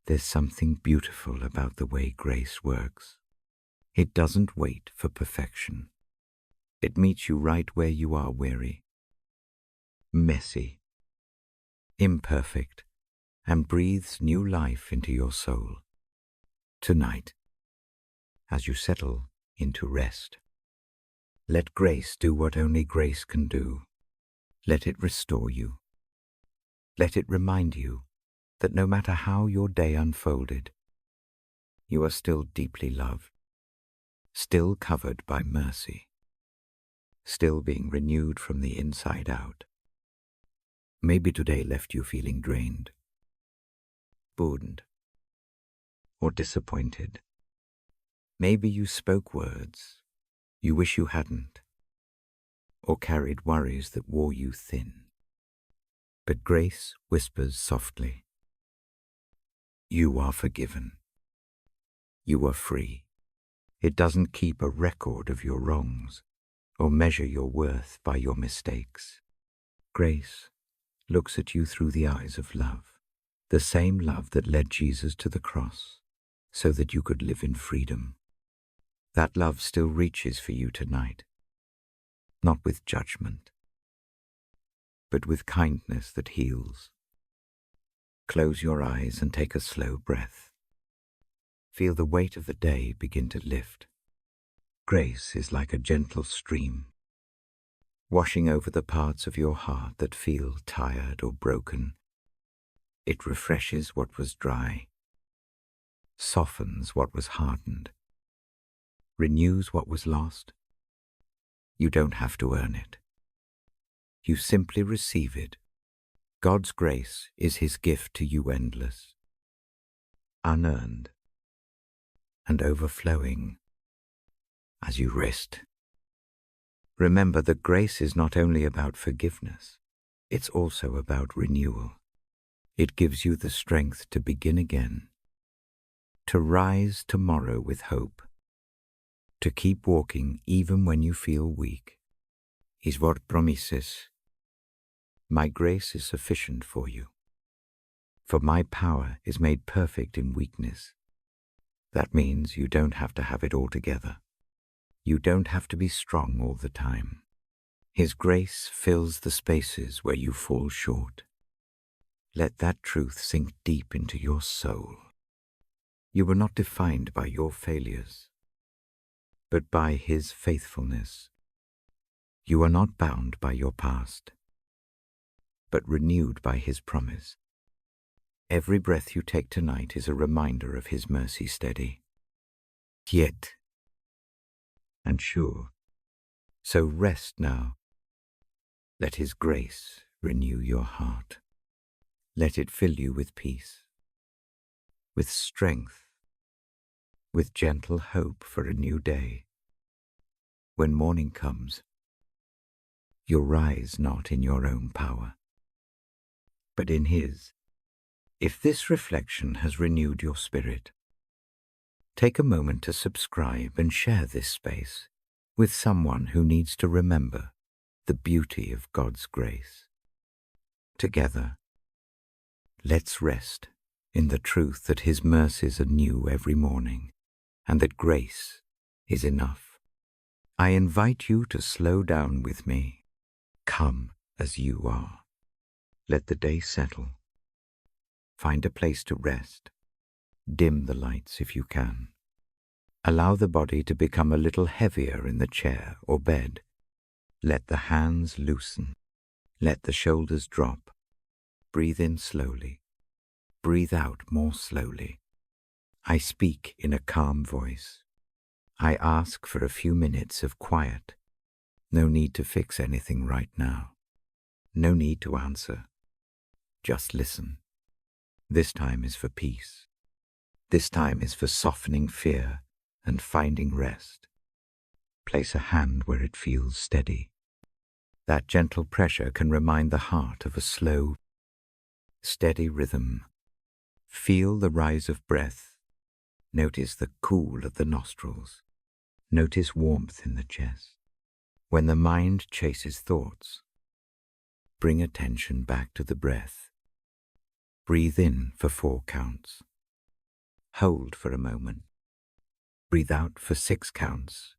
There's something beautiful about the way grace works. It doesn't wait for perfection. It meets you right where you are, weary, messy, imperfect, and breathes new life into your soul. Tonight, as you settle into rest, let grace do what only grace can do. Let it restore you. Let it remind you that no matter how your day unfolded, you are still deeply loved, still covered by mercy, still being renewed from the inside out. Maybe today left you feeling drained, burdened, or disappointed. Maybe you spoke words you wish you hadn't, or carried worries that wore you thin. But grace whispers softly, you are forgiven. You are free. It doesn't keep a record of your wrongs or measure your worth by your mistakes. Grace looks at you through the eyes of love, the same love that led Jesus to the cross so that you could live in freedom. That love still reaches for you tonight, not with judgment, but with kindness that heals. Close your eyes and take a slow breath. Feel the weight of the day begin to lift. Grace is like a gentle stream, washing over the parts of your heart that feel tired or broken. It refreshes what was dry, softens what was hardened, renews what was lost. You don't have to earn it. You simply receive it. God's grace is His gift to you, endless, unearned, and overflowing as you rest. Remember that grace is not only about forgiveness, it's also about renewal. It gives you the strength to begin again, to rise tomorrow with hope, to keep walking even when you feel weak. His word promises, my grace is sufficient for you, for my power is made perfect in weakness. That means you don't have to have it all together. You don't have to be strong all the time. His grace fills the spaces where you fall short. Let that truth sink deep into your soul. You were not defined by your failures, but by His faithfulness. You are not bound by your past, but renewed by His promise. Every breath you take tonight is a reminder of His mercy steady, yet, and sure. So rest now. Let His grace renew your heart. Let it fill you with peace, with strength, with gentle hope for a new day. When morning comes, you'll rise not in your own power, but in His. If this reflection has renewed your spirit, take a moment to subscribe and share this space with someone who needs to remember the beauty of God's grace. Together, let's rest in the truth that His mercies are new every morning and that grace is enough. I invite you to slow down with me. Come as you are. Let the day settle. Find a place to rest. Dim the lights if you can. Allow the body to become a little heavier in the chair or bed. Let the hands loosen. Let the shoulders drop. Breathe in slowly. Breathe out more slowly. I speak in a calm voice. I ask for a few minutes of quiet. No need to fix anything right now. No need to answer. Just listen. This time is for peace. This time is for softening fear and finding rest. Place a hand where it feels steady. That gentle pressure can remind the heart of a slow, steady rhythm. Feel the rise of breath. Notice the cool of the nostrils. Notice warmth in the chest. When the mind chases thoughts, bring attention back to the breath. Breathe in for 4 counts. Hold for a moment. Breathe out for 6 counts.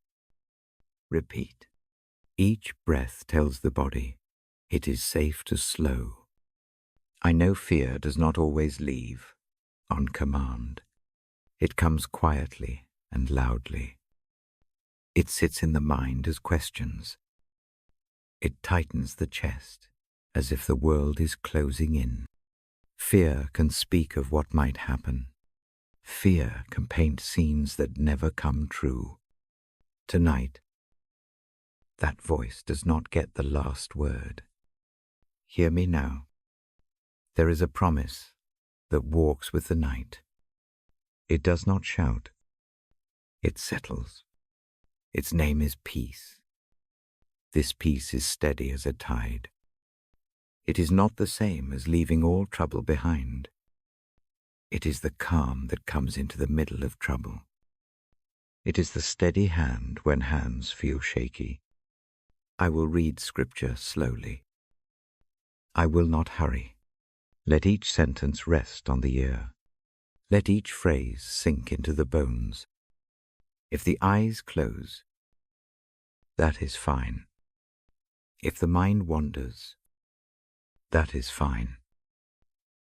Repeat. Each breath tells the body it is safe to slow. I know fear does not always leave on command. It comes quietly and loudly. It sits in the mind as questions. It tightens the chest as if the world is closing in. Fear can speak of what might happen. Fear can paint scenes that never come true. Tonight, that voice does not get the last word. Hear me now. There is a promise that walks with the night. It does not shout. It settles. Its name is peace. This peace is steady as a tide. It is not the same as leaving all trouble behind. It is the calm that comes into the middle of trouble. It is the steady hand when hands feel shaky. I will read scripture slowly. I will not hurry. Let each sentence rest on the ear. Let each phrase sink into the bones. If the eyes close, that is fine. If the mind wanders, that is fine.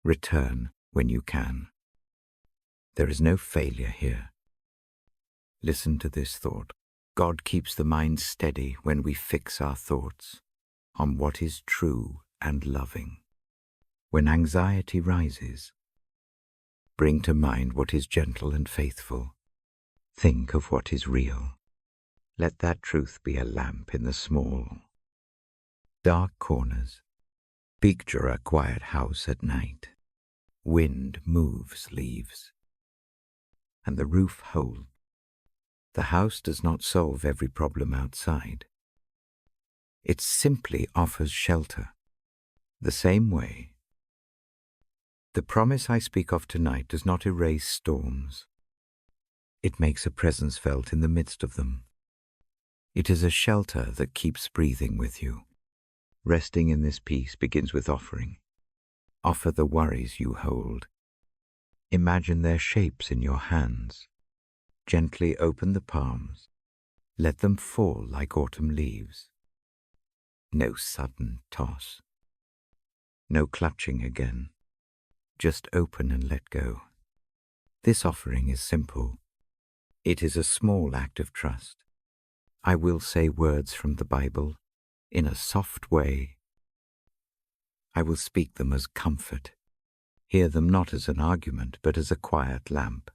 Return when you can. There is no failure here. Listen to this thought. God keeps the mind steady when we fix our thoughts on what is true and loving. When anxiety rises, bring to mind what is gentle and faithful. Think of what is real. Let that truth be a lamp in the small, dark corners. Picture a quiet house at night. Wind moves leaves, and the roof holds. The house does not solve every problem outside. It simply offers shelter. The same way, the promise I speak of tonight does not erase storms. It makes a presence felt in the midst of them. It is a shelter that keeps breathing with you. Resting in this peace begins with offering. Offer the worries you hold. Imagine their shapes in your hands. Gently open the palms. Let them fall like autumn leaves. No sudden toss. No clutching again. Just open and let go. This offering is simple. It is a small act of trust. I will say words from the Bible in a soft way. I will speak them as comfort. Hear them not as an argument, but as a quiet lamp.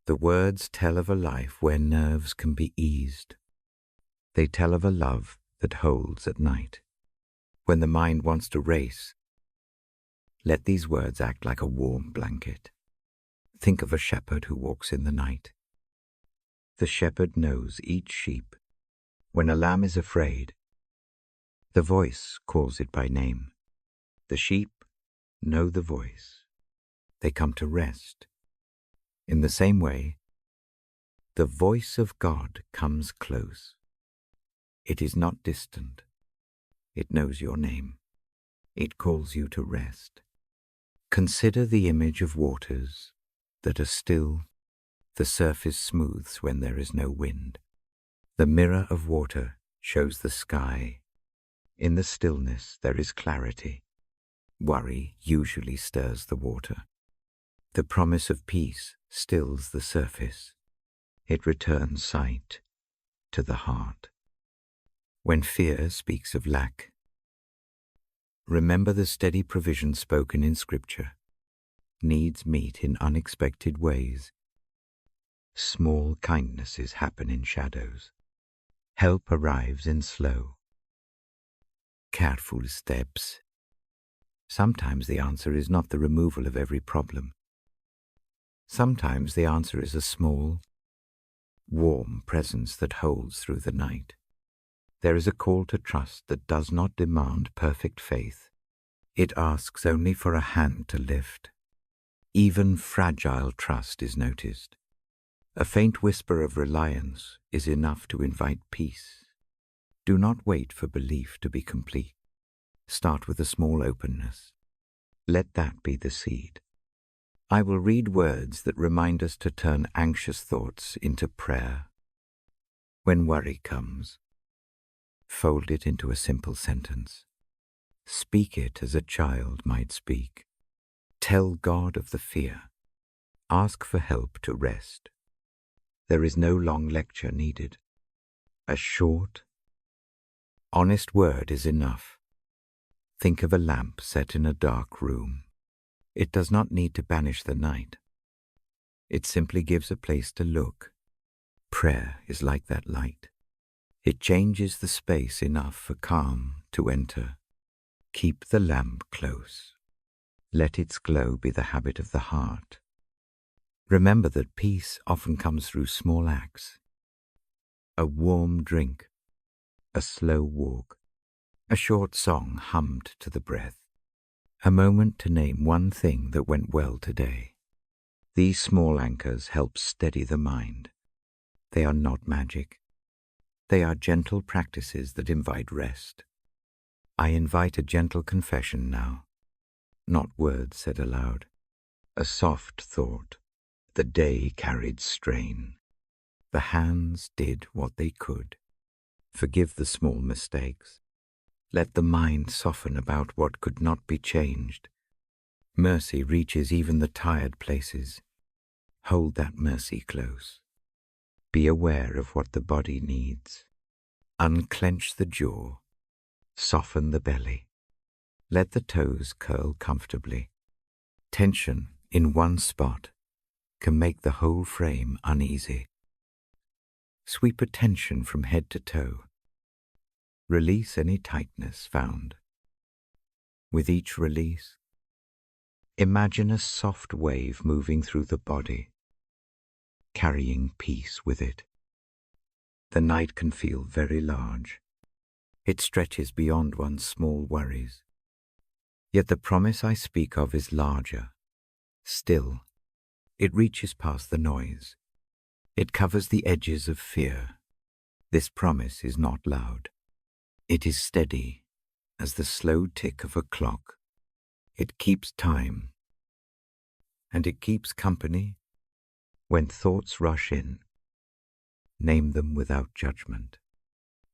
The words tell of a life where nerves can be eased. They tell of a love that holds at night. When the mind wants to race, let these words act like a warm blanket. Think of a shepherd who walks in the night. The shepherd knows each sheep. When a lamb is afraid, the voice calls it by name. The sheep know the voice. They come to rest. In the same way, the voice of God comes close. It is not distant. It knows your name. It calls you to rest. Consider the image of waters that are still. The surface smooths when there is no wind. The mirror of water shows the sky. In the stillness there is clarity. Worry usually stirs the water. The promise of peace stills the surface. It returns sight to the heart. When fear speaks of lack, remember the steady provision spoken in Scripture. Needs meet in unexpected ways. Small kindnesses happen in shadows. Help arrives in slow, careful steps. Sometimes the answer is not the removal of every problem. Sometimes the answer is a small, warm presence that holds through the night. There is a call to trust that does not demand perfect faith. It asks only for a hand to lift. Even fragile trust is noticed. A faint whisper of reliance is enough to invite peace. Do not wait for belief to be complete. Start with a small openness. Let that be the seed. I will read words that remind us to turn anxious thoughts into prayer. When worry comes, fold it into a simple sentence. Speak it as a child might speak. Tell God of the fear. Ask for help to rest. There is no long lecture needed. A short, honest word is enough. Think of a lamp set in a dark room. It does not need to banish the night. It simply gives a place to look. Prayer is like that light. It changes the space enough for calm to enter. Keep the lamp close. Let its glow be the habit of the heart. Remember that peace often comes through small acts. A warm drink, a slow walk, a short song hummed to the breath, a moment to name one thing that went well today. These small anchors help steady the mind. They are not magic. They are gentle practices that invite rest. I invite a gentle confession now, not words said aloud, a soft thought. The day carried strain. The hands did what they could. Forgive the small mistakes. Let the mind soften about what could not be changed. Mercy reaches even the tired places. Hold that mercy close. Be aware of what the body needs. Unclench the jaw. Soften the belly. Let the toes curl comfortably. Tension in one spot can make the whole frame uneasy. Sweep attention from head to toe. Release any tightness found. With each release, imagine a soft wave moving through the body, carrying peace with it. The night can feel very large. It stretches beyond one's small worries. Yet the promise I speak of is larger. Still, it reaches past the noise. It covers the edges of fear. This promise is not loud. It is steady as the slow tick of a clock. It keeps time. And it keeps company when thoughts rush in. Name them without judgment.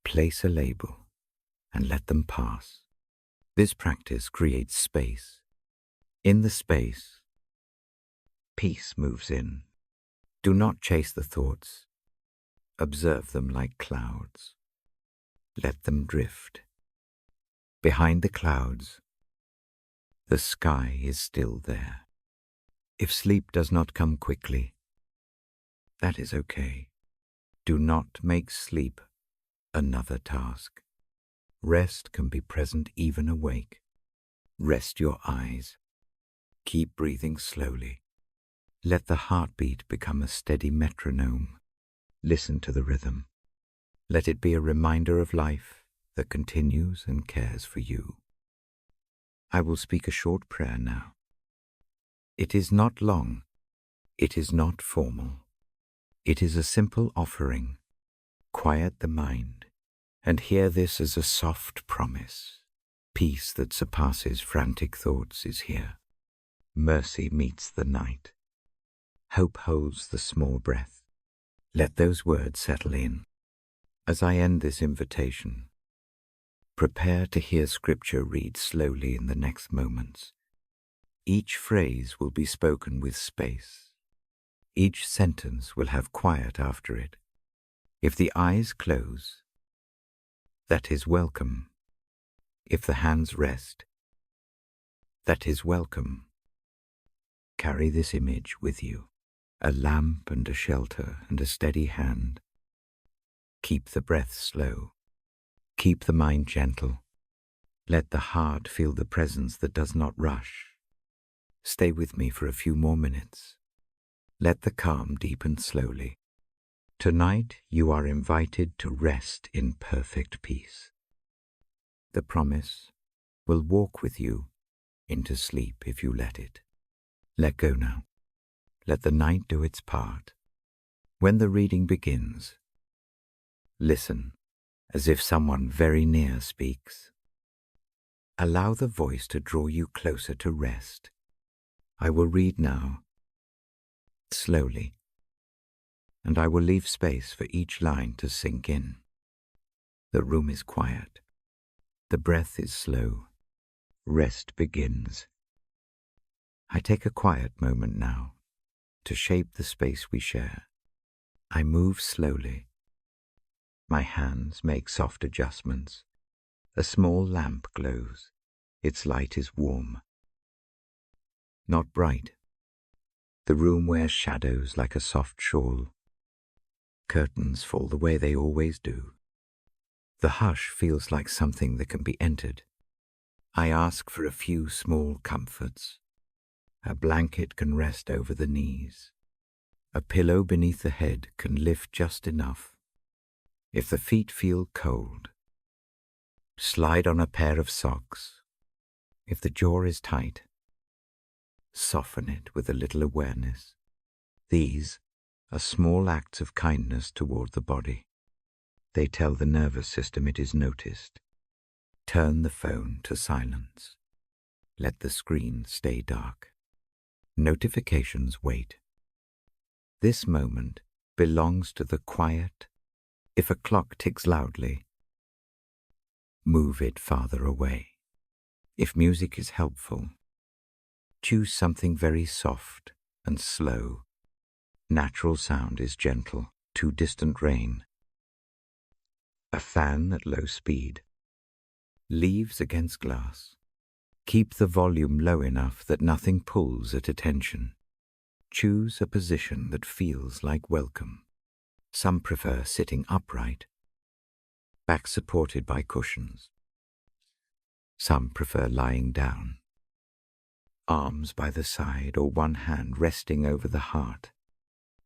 Place a label and let them pass. This practice creates space. In the space, peace moves in. Do not chase the thoughts. Observe them like clouds. Let them drift. Behind the clouds, the sky is still there. If sleep does not come quickly, that is okay. Do not make sleep another task. Rest can be present even awake. Rest your eyes. Keep breathing slowly. Let the heartbeat become a steady metronome. Listen to the rhythm. Let it be a reminder of life that continues and cares for you. I will speak a short prayer now. It is not long. It is not formal. It is a simple offering. Quiet the mind and hear this as a soft promise. Peace that surpasses frantic thoughts is here. Mercy meets the night. Hope holds the small breath. Let those words settle in. As I end this invitation, prepare to hear Scripture read slowly in the next moments. Each phrase will be spoken with space. Each sentence will have quiet after it. If the eyes close, that is welcome. If the hands rest, that is welcome. Carry this image with you, a lamp and a shelter and a steady hand. Keep the breath slow. Keep the mind gentle. Let the heart feel the presence that does not rush. Stay with me for a few more minutes. Let the calm deepen slowly. Tonight you are invited to rest in perfect peace. The promise will walk with you into sleep if you let it. Let go now. Let the night do its part. When the reading begins, listen as if someone very near speaks. Allow the voice to draw you closer to rest. I will read now, slowly, and I will leave space for each line to sink in. The room is quiet. The breath is slow. Rest begins. I take a quiet moment now to shape the space we share. I move slowly. My hands make soft adjustments. A small lamp glows. Its light is warm. Not bright. The room wears shadows like a soft shawl. Curtains fall the way they always do. The hush feels like something that can be entered. I ask for a few small comforts. A blanket can rest over the knees. A pillow beneath the head can lift just enough. If the feet feel cold, slide on a pair of socks. If the jaw is tight, soften it with a little awareness. These are small acts of kindness toward the body. They tell the nervous system it is noticed. Turn the phone to silence. Let the screen stay dark. Notifications wait. This moment belongs to the quiet. If a clock ticks loudly, move it farther away. If music is helpful, choose something very soft and slow. Natural sound is gentle, too distant rain. A fan at low speed. Leaves against glass. Keep the volume low enough that nothing pulls at attention. Choose a position that feels like welcome. Some prefer sitting upright, back supported by cushions. Some prefer lying down, arms by the side or one hand resting over the heart.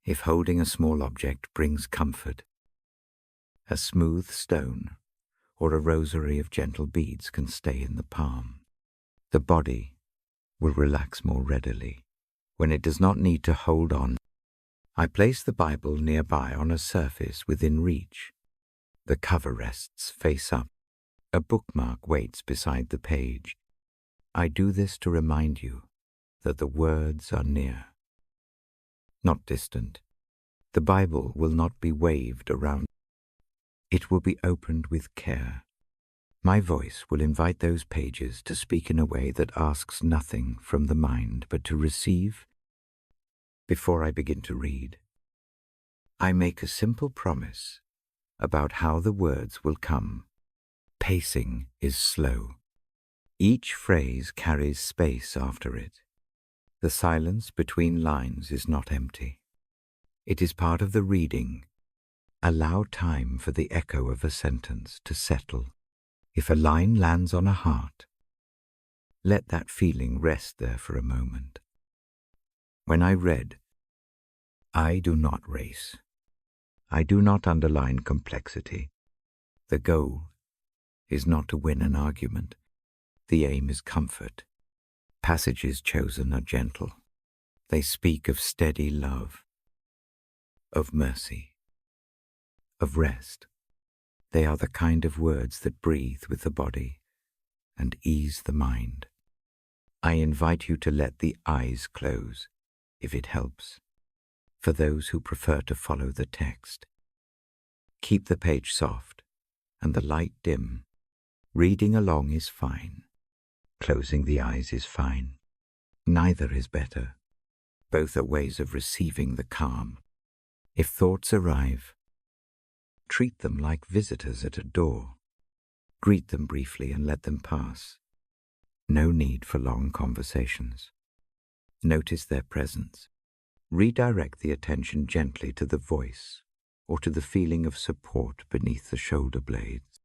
If holding a small object brings comfort, a smooth stone or a rosary of gentle beads can stay in the palm. The body will relax more readily when it does not need to hold on. I place the Bible nearby on a surface within reach. The cover rests face up. A bookmark waits beside the page. I do this to remind you that the words are near, not distant. The Bible will not be waved around. It will be opened with care. My voice will invite those pages to speak in a way that asks nothing from the mind but to receive. Before I begin to read, I make a simple promise about how the words will come. Pacing is slow. Each phrase carries space after it. The silence between lines is not empty. It is part of the reading. Allow time for the echo of a sentence to settle. If a line lands on a heart, let that feeling rest there for a moment. When I read, I do not race. I do not underline complexity. The goal is not to win an argument. The aim is comfort. Passages chosen are gentle. They speak of steady love, of mercy, of rest. They are the kind of words that breathe with the body and ease the mind. I invite you to let the eyes close, if it helps, for those who prefer to follow the text. Keep the page soft and the light dim. Reading along is fine. Closing the eyes is fine. Neither is better. Both are ways of receiving the calm. If thoughts arrive, treat them like visitors at a door. Greet them briefly and let them pass. No need for long conversations. Notice their presence. Redirect the attention gently to the voice or to the feeling of support beneath the shoulder blades.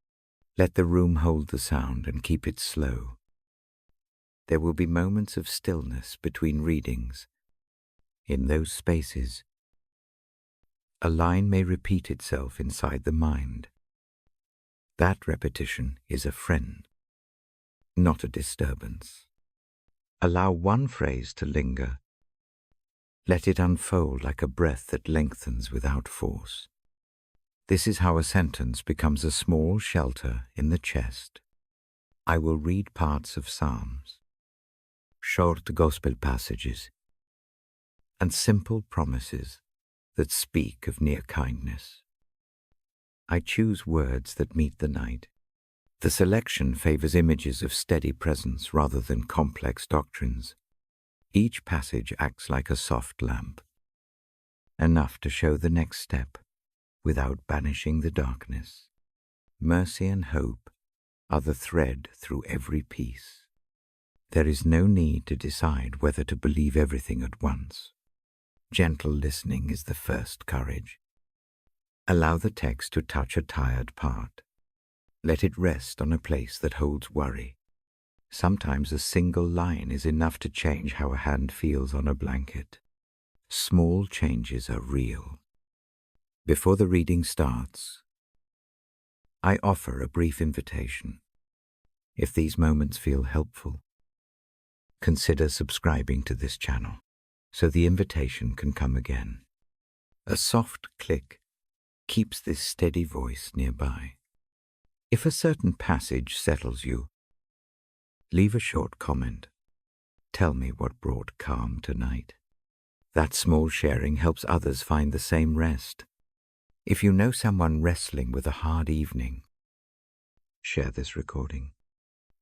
Let the room hold the sound and keep it slow. There will be moments of stillness between readings. In those spaces, a line may repeat itself inside the mind. That repetition is a friend, not a disturbance. Allow one phrase to linger. Let it unfold like a breath that lengthens without force. This is how a sentence becomes a small shelter in the chest. I will read parts of Psalms, short gospel passages, and simple promises that speak of near kindness. I choose words that meet the night. The selection favors images of steady presence rather than complex doctrines. Each passage acts like a soft lamp, enough to show the next step without banishing the darkness. Mercy and hope are the thread through every piece. There is no need to decide whether to believe everything at once. Gentle listening is the first courage. Allow the text to touch a tired part. Let it rest on a place that holds worry. Sometimes a single line is enough to change how a hand feels on a blanket. Small changes are real. Before the reading starts, I offer a brief invitation. If these moments feel helpful, consider subscribing to this channel so the invitation can come again. A soft click keeps this steady voice nearby. If a certain passage settles you, leave a short comment. Tell me what brought calm tonight. That small sharing helps others find the same rest. If you know someone wrestling with a hard evening, share this recording.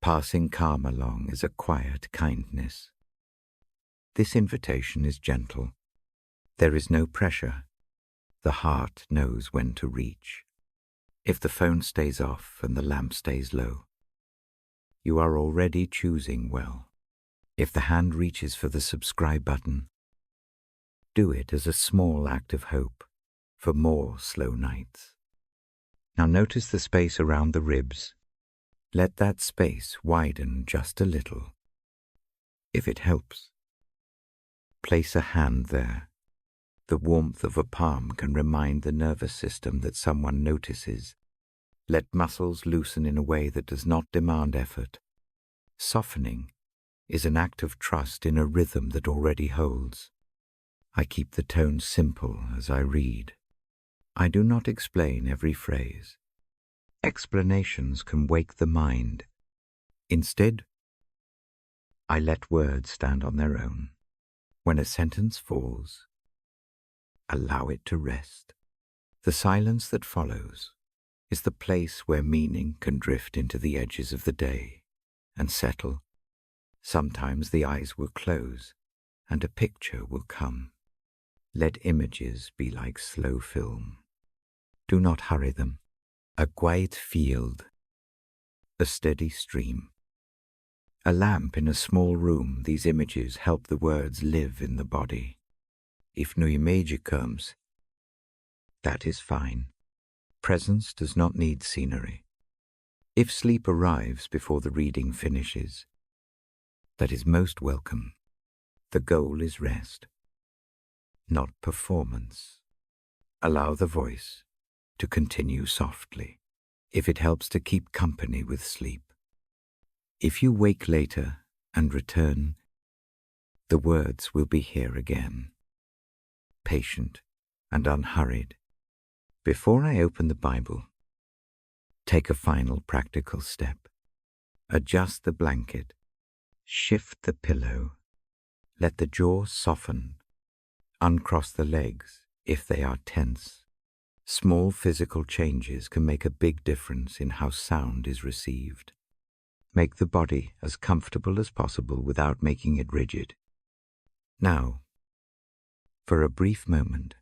Passing calm along is a quiet kindness. This invitation is gentle. There is no pressure. The heart knows when to reach. If the phone stays off and the lamp stays low, you are already choosing well. If the hand reaches for the subscribe button, do it as a small act of hope for more slow nights. Now notice the space around the ribs. Let that space widen just a little. If it helps, place a hand there. The warmth of a palm can remind the nervous system that someone notices. Let muscles loosen in a way that does not demand effort. Softening is an act of trust in a rhythm that already holds. I keep the tone simple as I read. I do not explain every phrase. Explanations can wake the mind. Instead, I let words stand on their own. When a sentence falls, allow it to rest. The silence that follows is the place where meaning can drift into the edges of the day and settle. Sometimes the eyes will close and a picture will come. Let images be like slow film. Do not hurry them. A quiet field, a steady stream. A lamp in a small room, these images help the words live in the body. If no image comes, that is fine. Presence does not need scenery. If sleep arrives before the reading finishes, that is most welcome. The goal is rest, not performance. Allow the voice to continue softly, if it helps to keep company with sleep. If you wake later and return, the words will be here again, patient and unhurried. Before I open the Bible, take a final practical step. Adjust the blanket, shift the pillow, let the jaw soften, uncross the legs if they are tense. Small physical changes can make a big difference in how sound is received. Make the body as comfortable as possible without making it rigid. Now, for a brief moment,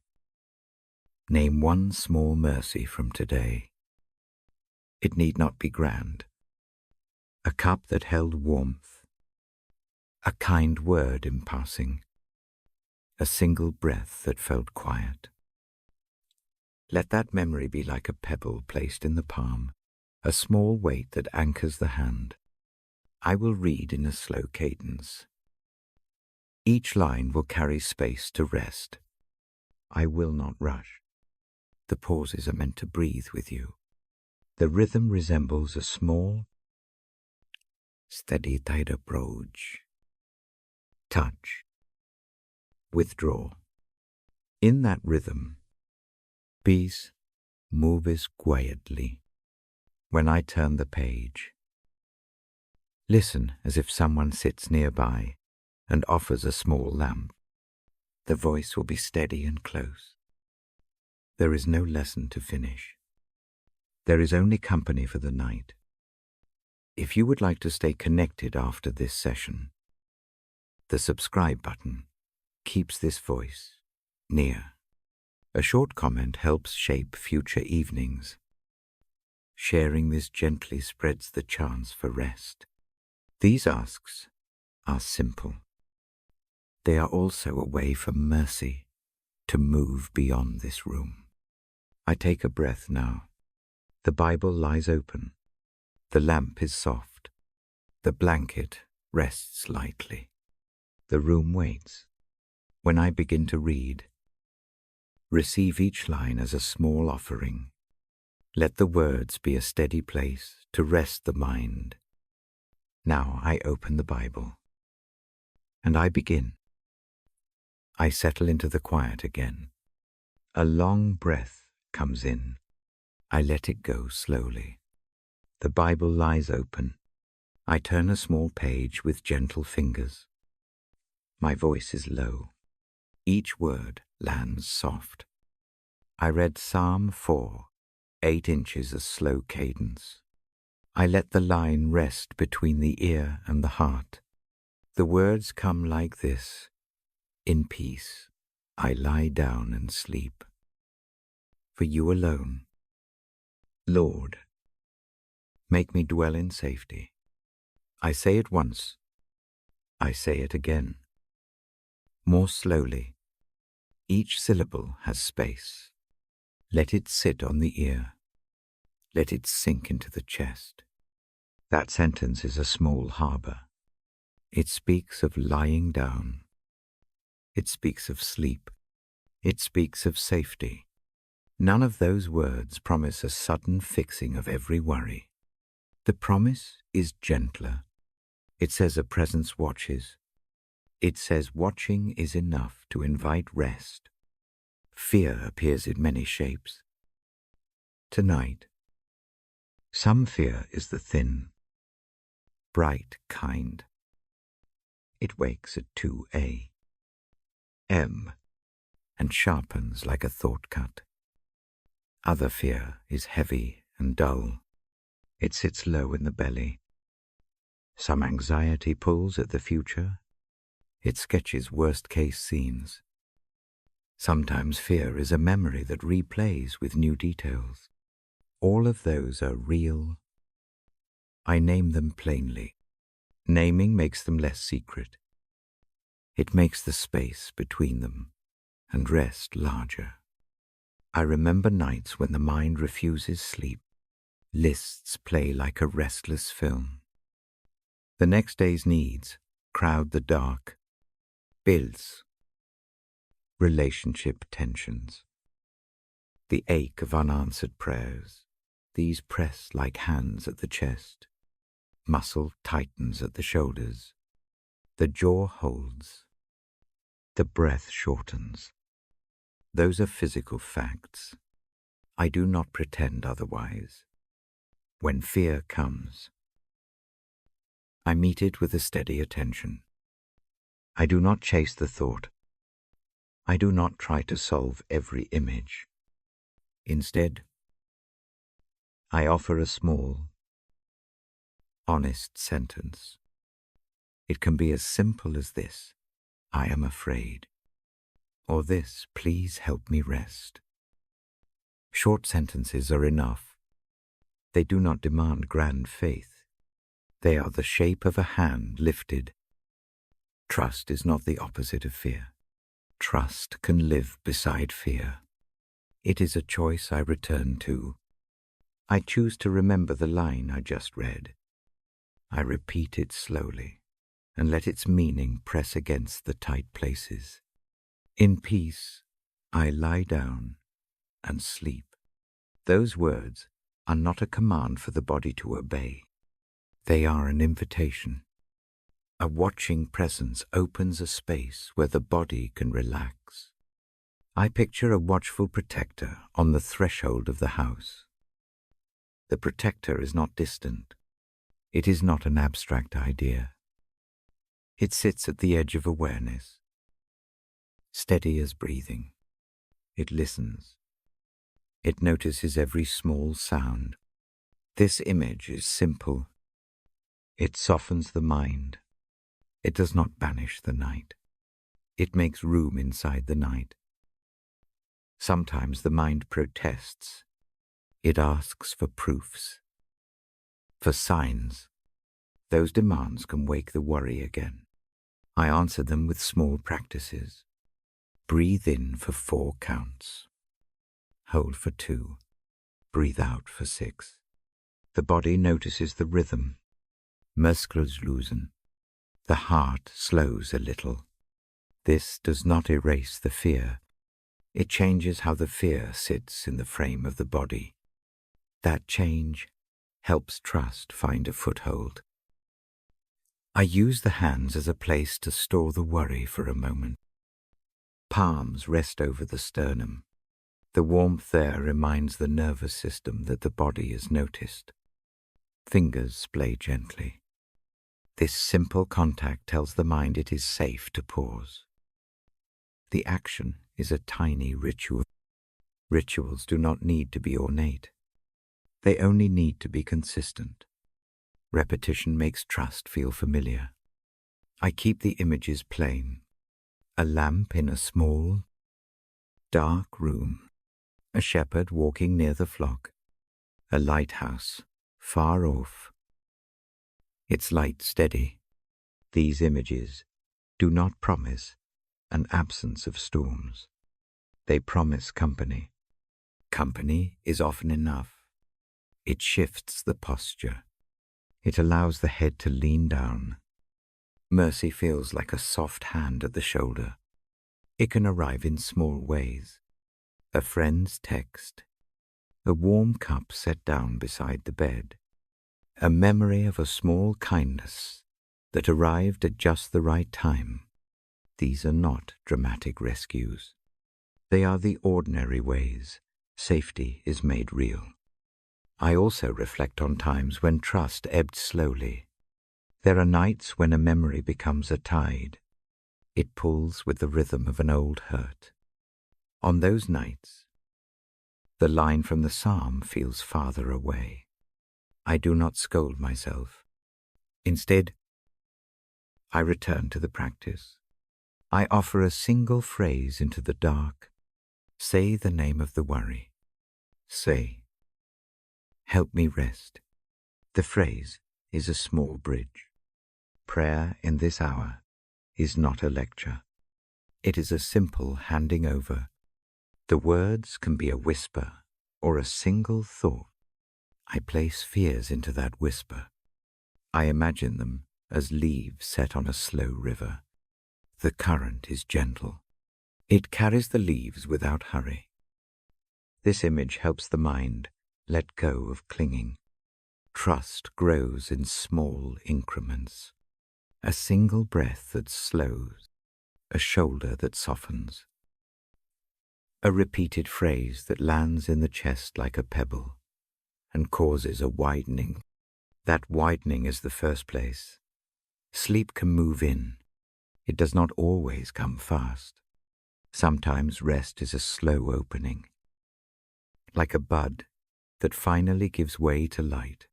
name one small mercy from today. It need not be grand. A cup that held warmth, a kind word in passing, a single breath that felt quiet. Let that memory be like a pebble placed in the palm, a small weight that anchors the hand. I will read in a slow cadence. Each line will carry space to rest. I will not rush. The pauses are meant to breathe with you. The rhythm resembles a small, steady tide approach. Touch. Withdraw. In that rhythm, peace moves quietly. When I turn the page, listen as if someone sits nearby and offers a small lamp. The voice will be steady and close. There is no lesson to finish. There is only company for the night. If you would like to stay connected after this session, the subscribe button keeps this voice near. A short comment helps shape future evenings. Sharing this gently spreads the chance for rest. These asks are simple. They are also a way for mercy to move beyond this room. I take a breath now. The Bible lies open. The lamp is soft. The blanket rests lightly. The room waits. When I begin to read, receive each line as a small offering. Let the words be a steady place to rest the mind. Now I open the Bible, and I begin. I settle into the quiet again. A long breath comes in. I let it go slowly. The Bible lies open. I turn a small page with gentle fingers. My voice is low. Each word lands soft. I read Psalm 4, 8 inches a slow cadence. I let the line rest between the ear and the heart. The words come like this: in peace, I lie down and sleep. For you alone, Lord, make me dwell in safety. I say it once. I say it again. More slowly. Each syllable has space. Let it sit on the ear. Let it sink into the chest. That sentence is a small harbor. It speaks of lying down. It speaks of sleep. It speaks of safety. None of those words promise a sudden fixing of every worry. The promise is gentler. It says a presence watches. It says watching is enough to invite rest. Fear appears in many shapes. Tonight, some fear is the thin, bright kind. It wakes at 2 a.m. and sharpens like a thought cut. Other fear is heavy and dull. It sits low in the belly. Some anxiety pulls at the future. It sketches worst-case scenes. Sometimes fear is a memory that replays with new details. All of those are real. I name them plainly. Naming makes them less secret. It makes the space between them and rest larger. I remember nights when the mind refuses sleep. Lists play like a restless film. The next day's needs crowd the dark. Bills. Relationship tensions. The ache of unanswered prayers. These press like hands at the chest. Muscle tightens at the shoulders. The jaw holds. The breath shortens. Those are physical facts. I do not pretend otherwise. When fear comes, I meet it with a steady attention. I do not chase the thought. I do not try to solve every image. Instead, I offer a small, honest sentence. It can be as simple as this: I am afraid. Or this: please help me rest. Short sentences are enough. They do not demand grand faith. They are the shape of a hand lifted. Trust is not the opposite of fear. Trust can live beside fear. It is a choice I return to. I choose to remember the line I just read. I repeat it slowly and let its meaning press against the tight places. In peace, I lie down and sleep. Those words are not a command for the body to obey. They are an invitation. A watching presence opens a space where the body can relax. I picture a watchful protector on the threshold of the house. The protector is not distant. It is not an abstract idea. It sits at the edge of awareness. steady as breathing. It listens. It notices every small sound. This image is simple. It softens the mind. It does not banish the night. It makes room inside the night. Sometimes the mind protests. It asks for proofs, for signs. Those demands can wake the worry again. I answer them with small practices. Breathe in for 4 counts. Hold for 2. Breathe out for 6. The body notices the rhythm. Muscles loosen. The heart slows a little. This does not erase the fear. It changes how the fear sits in the frame of the body. That change helps trust find a foothold. I use the hands as a place to store the worry for a moment. Palms rest over the sternum. The warmth there reminds the nervous system that the body is noticed. Fingers splay gently. This simple contact tells the mind it is safe to pause. The action is a tiny ritual. Rituals do not need to be ornate. They only need to be consistent. Repetition makes trust feel familiar. I keep the images plain. A lamp in a small, dark room. A shepherd walking near the flock. A lighthouse far off. Its light steady. These images do not promise an absence of storms. They promise company. Company is often enough. It shifts the posture. It allows the head to lean down. Mercy feels like a soft hand at the shoulder. It can arrive in small ways. A friend's text. A warm cup set down beside the bed. A memory of a small kindness that arrived at just the right time. These are not dramatic rescues. They are the ordinary ways safety is made real. I also reflect on times when trust ebbed slowly. There are nights when a memory becomes a tide. It pulls with the rhythm of an old hurt. On those nights, the line from the psalm feels farther away. I do not scold myself. Instead, I return to the practice. I offer a single phrase into the dark. Say the name of the worry. Say, help me rest. The phrase is a small bridge. Prayer in this hour is not a lecture. It is a simple handing over. The words can be a whisper or a single thought. I place fears into that whisper. I imagine them as leaves set on a slow river. The current is gentle. It carries the leaves without hurry. This image helps the mind let go of clinging. Trust grows in small increments. A single breath that slows, a shoulder that softens. A repeated phrase that lands in the chest like a pebble and causes a widening. That widening is the first place. Sleep can move in. It does not always come fast. Sometimes rest is a slow opening, like a bud that finally gives way to light.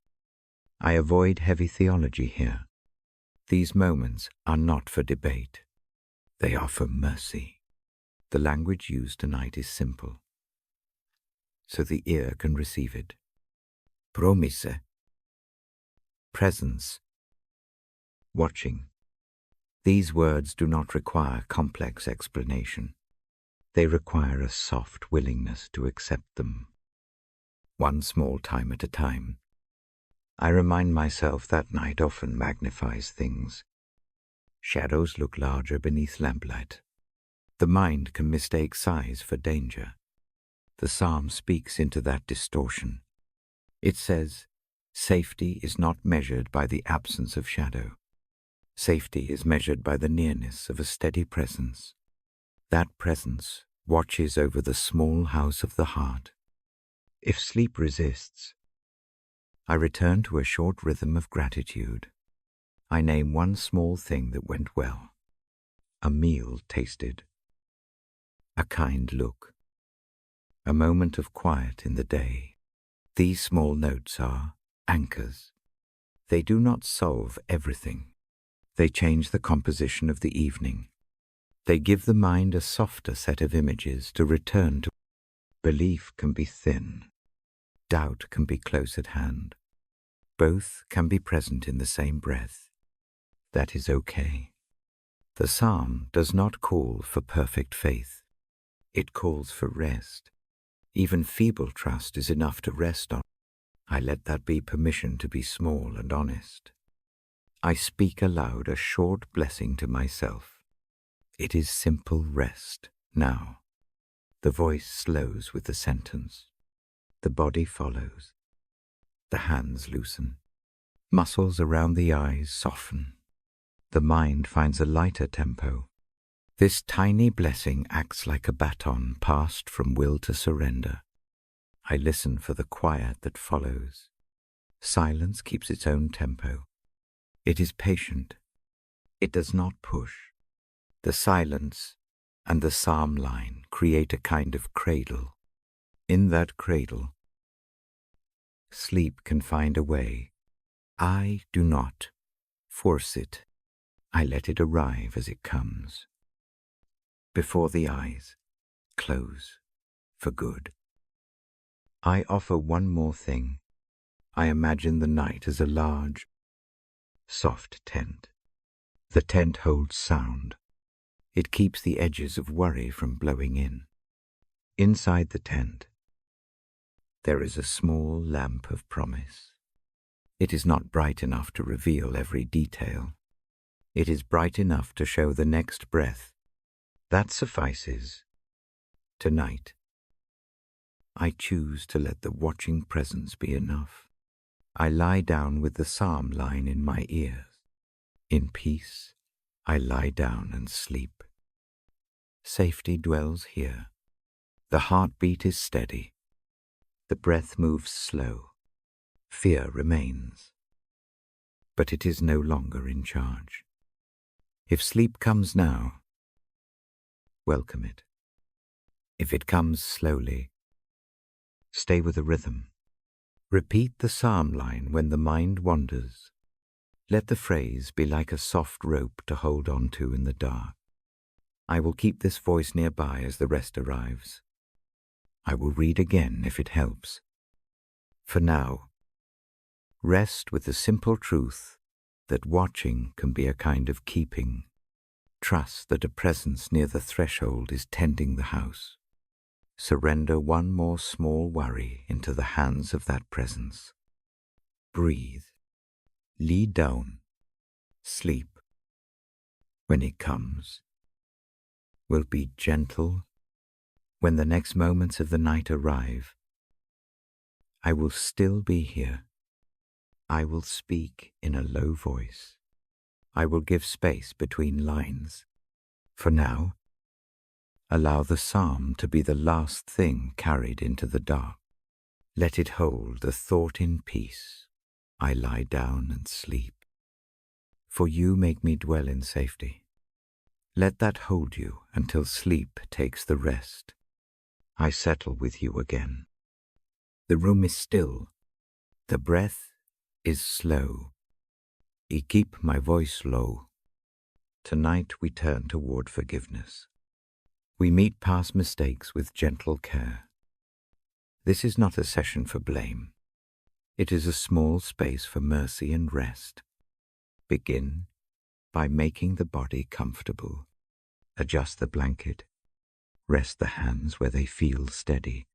I avoid heavy theology here. These moments are not for debate. They are for mercy. The language used tonight is simple, so the ear can receive it. Promise. Presence. Watching. These words do not require complex explanation. They require a soft willingness to accept them. One small time at a time. I remind myself that night often magnifies things. Shadows look larger beneath lamplight. The mind can mistake size for danger. The psalm speaks into that distortion. It says, safety is not measured by the absence of shadow. Safety is measured by the nearness of a steady presence. That presence watches over the small house of the heart. If sleep resists, I return to a short rhythm of gratitude. I name one small thing that went well. A meal tasted. a kind look, a moment of quiet in the day. These small notes are anchors. They do not solve everything. They change the composition of the evening. They give the mind a softer set of images to return to. Belief can be thin. Doubt can be close at hand. Both can be present in the same breath. That is okay. The psalm does not call for perfect faith. It calls for rest. Even feeble trust is enough to rest on. I let that be permission to be small and honest. I speak aloud a short blessing to myself. It is simple rest now. The voice slows with the sentence. The body follows. The hands loosen. Muscles around the eyes soften. The mind finds a lighter tempo. This tiny blessing acts like a baton passed from will to surrender. I listen for the quiet that follows. Silence keeps its own tempo. It is patient. It does not push. The silence and the psalm line create a kind of cradle. In that cradle, sleep can find a way. I do not force it. I let it arrive as it comes. Before the eyes close for good. I offer one more thing. I imagine the night as a large, soft tent. The tent holds sound. It keeps the edges of worry from blowing in. Inside the tent, there is a small lamp of promise. It is not bright enough to reveal every detail. It is bright enough to show the next breath. That suffices. Tonight, I choose to let the watching presence be enough. I lie down with the psalm line in my ears. In peace, I lie down and sleep. Safety dwells here. The heartbeat is steady. The breath moves slow. Fear remains. But it is no longer in charge. If sleep comes now, welcome it. If it comes slowly, stay with the rhythm. Repeat the psalm line when the mind wanders. Let the phrase be like a soft rope to hold on to in the dark. I will keep this voice nearby as the rest arrives. I will read again if it helps. For now, rest with the simple truth that watching can be a kind of keeping. Trust that a presence near the threshold is tending the house. Surrender one more small worry into the hands of that presence. Breathe. Lie down. Sleep. When it comes, will be gentle. When the next moments of the night arrive, I will still be here. I will speak in a low voice. I will give space between lines. For now, allow the psalm to be the last thing carried into the dark. Let it hold the thought in peace. I lie down and sleep. For you make me dwell in safety. Let that hold you until sleep takes the rest. I settle with you again. The room is still. The breath is slow. I keep my voice low. Tonight we turn toward forgiveness. We meet past mistakes with gentle care. This is not a session for blame. It is a small space for mercy and rest. Begin by making the body comfortable. Adjust the blanket. Rest the hands where they feel steady.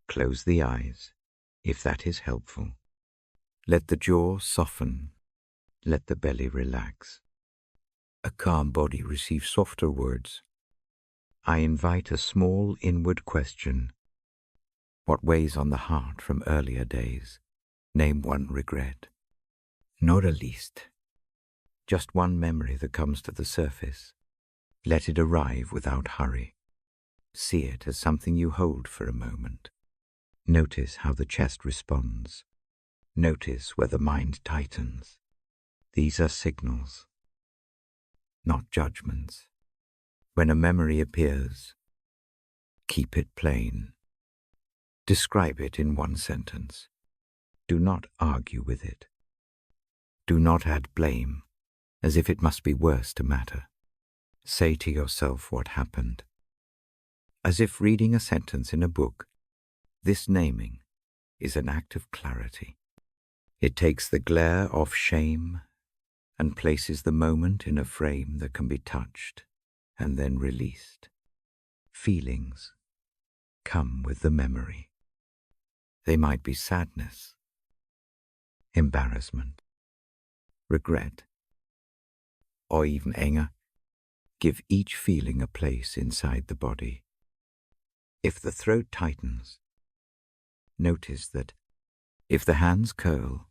Close the eyes, if that is helpful. Let the jaw soften. Let the belly relax. A calm body receives softer words. I invite a small inward question. What weighs on the heart from earlier days? Name one regret. Not a least. Just one memory that comes to the surface. Let it arrive without hurry. See it as something you hold for a moment. Notice how the chest responds. Notice where the mind tightens. These are signals, not judgments. When a memory appears, Keep it plain. Describe it in one sentence. Do not argue with it. Do not add blame, as if it must be worse to matter. Say to yourself what happened. As if reading a sentence in a book, this naming is an act of clarity. It takes the glare off shame and places the moment in a frame that can be touched and then released. Feelings come with the memory. They might be sadness, embarrassment, regret, or even anger. Give each feeling a place inside the body. If the throat tightens, notice that. If the hands curl,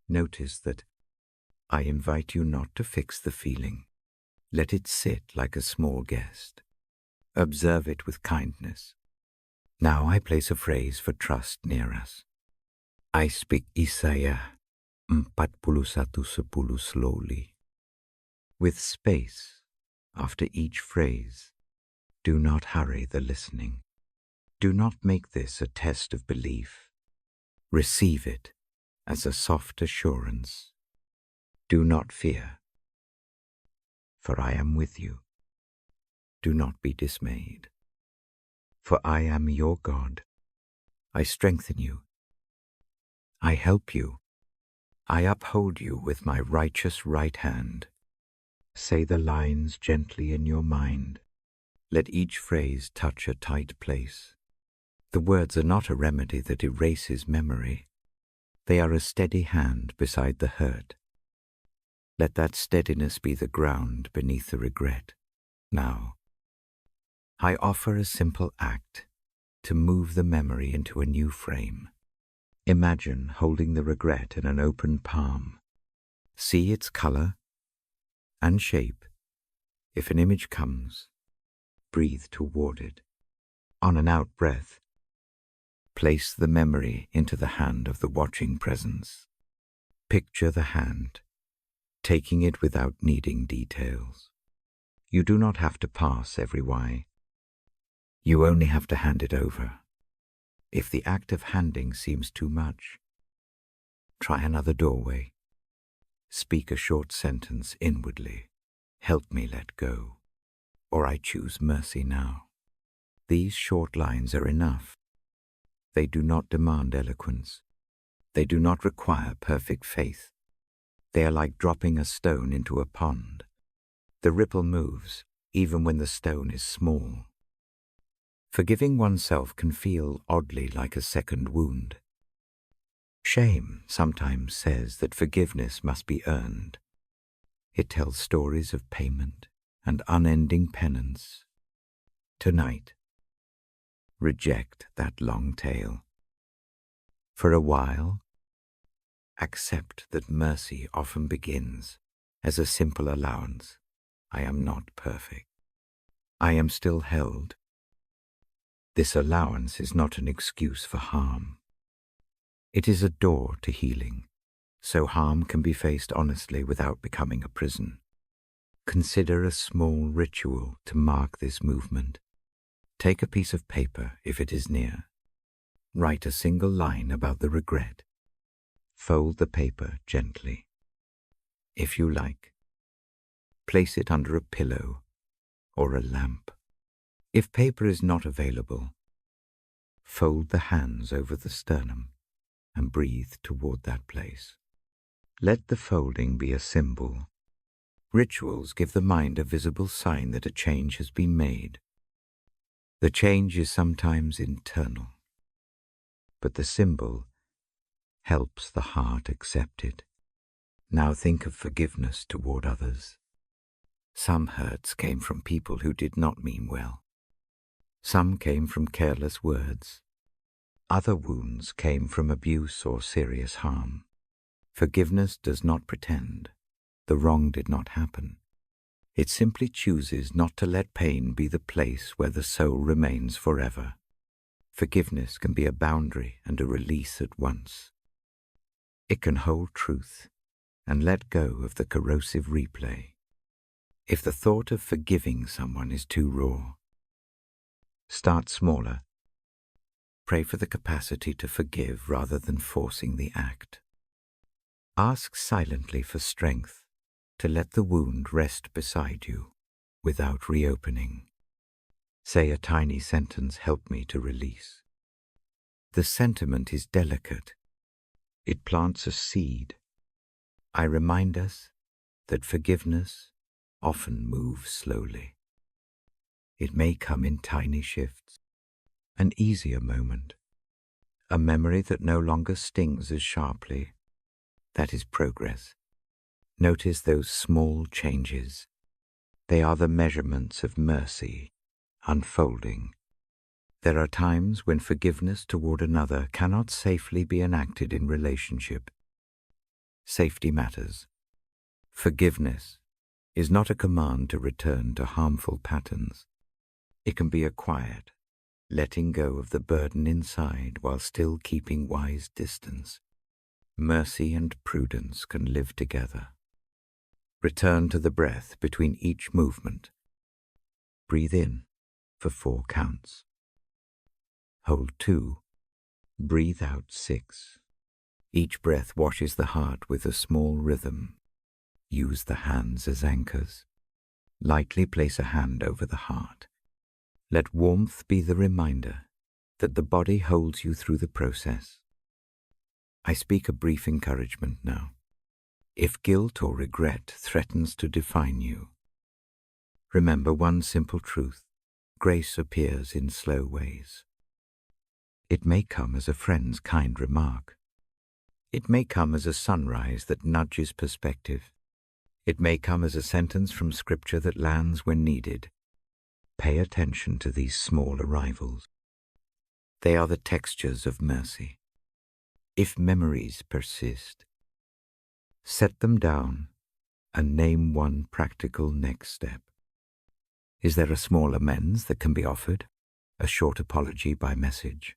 notice that. I invite you not to fix the feeling. Let it sit like a small guest. Observe it with kindness. Now I place a phrase for trust near us. I speak Isaiah 41:10 slowly. With space after each phrase. Do not hurry the listening. Do not make this a test of belief. Receive it as a soft assurance. Do not fear, for I am with you. Do not be dismayed, for I am your God. I strengthen you. I help you. I uphold you with my righteous right hand. Say the lines gently in your mind. Let each phrase touch a tight place. The words are not a remedy that erases memory. They are a steady hand beside the hurt. Let that steadiness be the ground beneath the regret. Now, I offer a simple act to move the memory into a new frame. Imagine holding the regret in an open palm. See its color and shape. If an image comes, breathe toward it. On an out-breath, place the memory into the hand of the watching presence. Picture the hand, taking it without needing details. You do not have to pass every why. You only have to hand it over. If the act of handing seems too much, try another doorway. Speak a short sentence inwardly. Help me let go, or I choose mercy now. These short lines are enough. They do not demand eloquence. They do not require perfect faith. They are like dropping a stone into a pond. The ripple moves, even when the stone is small. Forgiving oneself can feel oddly like a second wound. Shame sometimes says that forgiveness must be earned. It tells stories of payment and unending penance. Tonight, reject that long tale. For a while, accept that mercy often begins as a simple allowance. I am not perfect. I am still held. This allowance is not an excuse for harm. It is a door to healing, so harm can be faced honestly without becoming a prison. Consider a small ritual to mark this movement. Take a piece of paper if it is near. Write a single line about the regret. Fold the paper gently. If you like, place it under a pillow or a lamp. If paper is not available, fold the hands over the sternum and breathe toward that place. Let the folding be a symbol. Rituals give the mind a visible sign that a change has been made. The change is sometimes internal, but the symbol helps the heart accept it. Now think of forgiveness toward others. Some hurts came from people who did not mean well. Some came from careless words. Other wounds came from abuse or serious harm. Forgiveness does not pretend the wrong did not happen. It simply chooses not to let pain be the place where the soul remains forever. Forgiveness can be a boundary and a release at once. It can hold truth and let go of the corrosive replay. If the thought of forgiving someone is too raw, Start smaller. Pray for the capacity to forgive rather than forcing the act. Ask silently for strength to let the wound rest beside you without reopening. Say a tiny sentence, "Help me to release." The sentiment is delicate. It plants a seed. I remind us that forgiveness often moves slowly. It may come in tiny shifts, an easier moment, a memory that no longer stings as sharply. That is progress. Notice those small changes. They are the measurements of mercy unfolding. There are times when forgiveness toward another cannot safely be enacted in relationship. Safety matters. Forgiveness is not a command to return to harmful patterns. It can be a quiet, letting go of the burden inside while still keeping wise distance. Mercy and prudence can live together. Return to the breath between each movement. Breathe in for 4 counts. Hold 2. Breathe out 6. Each breath washes the heart with a small rhythm. Use the hands as anchors. Lightly place a hand over the heart. Let warmth be the reminder that the body holds you through the process. I speak a brief encouragement now. If guilt or regret threatens to define you, remember one simple truth: grace appears in slow ways. It may come as a friend's kind remark. It may come as a sunrise that nudges perspective. It may come as a sentence from Scripture that lands when needed. Pay attention to these small arrivals. They are the textures of mercy. If memories persist, set them down and name one practical next step. Is there a small amends that can be offered? A short apology by message?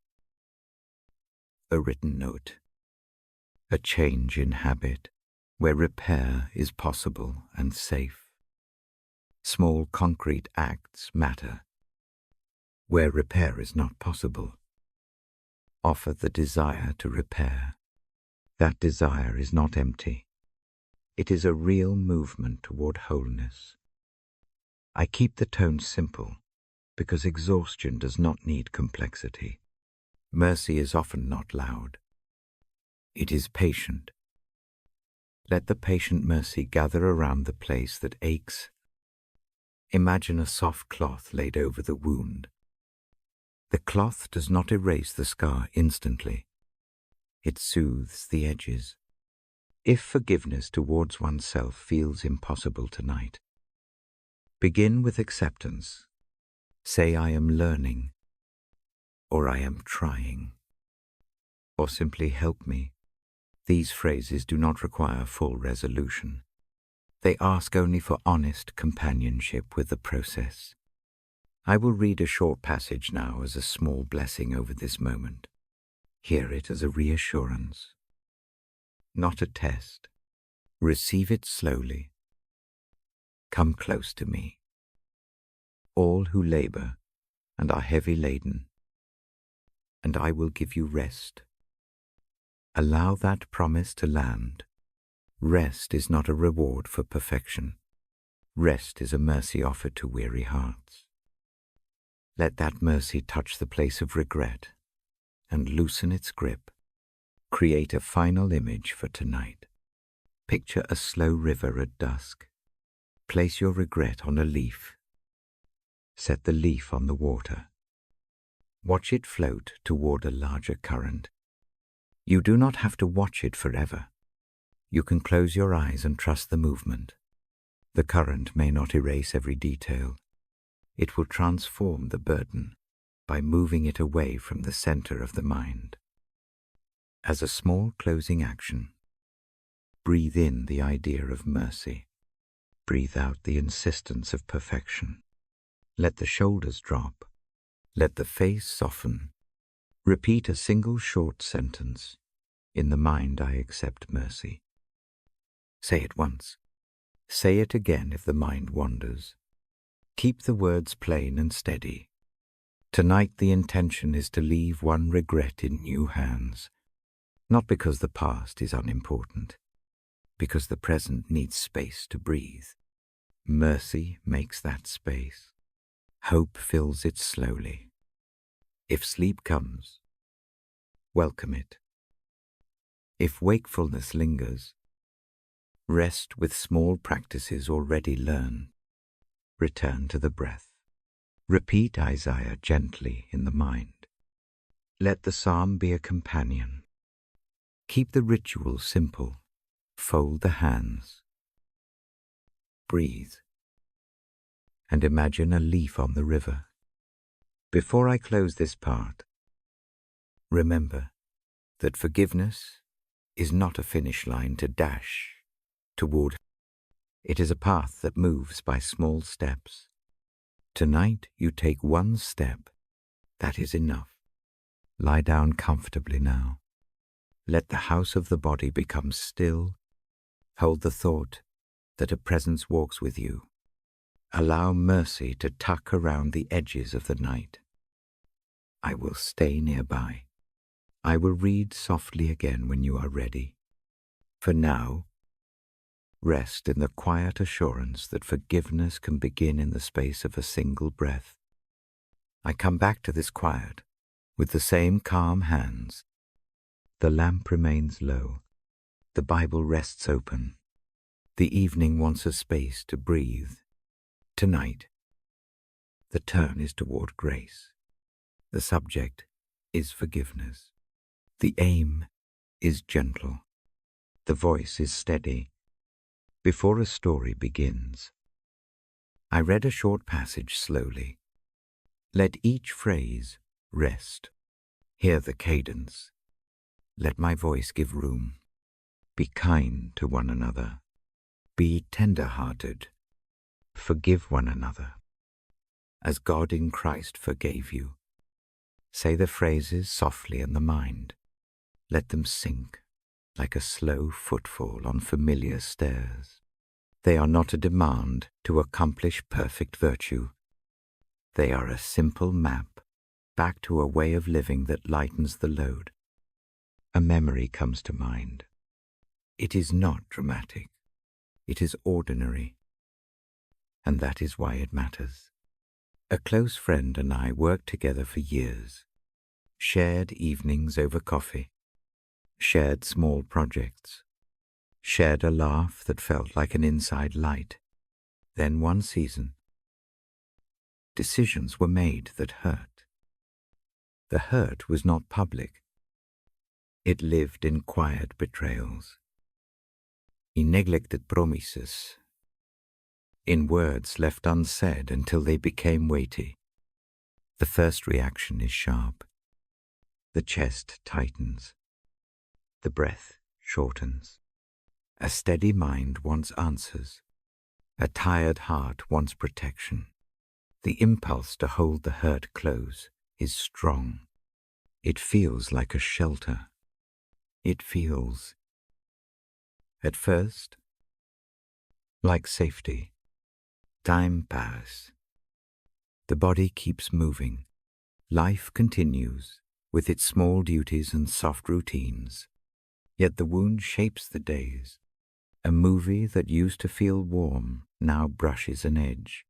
A written note? A change in habit where repair is possible and safe? Small concrete acts matter. Where repair is not possible, offer the desire to repair. That desire is not empty. It is a real movement toward wholeness. I keep the tone simple because exhaustion does not need complexity. Mercy is often not loud. It is patient. Let the patient mercy gather around the place that aches. Imagine a soft cloth laid over the wound. The cloth does not erase the scar instantly. It soothes the edges. If forgiveness towards oneself feels impossible tonight, begin with acceptance. Say, "I am learning," or "I am trying," or simply "help me." These phrases do not require full resolution. They ask only for honest companionship with the process. I will read a short passage now as a small blessing over this moment. Hear it as a reassurance, not a test. Receive it slowly. Come close to me, all who labor and are heavy laden, and I will give you rest. Allow that promise to land. Rest is not a reward for perfection. Rest is a mercy offered to weary hearts. Let that mercy touch the place of regret and loosen its grip. Create a final image for tonight. Picture a slow river at dusk. Place your regret on a leaf. Set the leaf on the water. Watch it float toward a larger current. You do not have to watch it forever. You can close your eyes and trust the movement. The current may not erase every detail. It will transform the burden by moving it away from the center of the mind. As a small closing action, breathe in the idea of mercy. Breathe out the insistence of perfection. Let the shoulders drop. Let the face soften. Repeat a single short sentence. In the mind, I accept mercy. Say it once. Say it again if the mind wanders. Keep the words plain and steady. Tonight the intention is to leave one regret in new hands, not because the past is unimportant, because the present needs space to breathe. Mercy makes that space. Hope fills it slowly. If sleep comes, welcome it. If wakefulness lingers, rest with small practices already learned. Return to the breath. Repeat Isaiah gently in the mind. Let the psalm be a companion. Keep the ritual simple. Fold the hands. Breathe. And imagine a leaf on the river. Before I close this part, remember that forgiveness is not a finish line to dash toward. It is a path that moves by small steps. Tonight you take one step. That is enough. Lie down comfortably now. Let the house of the body become still. Hold the thought that a presence walks with you. Allow mercy to tuck around the edges of the night. I will stay nearby. I will read softly again when you are ready. For now, rest in the quiet assurance that forgiveness can begin in the space of a single breath. I come back to this quiet with the same calm hands. The lamp remains low. The Bible rests open. The evening wants a space to breathe. Tonight, the turn is toward grace. The subject is forgiveness. The aim is gentle. The voice is steady. Before a story begins, I read a short passage slowly. Let each phrase rest. Hear the cadence. Let my voice give room. Be kind to one another. Be tender-hearted. Forgive one another. As God in Christ forgave you. Say the phrases softly in the mind. Let them sink like a slow footfall on familiar stairs. They are not a demand to accomplish perfect virtue. They are a simple map back to a way of living that lightens the load. A memory comes to mind. It is not dramatic. It is ordinary. And that is why it matters. A close friend and I worked together for years, shared evenings over coffee, shared small projects, shared a laugh that felt like an inside light. Then one season, decisions were made that hurt. The hurt was not public. It lived in quiet betrayals, in neglected promises, in words left unsaid until they became weighty. The first reaction is sharp. The chest tightens. The breath shortens. A steady mind wants answers. A tired heart wants protection. The impulse to hold the hurt close is strong. It feels like a shelter. It feels, at first, like safety. Time passes. The body keeps moving. Life continues with its small duties and soft routines. Yet the wound shapes the days. A movie that used to feel warm now brushes an edge.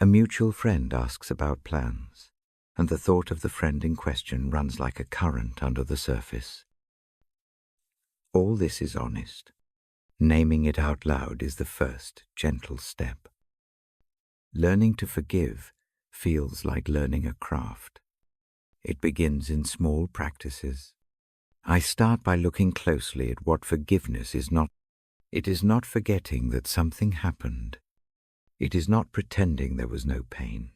A mutual friend asks about plans, and the thought of the friend in question runs like a current under the surface. All this is honest. Naming it out loud is the first gentle step. Learning to forgive feels like learning a craft. It begins in small practices. I start by looking closely at what forgiveness is not. It is not forgetting that something happened. It is not pretending there was no pain.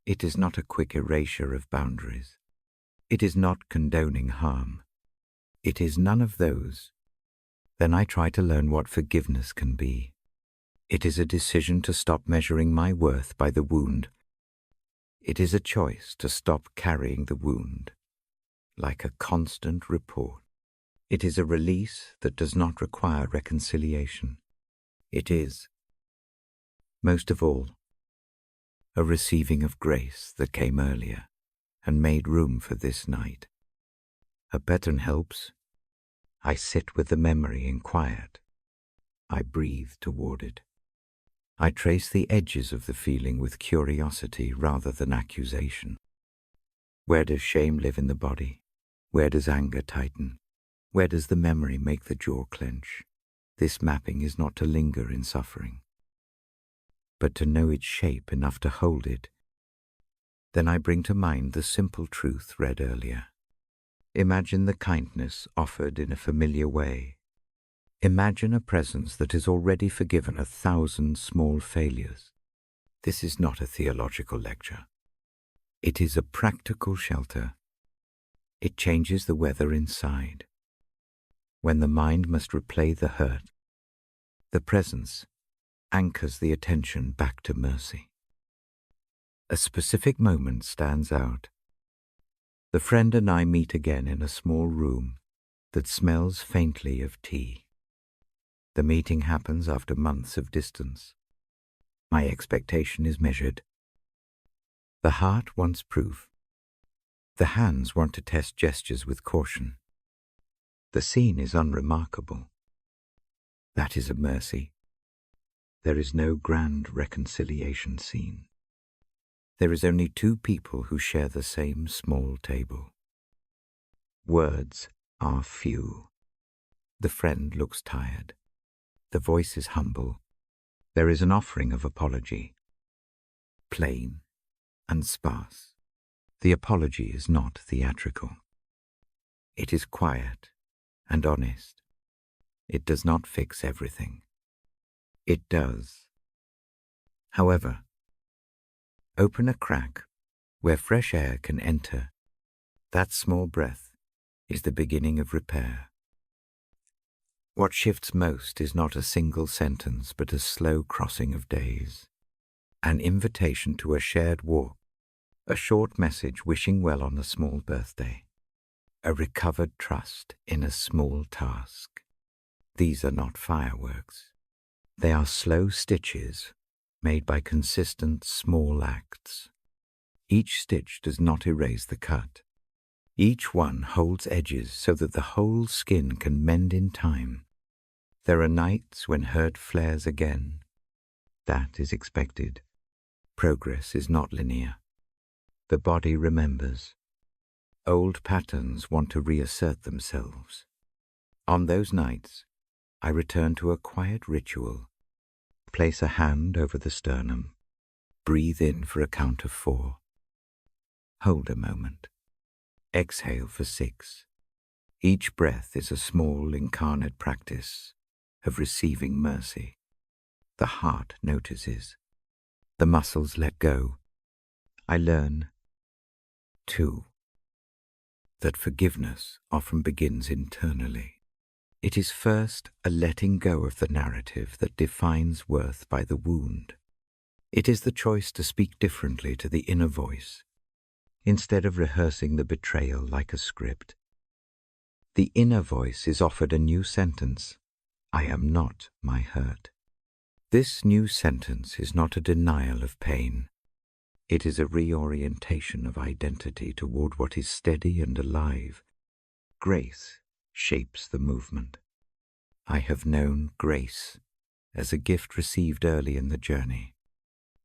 It is not a quick erasure of boundaries. It is not condoning harm. It is none of those. Then I try to learn what forgiveness can be. It is a decision to stop measuring my worth by the wound. It is a choice to stop carrying the wound like a constant report. It is a release that does not require reconciliation. It is, most of all, a receiving of grace that came earlier. and made room for this night. A pattern helps. I sit with the memory in quiet. I breathe toward it. I trace the edges of the feeling with curiosity rather than accusation. Where does shame live in the body? Where does anger tighten? Where does the memory make the jaw clench? This mapping is not to linger in suffering, but to know its shape enough to hold it. Then I bring to mind the simple truth read earlier. Imagine the kindness offered in a familiar way. Imagine a presence that has already forgiven 1,000 small failures. This is not a theological lecture. It is a practical shelter. It changes the weather inside. When the mind must replay the hurt, the presence anchors the attention back to mercy. A specific moment stands out. The friend and I meet again in a small room that smells faintly of tea. The meeting happens after months of distance. My expectation is measured. The heart wants proof. The hands want to test gestures with caution. The scene is unremarkable. That is a mercy. There is no grand reconciliation scene. There is only two people who share the same small table. Words are few. The friend looks tired. The voice is humble. There is an offering of apology. Plain and sparse. The apology is not theatrical. It is quiet and honest. It does not fix everything. It does. However, open a crack where fresh air can enter. That small breath is the beginning of repair. What shifts most is not a single sentence, but a slow crossing of days. An invitation to a shared walk, a short message wishing well on a small birthday, a recovered trust in a small task. These are not fireworks. They are slow stitches made by consistent small acts. Each stitch does not erase the cut. Each one holds edges so that the whole skin can mend in time. There are nights when hurt flares again. That is expected. Progress is not linear. The body remembers. Old patterns want to reassert themselves. On those nights, I return to a quiet ritual. Place a hand over the sternum. Breathe in for a count of 4. Hold a moment. Exhale for 6. Each breath is a small incarnate practice of receiving mercy. The heart notices. The muscles let go. I learn, too, that forgiveness often begins internally. It is first a letting go of the narrative that defines worth by the wound. It is the choice to speak differently to the inner voice, instead of rehearsing the betrayal like a script. The inner voice is offered a new sentence. I am not my hurt. This new sentence is not a denial of pain. It is a reorientation of identity toward what is steady and alive. Grace shapes the movement. I have known grace as a gift received early in the journey.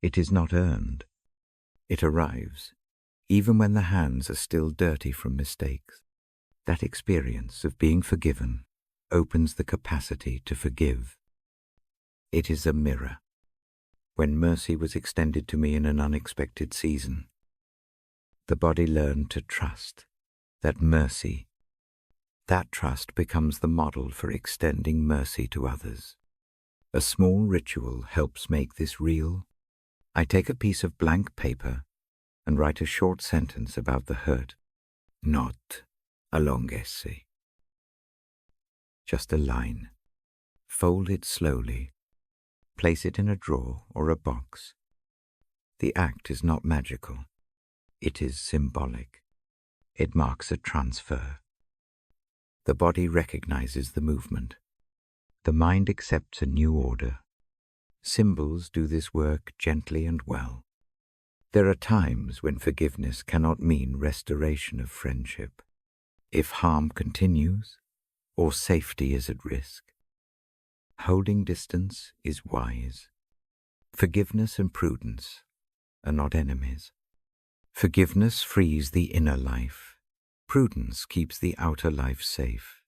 It is not earned. It arrives, even when the hands are still dirty from mistakes. That experience of being forgiven opens the capacity to forgive. It is a mirror. When mercy was extended to me in an unexpected season, the body learned to trust that mercy, that trust becomes the model for extending mercy to others. A small ritual helps make this real. I take a piece of blank paper and write a short sentence about the hurt, not a long essay. Just a line. Fold it slowly. Place it in a drawer or a box. The act is not magical. It is symbolic. It marks a transfer. The body recognizes the movement. The mind accepts a new order. Symbols do this work gently and well. There are times when forgiveness cannot mean restoration of friendship. If harm continues, or safety is at risk, holding distance is wise. Forgiveness and prudence are not enemies. Forgiveness frees the inner life. Prudence keeps the outer life safe.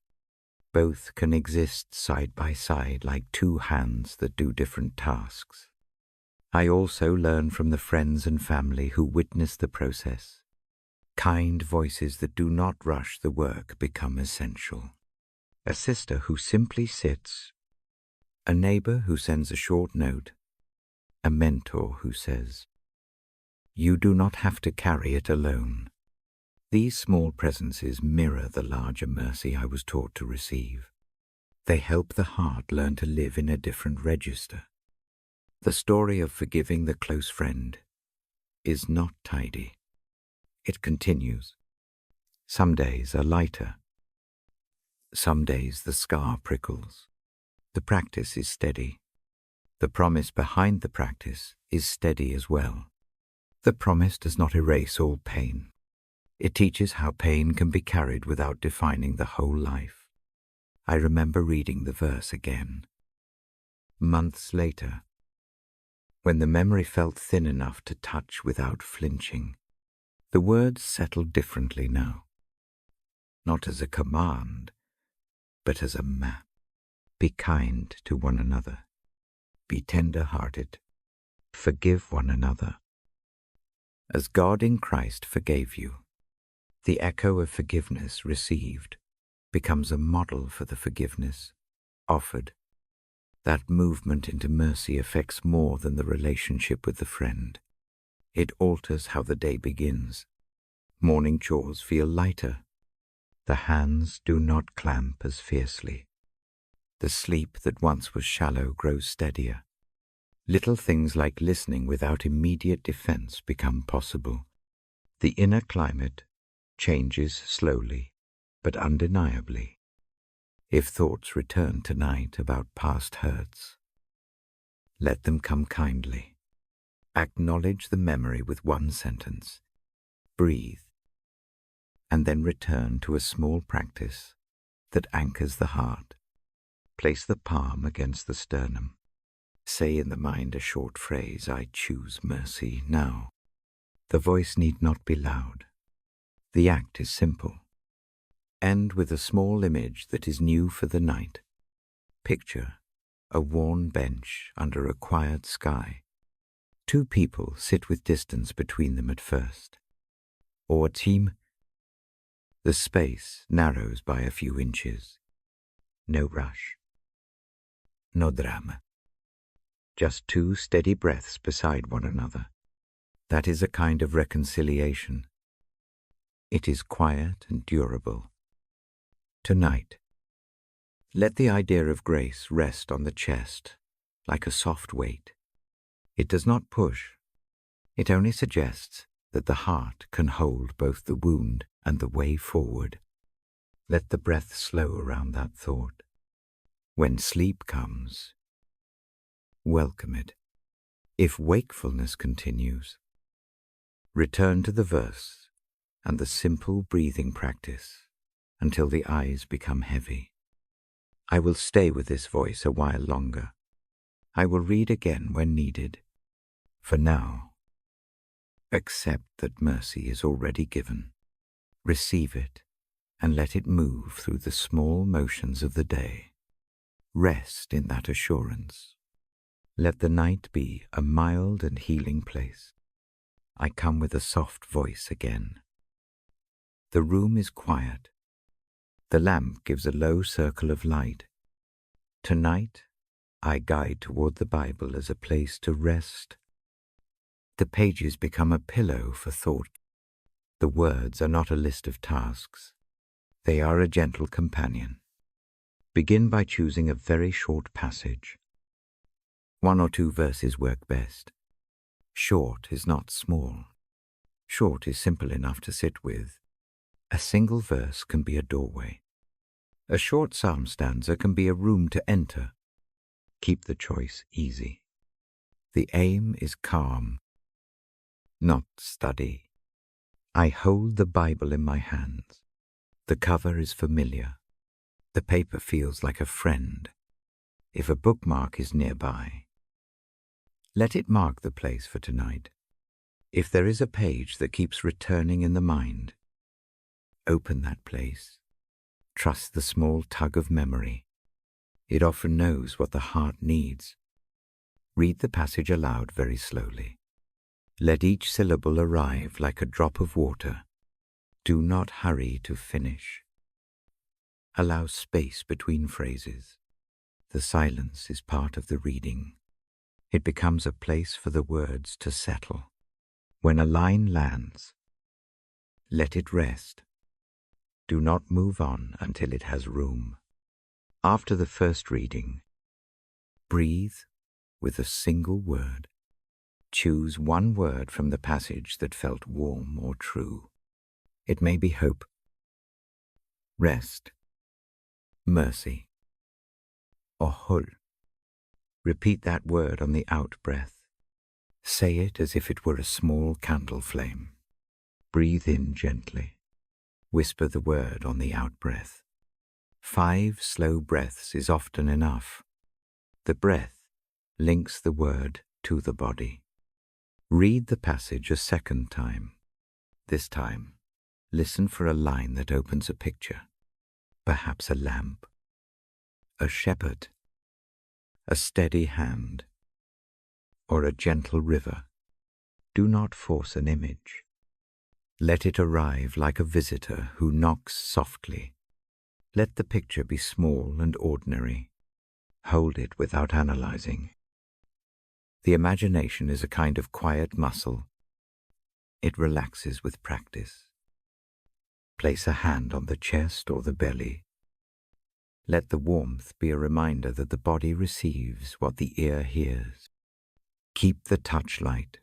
Both can exist side by side like two hands that do different tasks. I also learn from the friends and family who witness the process. Kind voices that do not rush the work become essential. A sister who simply sits, a neighbor who sends a short note, a mentor who says, "You do not have to carry it alone." These small presences mirror the larger mercy I was taught to receive. They help the heart learn to live in a different register. The story of forgiving the close friend is not tidy. It continues. Some days are lighter. Some days the scar prickles. The practice is steady. The promise behind the practice is steady as well. The promise does not erase all pain. It teaches how pain can be carried without defining the whole life. I remember reading the verse again. Months later, when the memory felt thin enough to touch without flinching, the words settled differently now. Not as a command, but as a map. Be kind to one another. Be tender-hearted. Forgive one another. As God in Christ forgave you, the echo of forgiveness received becomes a model for the forgiveness offered. That movement into mercy affects more than the relationship with the friend. It alters how the day begins. Morning chores feel lighter. The hands do not clamp as fiercely. The sleep that once was shallow grows steadier. Little things like listening without immediate defense become possible. The inner climate changes slowly, but undeniably. If thoughts return tonight about past hurts, let them come kindly. Acknowledge the memory with one sentence. Breathe, and then return to a small practice that anchors the heart. Place the palm against the sternum. Say in the mind a short phrase, "I choose mercy now." The voice need not be loud. The act is simple. End with a small image that is new for the night. Picture a worn bench under a quiet sky. Two people sit with distance between them at first. Or a team. The space narrows by a few inches. No rush. No drama. Just two steady breaths beside one another. That is a kind of reconciliation. It is quiet and durable. Tonight, let the idea of grace rest on the chest like a soft weight. It does not push. It only suggests that the heart can hold both the wound and the way forward. Let the breath slow around that thought. When sleep comes, welcome it. If wakefulness continues, return to the verse and the simple breathing practice until the eyes become heavy. I will stay with this voice a while longer. I will read again when needed. For now, accept that mercy is already given. Receive it and let it move through the small motions of the day. Rest in that assurance. Let the night be a mild and healing place. I come with a soft voice again. The room is quiet. The lamp gives a low circle of light. Tonight, I guide toward the Bible as a place to rest. The pages become a pillow for thought. The words are not a list of tasks. They are a gentle companion. Begin by choosing a very short passage. 1 or 2 verses work best. Short is not small. Short is simple enough to sit with. A single verse can be a doorway. A short psalm stanza can be a room to enter. Keep the choice easy. The aim is calm. not study. I hold the Bible in my hands. The cover is familiar. The paper feels like a friend. If a bookmark is nearby, let it mark the place for tonight. If there is a page that keeps returning in the mind, open that place. Trust the small tug of memory. It often knows what the heart needs. Read the passage aloud very slowly. Let each syllable arrive like a drop of water. Do not hurry to finish. Allow space between phrases. The silence is part of the reading. It becomes a place for the words to settle. When a line lands, let it rest. Do not move on until it has room. After the first reading, breathe with a single word. Choose one word from the passage that felt warm or true. It may be hope, rest, mercy, or hul. Repeat that word on the out-breath. Say it as if it were a small candle flame. Breathe in gently. Whisper the word on the out-breath. 5 slow breaths is often enough. The breath links the word to the body. Read the passage a second time. This time, listen for a line that opens a picture. Perhaps a lamp, a shepherd, a steady hand, or a gentle river. Do not force an image. Let it arrive like a visitor who knocks softly. Let the picture be small and ordinary. Hold it without analyzing. The imagination is a kind of quiet muscle. It relaxes with practice. Place a hand on the chest or the belly. Let the warmth be a reminder that the body receives what the ear hears. Keep the touch light.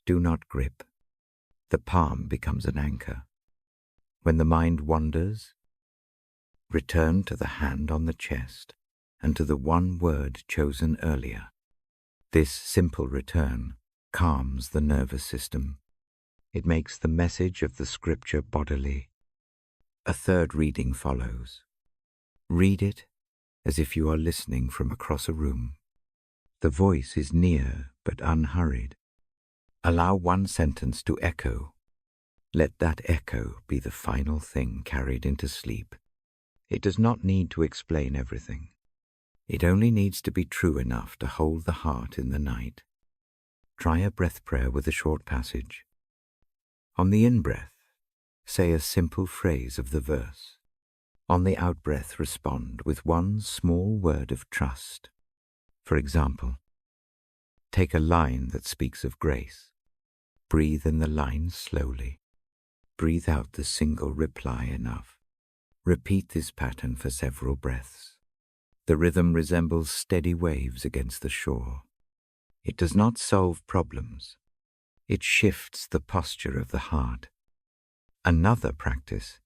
Do not grip. The palm becomes an anchor. When the mind wanders, return to the hand on the chest and to the one word chosen earlier. This simple return calms the nervous system. It makes the message of the scripture bodily. A third reading follows. Read it as if you are listening from across a room. The voice is near but unhurried. Allow one sentence to echo. Let that echo be the final thing carried into sleep. It does not need to explain everything. It only needs to be true enough to hold the heart in the night. Try a breath prayer with a short passage. On the in-breath, say a simple phrase of the verse. On the out-breath, respond with one small word of trust. For example, take a line that speaks of grace. Breathe in the line slowly. Breathe out the single reply enough. Repeat this pattern for several breaths. The rhythm resembles steady waves against the shore. It does not solve problems. It shifts the posture of the heart. Another practice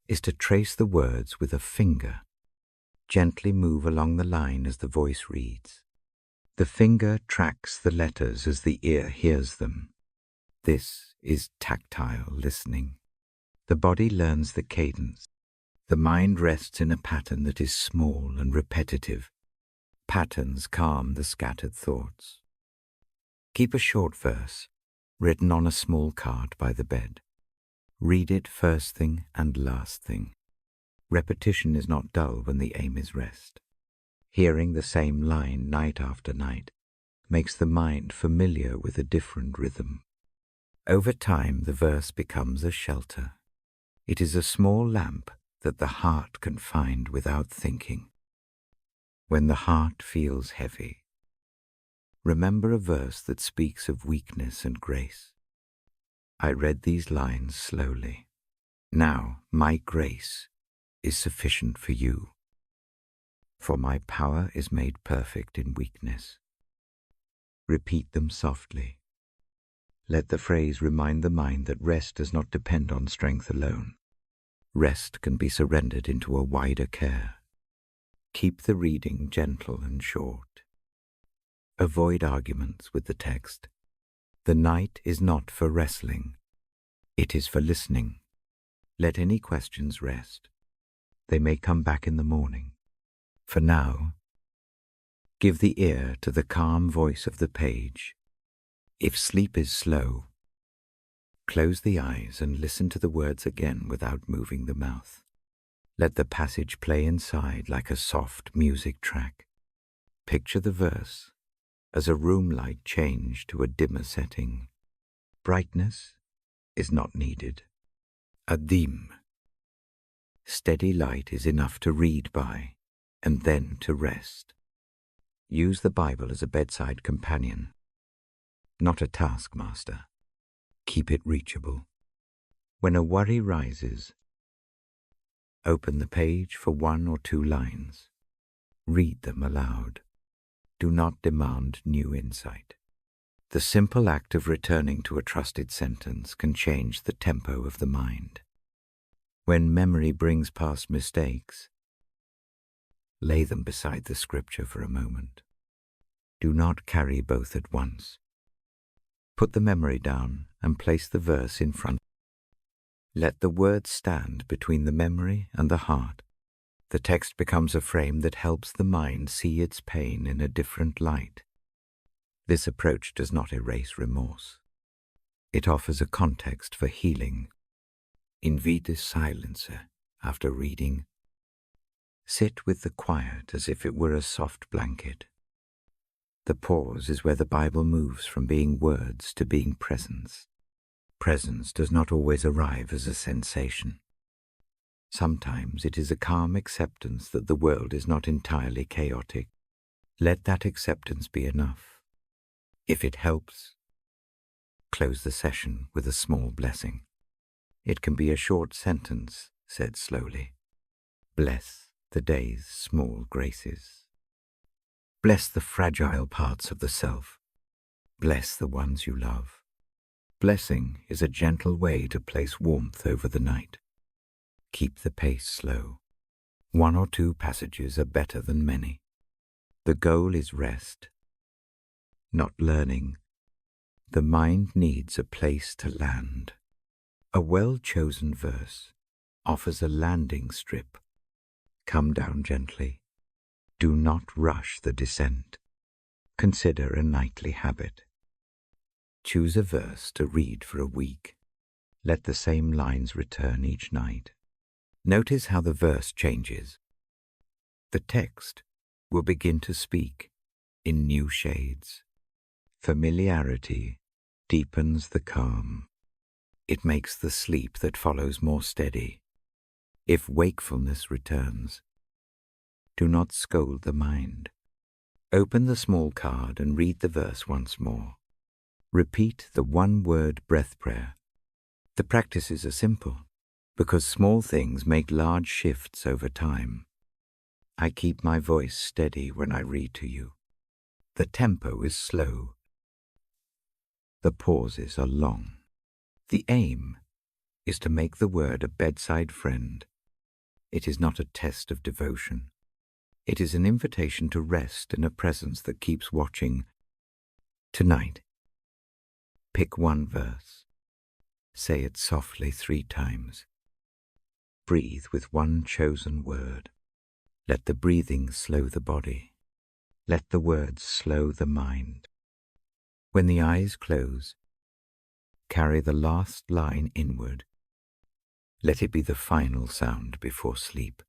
is to trace the words with a finger. Gently move along the line as the voice reads. The finger tracks the letters as the ear hears them. This is tactile listening. The body learns the cadence. The mind rests in a pattern that is small and repetitive. Patterns calm the scattered thoughts. Keep a short verse, written on a small card by the bed. Read it first thing and last thing. Repetition is not dull when the aim is rest. Hearing the same line night after night makes the mind familiar with a different rhythm. Over time, the verse becomes a shelter. It is a small lamp that the heart can find without thinking. When the heart feels heavy, remember a verse that speaks of weakness and grace. I read these lines slowly. Now my grace is sufficient for you, for my power is made perfect in weakness. Repeat them softly. Let the phrase remind the mind that rest does not depend on strength alone. Rest can be surrendered into a wider care. Keep the reading gentle and short. Avoid arguments with the text. The night is not for wrestling. It is for listening. Let any questions rest. They may come back in the morning. For now, give the ear to the calm voice of the page. If sleep is slow, close the eyes and listen to the words again without moving the mouth. Let the passage play inside like a soft music track. Picture the verse as a room light change to a dimmer setting. Brightness is not needed. A dim, steady light is enough to read by and then to rest. Use the Bible as a bedside companion, not a taskmaster. Keep it reachable. When a worry rises, open the page for 1 or 2 lines. Read them aloud. Do not demand new insight. The simple act of returning to a trusted sentence can change the tempo of the mind. When memory brings past mistakes, lay them beside the scripture for a moment. Do not carry both at once. Put the memory down and place the verse in front. Let the words stand between the memory and the heart. The text becomes a frame that helps the mind see its pain in a different light. This approach does not erase remorse. It offers a context for healing. Invite a silencer after reading. Sit with the quiet as if it were a soft blanket. The pause is where the Bible moves from being words to being presence. Presence does not always arrive as a sensation. Sometimes it is a calm acceptance that the world is not entirely chaotic. Let that acceptance be enough. If it helps, close the session with a small blessing. It can be a short sentence, said slowly. Bless the day's small graces. Bless the fragile parts of the self. Bless the ones you love. Blessing is a gentle way to place warmth over the night. Keep the pace slow. 1 or 2 passages are better than many. The goal is rest, not learning. The mind needs a place to land. A well-chosen verse offers a landing strip. Come down gently. Do not rush the descent. Consider a nightly habit. Choose a verse to read for a week. Let the same lines return each night. Notice how the verse changes. The text will begin to speak in new shades. Familiarity deepens the calm. It makes the sleep that follows more steady. If wakefulness returns, do not scold the mind. Open the small card and read the verse once more. Repeat the 1-word breath prayer. The practices are simple, because small things make large shifts over time. I keep my voice steady when I read to you. The tempo is slow. The pauses are long. The aim is to make the word a bedside friend. It is not a test of devotion. It is an invitation to rest in a presence that keeps watching. Tonight, pick 1 verse. Say it softly 3 times. Breathe with 1 chosen word. Let the breathing slow the body. Let the words slow the mind. When the eyes close, carry the last line inward. Let it be the final sound before sleep.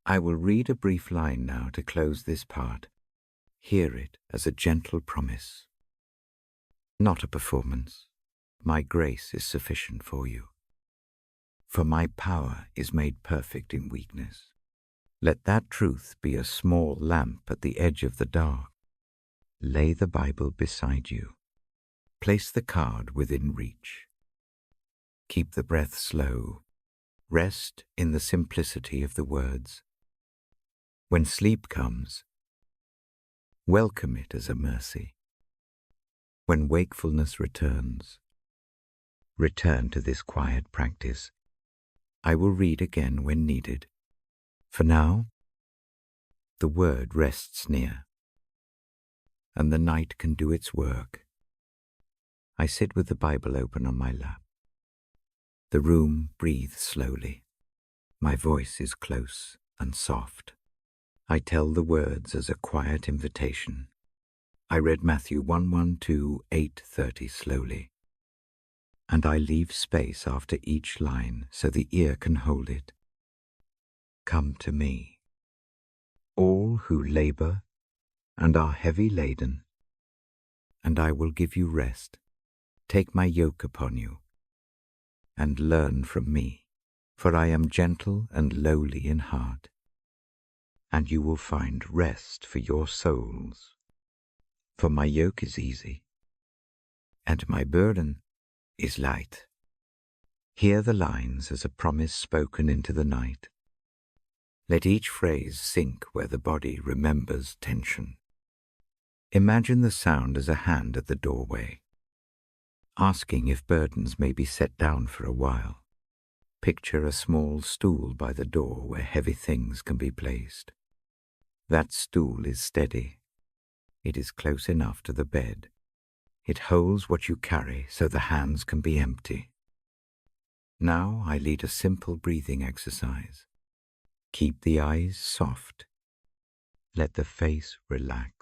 I will read a brief line now to close this part. Hear it as a gentle promise. Not a performance. My grace is sufficient for you. For my power is made perfect in weakness. Let that truth be a small lamp at the edge of the dark. Lay the Bible beside you. Place the card within reach. Keep the breath slow. Rest in the simplicity of the words. When sleep comes, welcome it as a mercy. When wakefulness returns, return to this quiet practice. I will read again when needed. For now, the word rests near, and the night can do its work. I sit with the Bible open on my lap. The room breathes slowly. My voice is close and soft. I tell the words as a quiet invitation. I read Matthew 1:1 to 8:30 slowly, and I leave space after each line so the ear can hold it. Come to me, all who labor and are heavy laden, and I will give you rest. Take my yoke upon you, and learn from me, for I am gentle and lowly in heart, and you will find rest for your souls. For my yoke is easy, and my burden is light. Hear the lines as a promise spoken into the night. Let each phrase sink where the body remembers tension. Imagine the sound as a hand at the doorway, asking if burdens may be set down for a while. Picture a small stool by the door where heavy things can be placed. That stool is steady. It is close enough to the bed. It holds what you carry so the hands can be empty. Now I lead a simple breathing exercise. Keep the eyes soft. Let the face relax.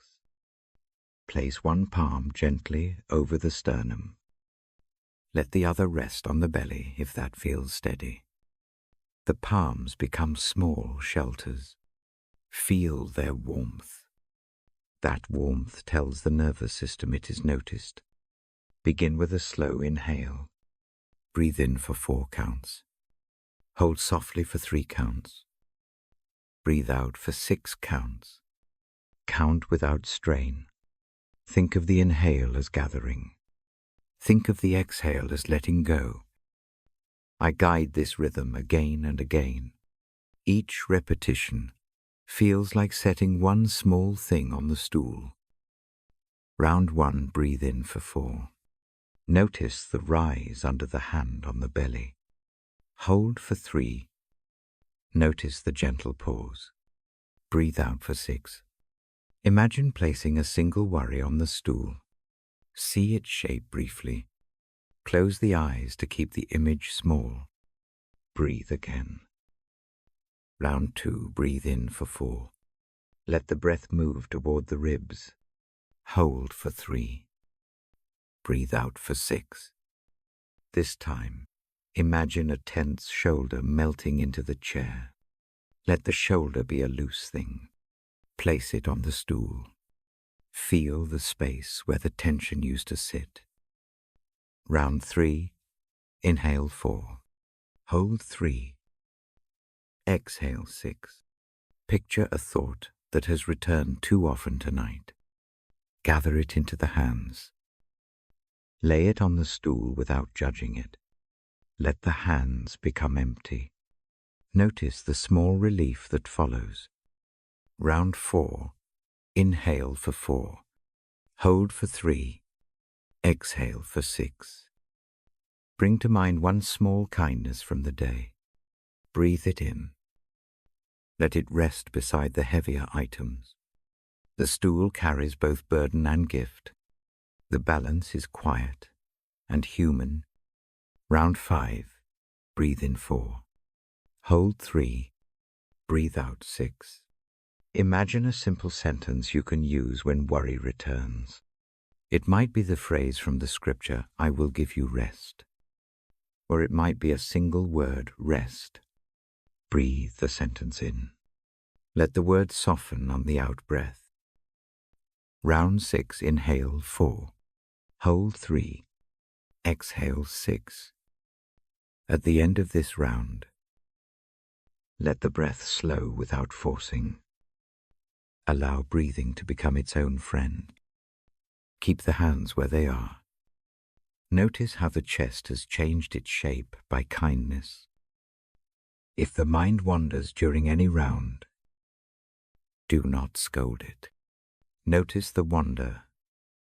Place one palm gently over the sternum. Let the other rest on the belly if that feels steady. The palms become small shelters. Feel their warmth. That warmth tells the nervous system it is noticed. Begin with a slow inhale. Breathe in for 4 counts. Hold softly for 3 counts. Breathe out for 6 counts. Count without strain. Think of the inhale as gathering. Think of the exhale as letting go. I guide this rhythm again and again. Each repetition feels like setting one small thing on the stool. Round 1, breathe in for 4. Notice the rise under the hand on the belly. Hold for 3. Notice the gentle pause. Breathe out for 6. Imagine placing a single worry on the stool. See its shape briefly. Close the eyes to keep the image small. Breathe again. Round 2, breathe in for 4. Let the breath move toward the ribs. Hold for 3. Breathe out for 6. This time, imagine a tense shoulder melting into the chair. Let the shoulder be a loose thing. Place it on the stool. Feel the space where the tension used to sit. Round 3, inhale 4. Hold 3. Exhale 6. Picture a thought that has returned too often tonight. Gather it into the hands. Lay it on the stool without judging it. Let the hands become empty. Notice the small relief that follows. Round 4, inhale for 4. Hold for 3. Exhale for 6. Bring to mind one small kindness from the day. Breathe it in. Let it rest beside the heavier items. The stool carries both burden and gift. The balance is quiet and human. Round 5, breathe in 4. Hold 3. Breathe out 6. Imagine a simple sentence you can use when worry returns. It might be the phrase from the scripture, I will give you rest. Or it might be a single word, rest. Breathe the sentence in. Let the word soften on the out-breath. Round 6, inhale 4. Hold 3. Exhale 6. At the end of this round, let the breath slow without forcing. Allow breathing to become its own friend. Keep the hands where they are. Notice how the chest has changed its shape by kindness. If the mind wanders during any round, do not scold it. Notice the wander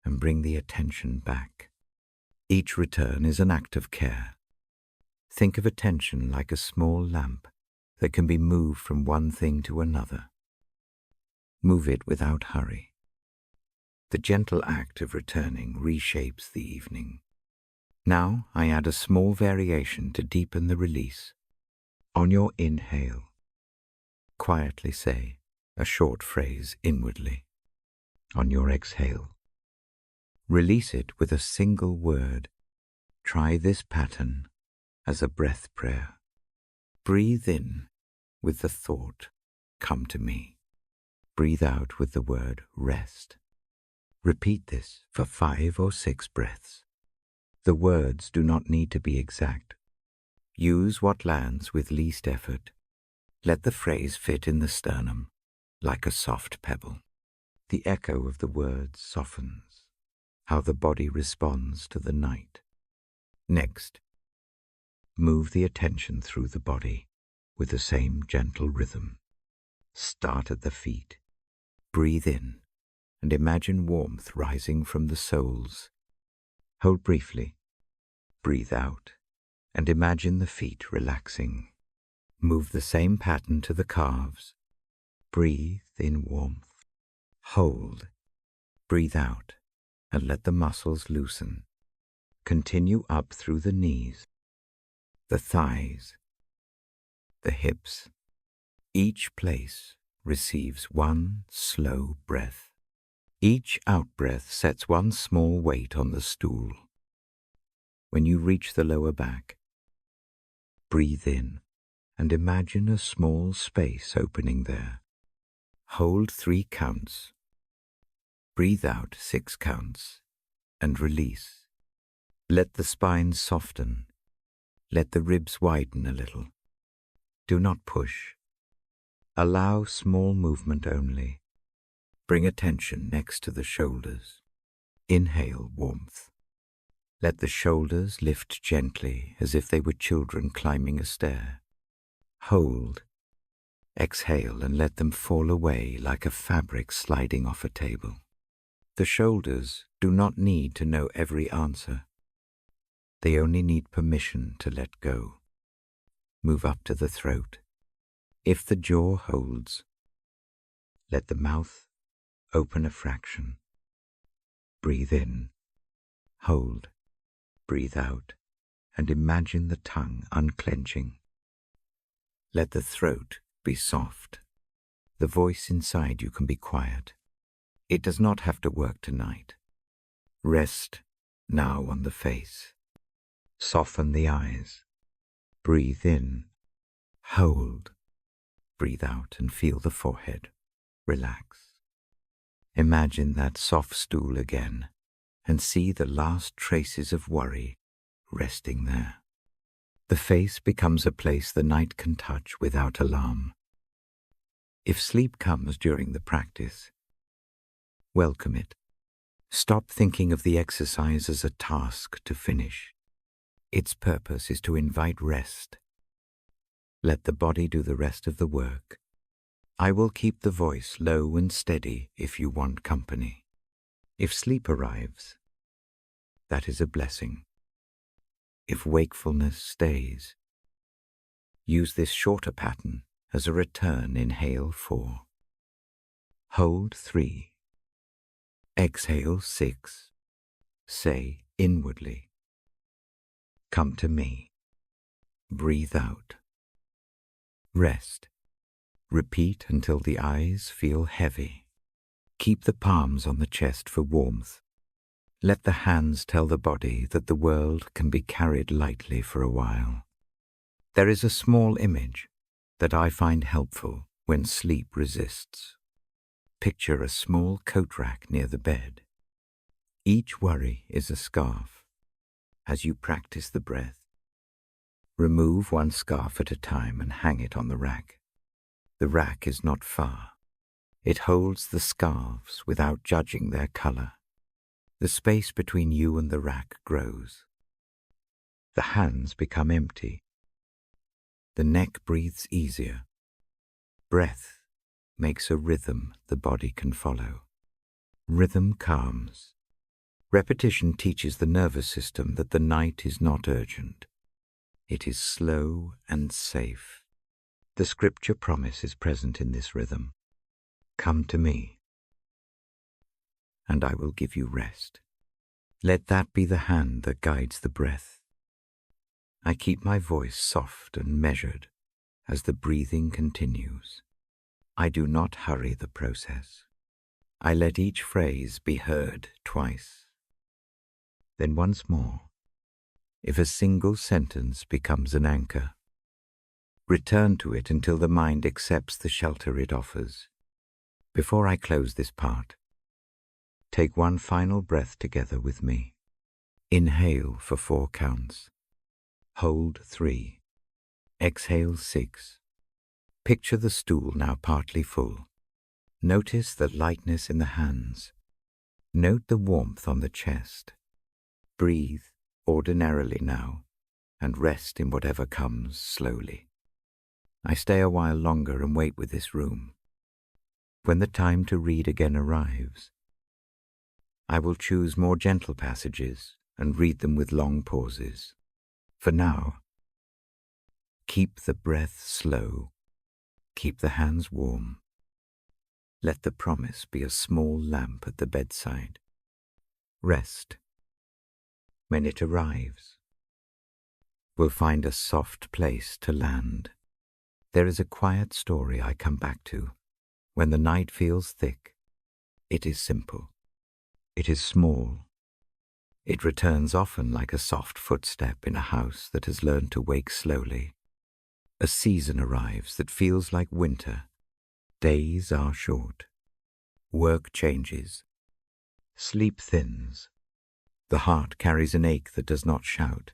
and bring the attention back. Each return is an act of care. Think of attention like a small lamp that can be moved from one thing to another. Move it without hurry. The gentle act of returning reshapes the evening. Now I add a small variation to deepen the release. On your inhale, quietly say a short phrase inwardly. On your exhale, release it with a single word. Try this pattern as a breath prayer. Breathe in with the thought, "Come to me." Breathe out with the word, "Rest." Repeat this for 5 or 6 breaths. The words do not need to be exact. Use what lands with least effort. Let the phrase fit in the sternum, like a soft pebble. The echo of the words softens how the body responds to the night. Next, move the attention through the body with the same gentle rhythm. Start at the feet. Breathe in and imagine warmth rising from the soles. Hold briefly. Breathe out and imagine the feet relaxing. Move the same pattern to the calves. Breathe in warmth. Hold. Breathe out and let the muscles loosen. Continue up through the knees, the thighs, the hips. Each place receives one slow breath. Each out-breath sets one small weight on the stool. When you reach the lower back, breathe in and imagine a small space opening there. Hold 3 counts. Breathe out 6 counts and release. Let the spine soften. Let the ribs widen a little. Do not push. Allow small movement only. Bring attention next to the shoulders. Inhale warmth. Let the shoulders lift gently as if they were children climbing a stair. Hold. Exhale and let them fall away like a fabric sliding off a table. The shoulders do not need to know every answer. They only need permission to let go. Move up to the throat. If the jaw holds, let the mouth open a fraction. Breathe in, hold, breathe out, and imagine the tongue unclenching. Let the throat be soft. The voice inside you can be quiet. It does not have to work tonight. Rest now on the face. Soften the eyes. Breathe in, hold, breathe out and feel the forehead. Relax. Imagine that soft stool again and see the last traces of worry resting there. The face becomes a place the night can touch without alarm. If sleep comes during the practice, welcome it. Stop thinking of the exercise as a task to finish. Its purpose is to invite rest. Let the body do the rest of the work. I will keep the voice low and steady if you want company. If sleep arrives, that is a blessing. If wakefulness stays, use this shorter pattern as a return. Inhale 4. Hold 3. Exhale 6. Say inwardly, "Come to me." Breathe out. Rest. Repeat until the eyes feel heavy. Keep the palms on the chest for warmth. Let the hands tell the body that the world can be carried lightly for a while. There is a small image that I find helpful when sleep resists. Picture a small coat rack near the bed. Each worry is a scarf. As you practice the breath, remove one scarf at a time and hang it on the rack. The rack is not far. It holds the scarves without judging their color. The space between you and the rack grows. The hands become empty. The neck breathes easier. Breath makes a rhythm the body can follow. Rhythm calms. Repetition teaches the nervous system that the night is not urgent. It is slow and safe. The scripture promise is present in this rhythm. Come to me, and I will give you rest. Let that be the hand that guides the breath. I keep my voice soft and measured as the breathing continues. I do not hurry the process. I let each phrase be heard twice. Then once more, if a single sentence becomes an anchor, return to it until the mind accepts the shelter it offers. Before I close this part, take one final breath together with me. Inhale for 4 counts. Hold 3. Exhale 6. Picture the stool now partly full. Notice the lightness in the hands. Note the warmth on the chest. Breathe ordinarily now, and rest in whatever comes slowly. I stay a while longer and wait with this room. When the time to read again arrives, I will choose more gentle passages and read them with long pauses. For now, keep the breath slow, keep the hands warm. Let the promise be a small lamp at the bedside. Rest. When it arrives, we'll find a soft place to land. There is a quiet story I come back to. When the night feels thick, it is simple. It is small. It returns often like a soft footstep in a house that has learned to wake slowly. A season arrives that feels like winter. Days are short. Work changes. Sleep thins. The heart carries an ache that does not shout.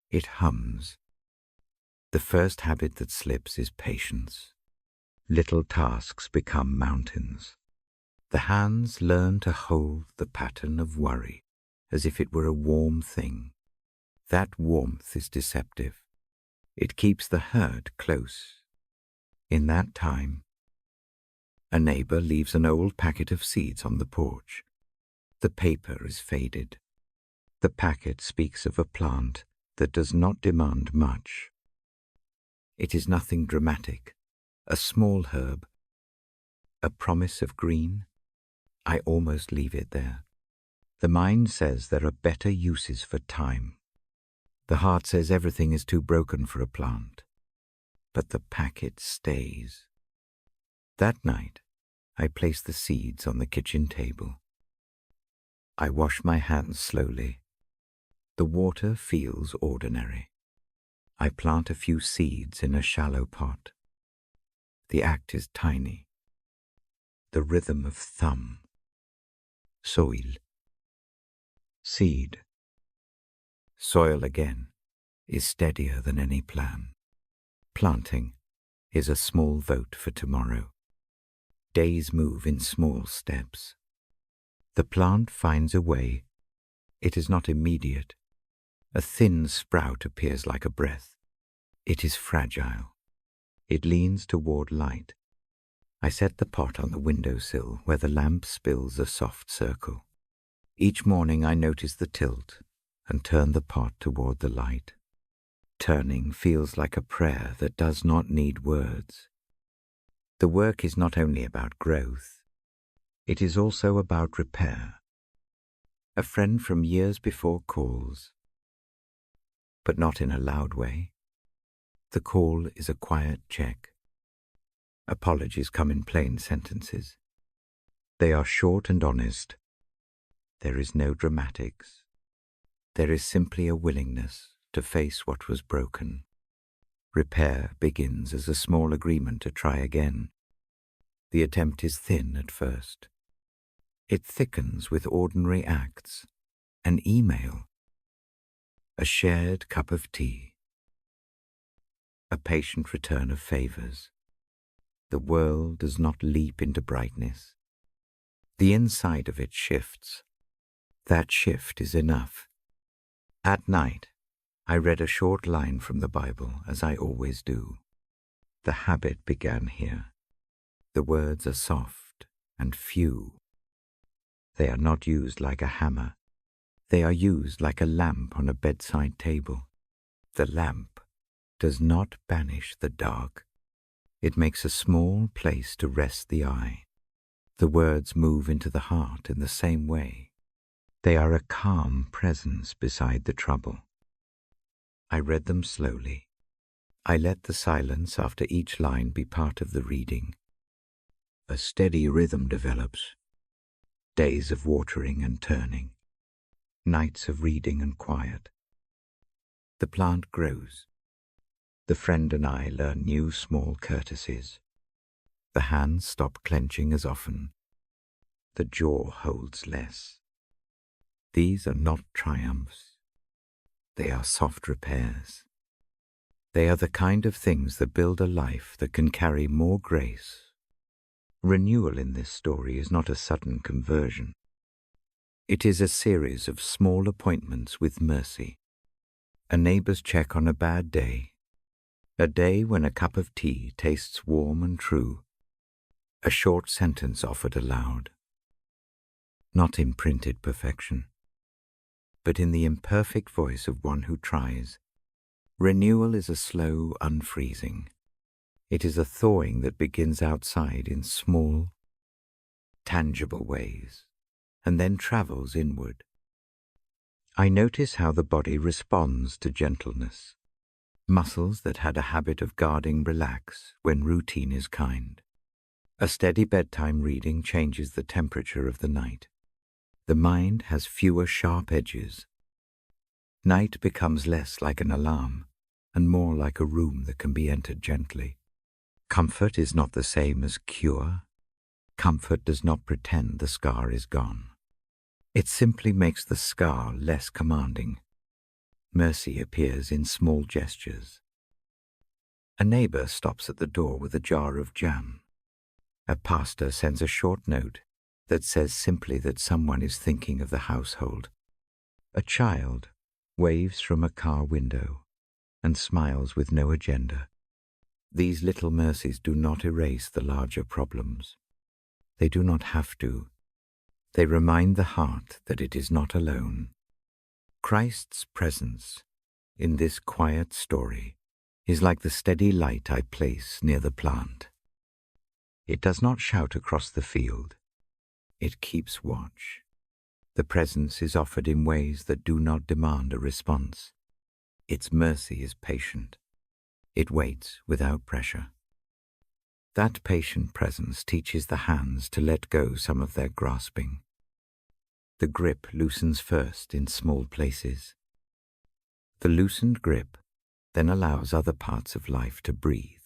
It hums. The first habit that slips is patience. Little tasks become mountains. The hands learn to hold the pattern of worry as if it were a warm thing. That warmth is deceptive. It keeps the hurt close. In that time, a neighbor leaves an old packet of seeds on the porch. The paper is faded. The packet speaks of a plant that does not demand much. It is nothing dramatic, a small herb, a promise of green. I almost leave it there. The mind says there are better uses for time. The heart says everything is too broken for a plant. But the packet stays. That night, I place the seeds on the kitchen table. I wash my hands slowly. The water feels ordinary. I plant a few seeds in a shallow pot. The act is tiny. The rhythm of thumb. Soil. Seed. Soil again is steadier than any plan. Planting is a small vote for tomorrow. Days move in small steps. The plant finds a way. It is not immediate. A thin sprout appears like a breath. It is fragile. It leans toward light. I set the pot on the windowsill where the lamp spills a soft circle. Each morning I notice the tilt and turn the pot toward the light. Turning feels like a prayer that does not need words. The work is not only about growth. It is also about repair. A friend from years before calls, but not in a loud way. The call is a quiet check. Apologies come in plain sentences. They are short and honest. There is no dramatics. There is simply a willingness to face what was broken. Repair begins as a small agreement to try again. The attempt is thin at first. It thickens with ordinary acts, an email, a shared cup of tea, a patient return of favors. The world does not leap into brightness. The inside of it shifts. That shift is enough. At night, I read a short line from the Bible, as I always do. The habit began here. The words are soft and few. They are not used like a hammer. They are used like a lamp on a bedside table. The lamp does not banish the dark. It makes a small place to rest the eye. The words move into the heart in the same way. They are a calm presence beside the trouble. I read them slowly. I let the silence after each line be part of the reading. A steady rhythm develops. Days of watering and turning. Nights of reading and quiet. The plant grows. The friend and I learn new small courtesies. The hands stop clenching as often. The jaw holds less. These are not triumphs. They are soft repairs. They are the kind of things that build a life that can carry more grace. Renewal in this story is not a sudden conversion. It is a series of small appointments with mercy. A neighbor's check on a bad day. A day when a cup of tea tastes warm and true. A short sentence offered aloud. Not in printed perfection, but in the imperfect voice of one who tries. Renewal is a slow unfreezing. It is a thawing that begins outside in small, tangible ways, and then travels inward. I notice how the body responds to gentleness. Muscles that had a habit of guarding relax when routine is kind. A steady bedtime reading changes the temperature of the night. The mind has fewer sharp edges. Night becomes less like an alarm and more like a room that can be entered gently. Comfort is not the same as cure. Comfort does not pretend the scar is gone. It simply makes the scar less commanding. Mercy appears in small gestures. A neighbor stops at the door with a jar of jam. A pastor sends a short note that says simply that someone is thinking of the household. A child waves from a car window and smiles with no agenda. These little mercies do not erase the larger problems. They do not have to. They remind the heart that it is not alone. Christ's presence in this quiet story is like the steady light I place near the plant. It does not shout across the field. It keeps watch. The presence is offered in ways that do not demand a response. Its mercy is patient. It waits without pressure. That patient presence teaches the hands to let go some of their grasping. The grip loosens first in small places. The loosened grip then allows other parts of life to breathe.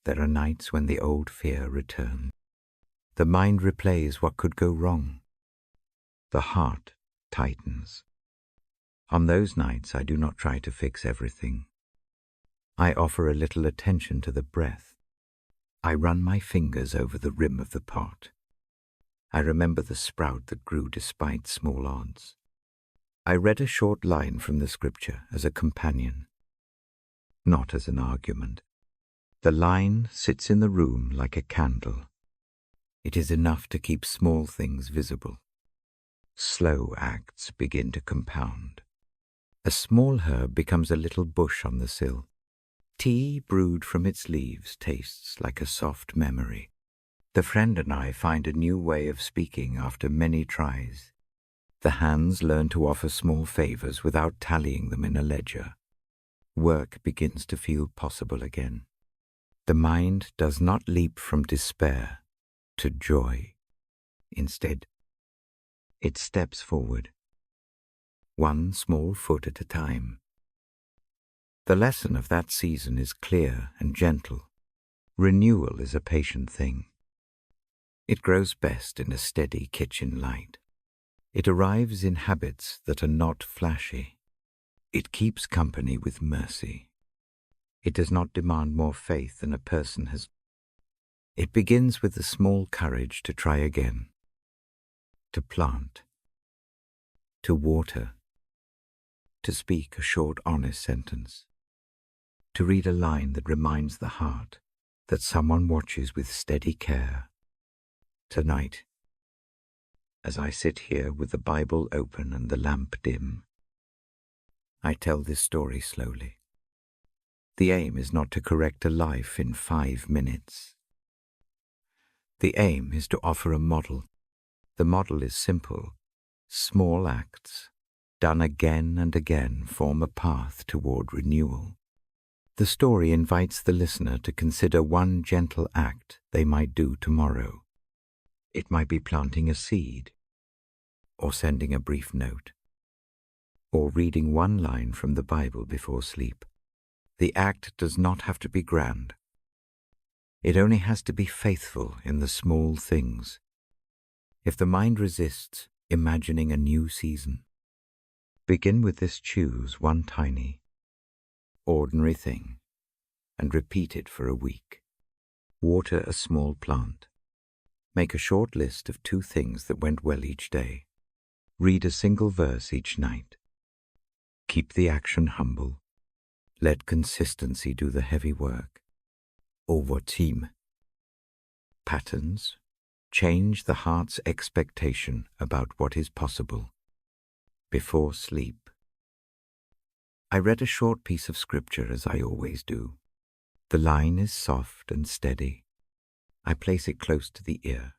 There are nights when the old fear returns. The mind replays what could go wrong. The heart tightens. On those nights I do not try to fix everything. I offer a little attention to the breath. I run my fingers over the rim of the pot. I remember the sprout that grew despite small odds. I read a short line from the scripture as a companion, not as an argument. The line sits in the room like a candle. It is enough to keep small things visible. Slow acts begin to compound. A small herb becomes a little bush on the sill. Tea brewed from its leaves tastes like a soft memory. The friend and I find a new way of speaking after many tries. The hands learn to offer small favors without tallying them in a ledger. Work begins to feel possible again. The mind does not leap from despair to joy. Instead, it steps forward, one small foot at a time. The lesson of that season is clear and gentle. Renewal is a patient thing. It grows best in a steady kitchen light. It arrives in habits that are not flashy. It keeps company with mercy. It does not demand more faith than a person has. It begins with the small courage to try again, to plant, to water, to speak a short, honest sentence, to read a line that reminds the heart that someone watches with steady care. Tonight, as I sit here with the Bible open and the lamp dim, I tell this story slowly. The aim is not to correct a life in 5 minutes. The aim is to offer a model. The model is simple, Small acts, done again and again, form a path toward renewal. The story invites the listener to consider one gentle act they might do tomorrow. It might be planting a seed, or sending a brief note, or reading one line from the Bible before sleep. The act does not have to be grand. It only has to be faithful in the small things. If the mind resists imagining a new season, begin with this: choose one tiny, ordinary thing and repeat it for a week. Water a small plant. Make a short list of 2 things that went well each day. Read a single verse each night. Keep the action humble. Let consistency do the heavy work. Over team. Patterns. Change the heart's expectation about what is possible. Before sleep. I read a short piece of scripture, as I always do. The line is soft and steady. I place it close to the ear.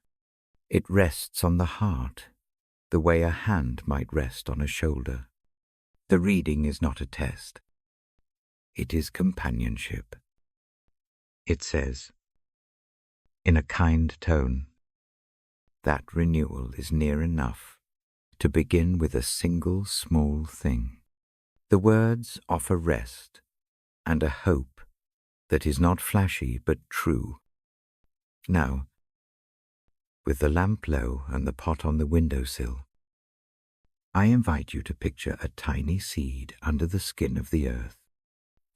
It rests on the heart, the way a hand might rest on a shoulder. The reading is not a test. It is companionship. It says, in a kind tone, that renewal is near enough to begin with a single small thing. The words offer rest and a hope that is not flashy but true. Now, with the lamp low and the pot on the windowsill, I invite you to picture a tiny seed under the skin of the earth.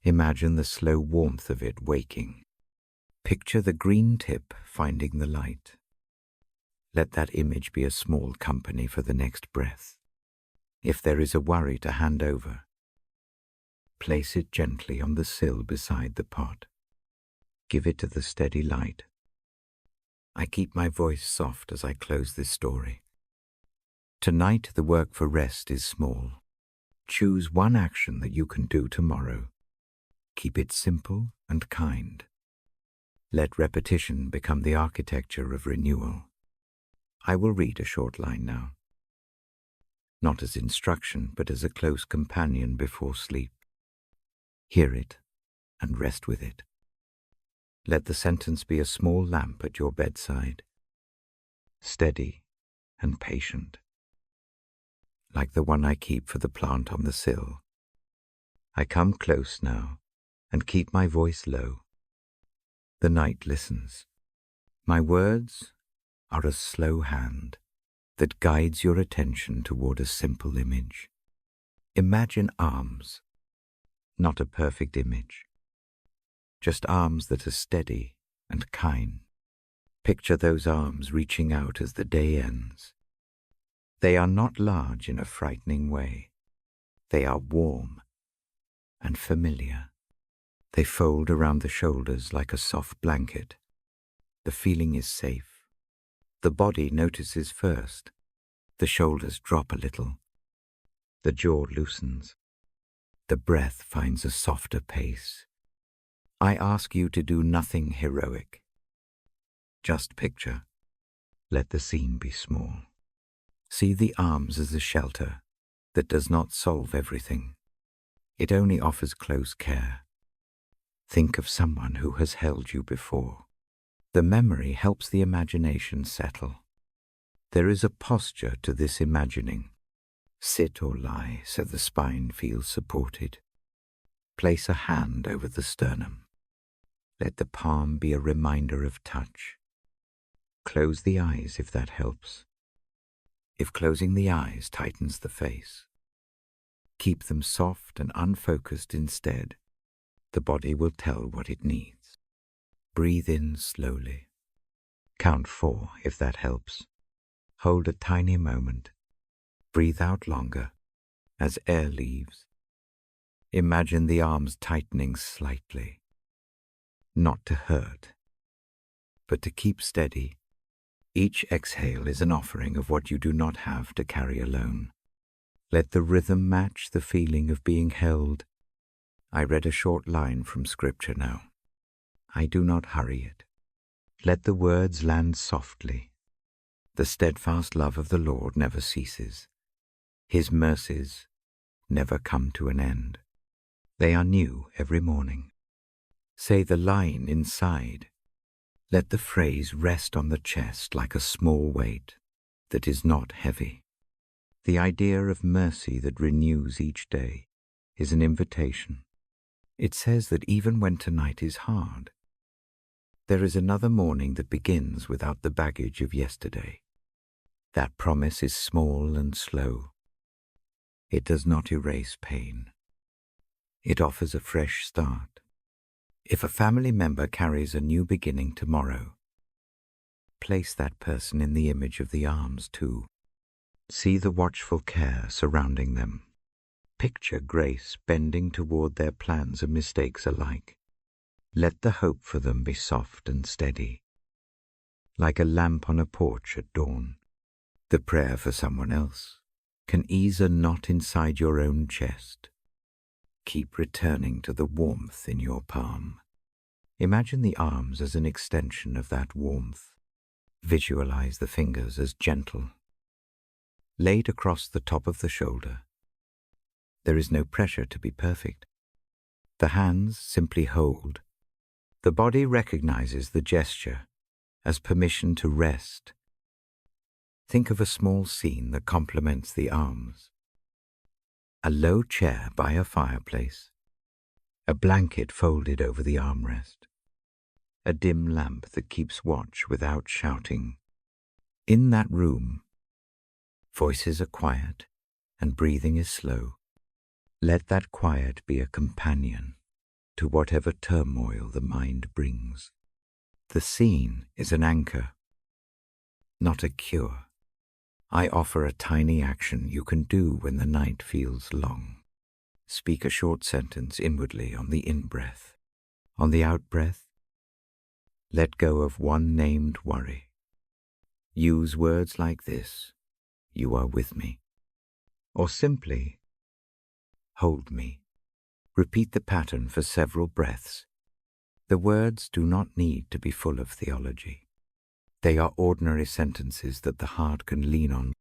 Imagine the slow warmth of it waking. Picture the green tip finding the light. Let that image be a small company for the next breath. If there is a worry to hand over, place it gently on the sill beside the pot. Give it to the steady light. I keep my voice soft as I close this story. Tonight the work for rest is small. Choose one action that you can do tomorrow. Keep it simple and kind. Let repetition become the architecture of renewal. I will read a short line now. Not as instruction, but as a close companion before sleep. Hear it and rest with it. Let the sentence be a small lamp at your bedside, steady and patient, like the one I keep for the plant on the sill. I come close now and keep my voice low. The night listens. My words are a slow hand that guides your attention toward a simple image. Imagine arms, not a perfect image, just arms that are steady and kind. Picture those arms reaching out as the day ends. They are not large in a frightening way. They are warm and familiar. They fold around the shoulders like a soft blanket. The feeling is safe. The body notices first. The shoulders drop a little. The jaw loosens. The breath finds a softer pace. I ask you to do nothing heroic. Just picture. Let the scene be small. See the arms as a shelter that does not solve everything. It only offers close care. Think of someone who has held you before. The memory helps the imagination settle. There is a posture to this imagining. Sit or lie so the spine feels supported. Place a hand over the sternum. Let the palm be a reminder of touch. Close the eyes if that helps. If closing the eyes tightens the face, keep them soft and unfocused instead. The body will tell what it needs. Breathe in slowly. Count 4 if that helps. Hold a tiny moment. Breathe out longer as air leaves. Imagine the arms tightening slightly. Not to hurt, but to keep steady. Each exhale is an offering of what you do not have to carry alone. Let the rhythm match the feeling of being held. I read a short line from Scripture now. I do not hurry it. Let the words land softly. The steadfast love of the Lord never ceases. His mercies never come to an end. They are new every morning. Say the line inside. Let the phrase rest on the chest like a small weight that is not heavy. The idea of mercy that renews each day is an invitation. It says that even when tonight is hard, there is another morning that begins without the baggage of yesterday. That promise is small and slow. It does not erase pain. It offers a fresh start. If a family member carries a new beginning tomorrow, place that person in the image of the arms too. See the watchful care surrounding them. Picture grace bending toward their plans and mistakes alike. Let the hope for them be soft and steady, like a lamp on a porch at dawn. The prayer for someone else can ease a knot inside your own chest. Keep returning to the warmth in your palm. Imagine the arms as an extension of that warmth. Visualize the fingers as gentle, laid across the top of the shoulder. There is no pressure to be perfect. The hands simply hold. The body recognizes the gesture as permission to rest. Think of a small scene that complements the arms. A low chair by a fireplace, a blanket folded over the armrest, a dim lamp that keeps watch without shouting. In that room, voices are quiet and breathing is slow. Let that quiet be a companion to whatever turmoil the mind brings. The scene is an anchor, not a cure. I offer a tiny action you can do when the night feels long. Speak a short sentence inwardly on the in-breath. On the out-breath, let go of one named worry. Use words like this: "You are with me," or simply, "Hold me." Repeat the pattern for several breaths. The words do not need to be full of theology. They are ordinary sentences that the heart can lean on.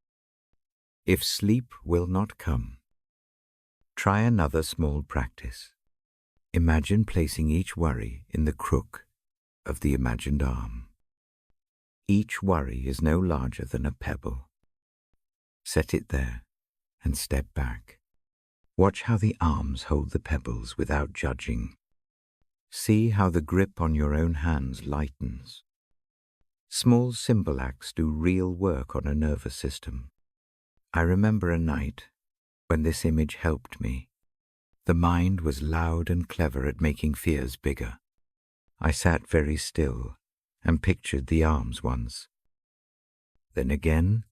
If sleep will not come, try another small practice. Imagine placing each worry in the crook of the imagined arm. Each worry is no larger than a pebble. Set it there and step back. Watch how the arms hold the pebbles without judging. See how the grip on your own hands lightens. Small symbol acts do real work on a nervous system. I remember a night when this image helped me. The mind was loud and clever at making fears bigger. I sat very still and pictured the arms once. Then again,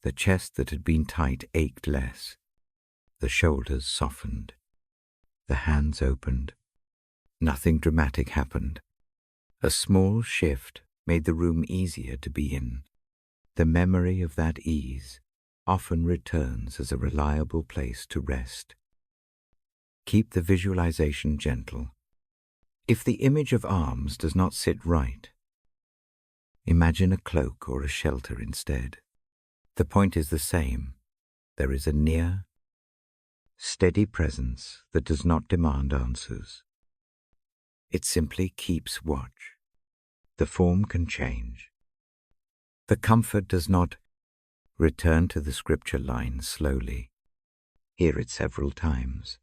the chest that had been tight ached less. The shoulders softened. The hands opened. Nothing dramatic happened. A small shift made the room easier to be in. The memory of that ease often returns as a reliable place to rest. Keep the visualization gentle. If the image of arms does not sit right, imagine a cloak or a shelter instead. The point is the same. There is a near, steady presence that does not demand answers. It simply keeps watch. The form can change. The comfort does not return to the scripture line slowly. Hear it several times.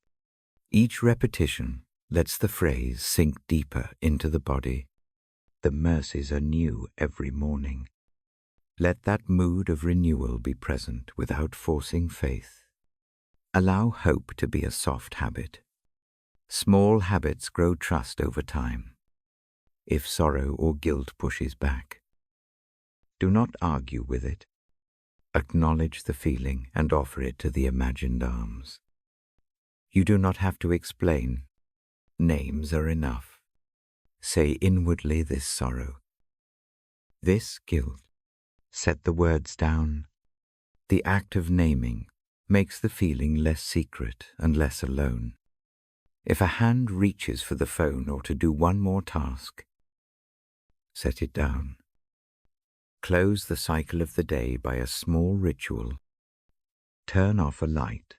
Each repetition lets the phrase sink deeper into the body. The mercies are new every morning. Let that mood of renewal be present without forcing faith. Allow hope to be a soft habit. Small habits grow trust over time. If sorrow or guilt pushes back, do not argue with it. Acknowledge the feeling and offer it to the imagined arms. You do not have to explain. Names are enough. Say inwardly this sorrow, this guilt. Set the words down. The act of naming makes the feeling less secret and less alone. If a hand reaches for the phone or to do one more task, set it down. Close the cycle of the day by a small ritual. Turn off a light.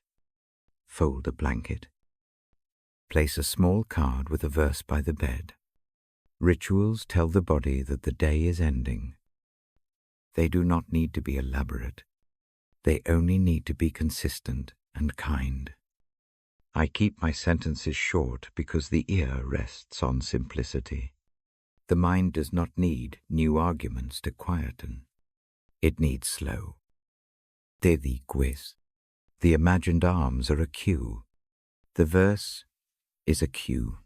Fold a blanket. Place a small card with a verse by the bed. Rituals tell the body that the day is ending. They do not need to be elaborate. They only need to be consistent and kind. I keep my sentences short because the ear rests on simplicity. The mind does not need new arguments to quieten. It needs slow. Dedi quis. The imagined arms are a cue. The verse is a cue.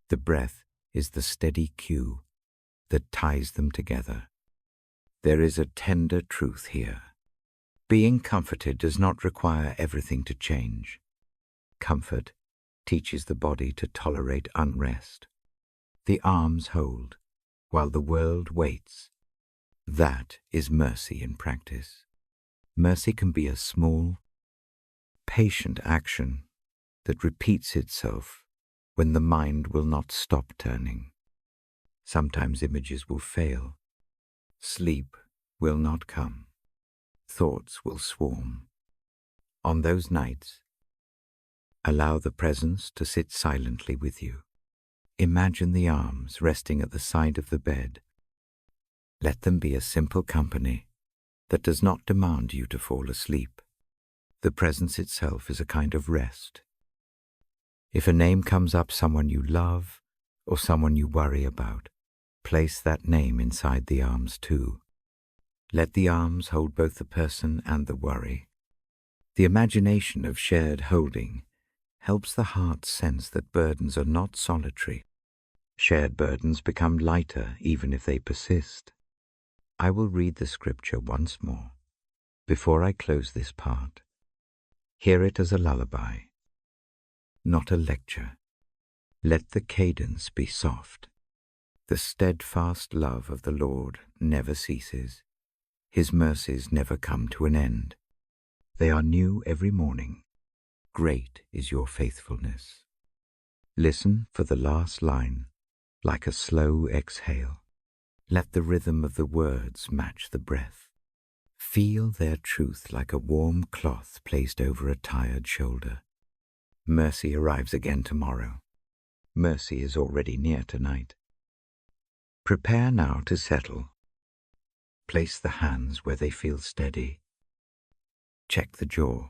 The breath is the steady cue that ties them together. There is a tender truth here. Being comforted does not require everything to change. Comfort teaches the body to tolerate unrest. The arms hold while the world waits. That is mercy in practice. Mercy can be a small, patient action that repeats itself when the mind will not stop turning. Sometimes images will fail. Sleep will not come. Thoughts will swarm. On those nights, allow the presence to sit silently with you. Imagine the arms resting at the side of the bed. Let them be a simple company that does not demand you to fall asleep. The presence itself is a kind of rest. If a name comes up, someone you love or someone you worry about, place that name inside the arms too. Let the arms hold both the person and the worry. The imagination of shared holding helps the heart sense that burdens are not solitary. Shared burdens become lighter even if they persist. I will read the scripture once more before I close this part. Hear it as a lullaby, not a lecture. Let the cadence be soft. The steadfast love of the Lord never ceases. His mercies never come to an end. They are new every morning. Great is your faithfulness. Listen for the last line, like a slow exhale. Let the rhythm of the words match the breath. Feel their truth like a warm cloth placed over a tired shoulder. Mercy arrives again tomorrow. Mercy is already near tonight. Prepare now to settle. Place the hands where they feel steady. Check the jaw.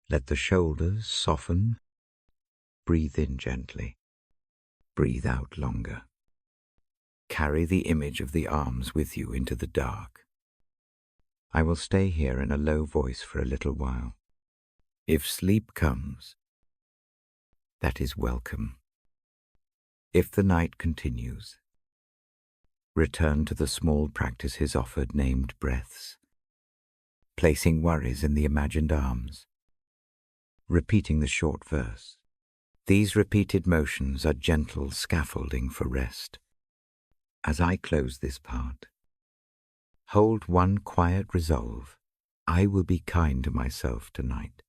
Let the shoulders soften. Breathe in gently. Breathe out longer. Carry the image of the arms with you into the dark. I will stay here in a low voice for a little while. If sleep comes, that is welcome. If the night continues, return to the small practices offered named breaths, placing worries in the imagined arms, repeating the short verse. These repeated motions are gentle scaffolding for rest. As I close this part, hold one quiet resolve. I will be kind to myself tonight.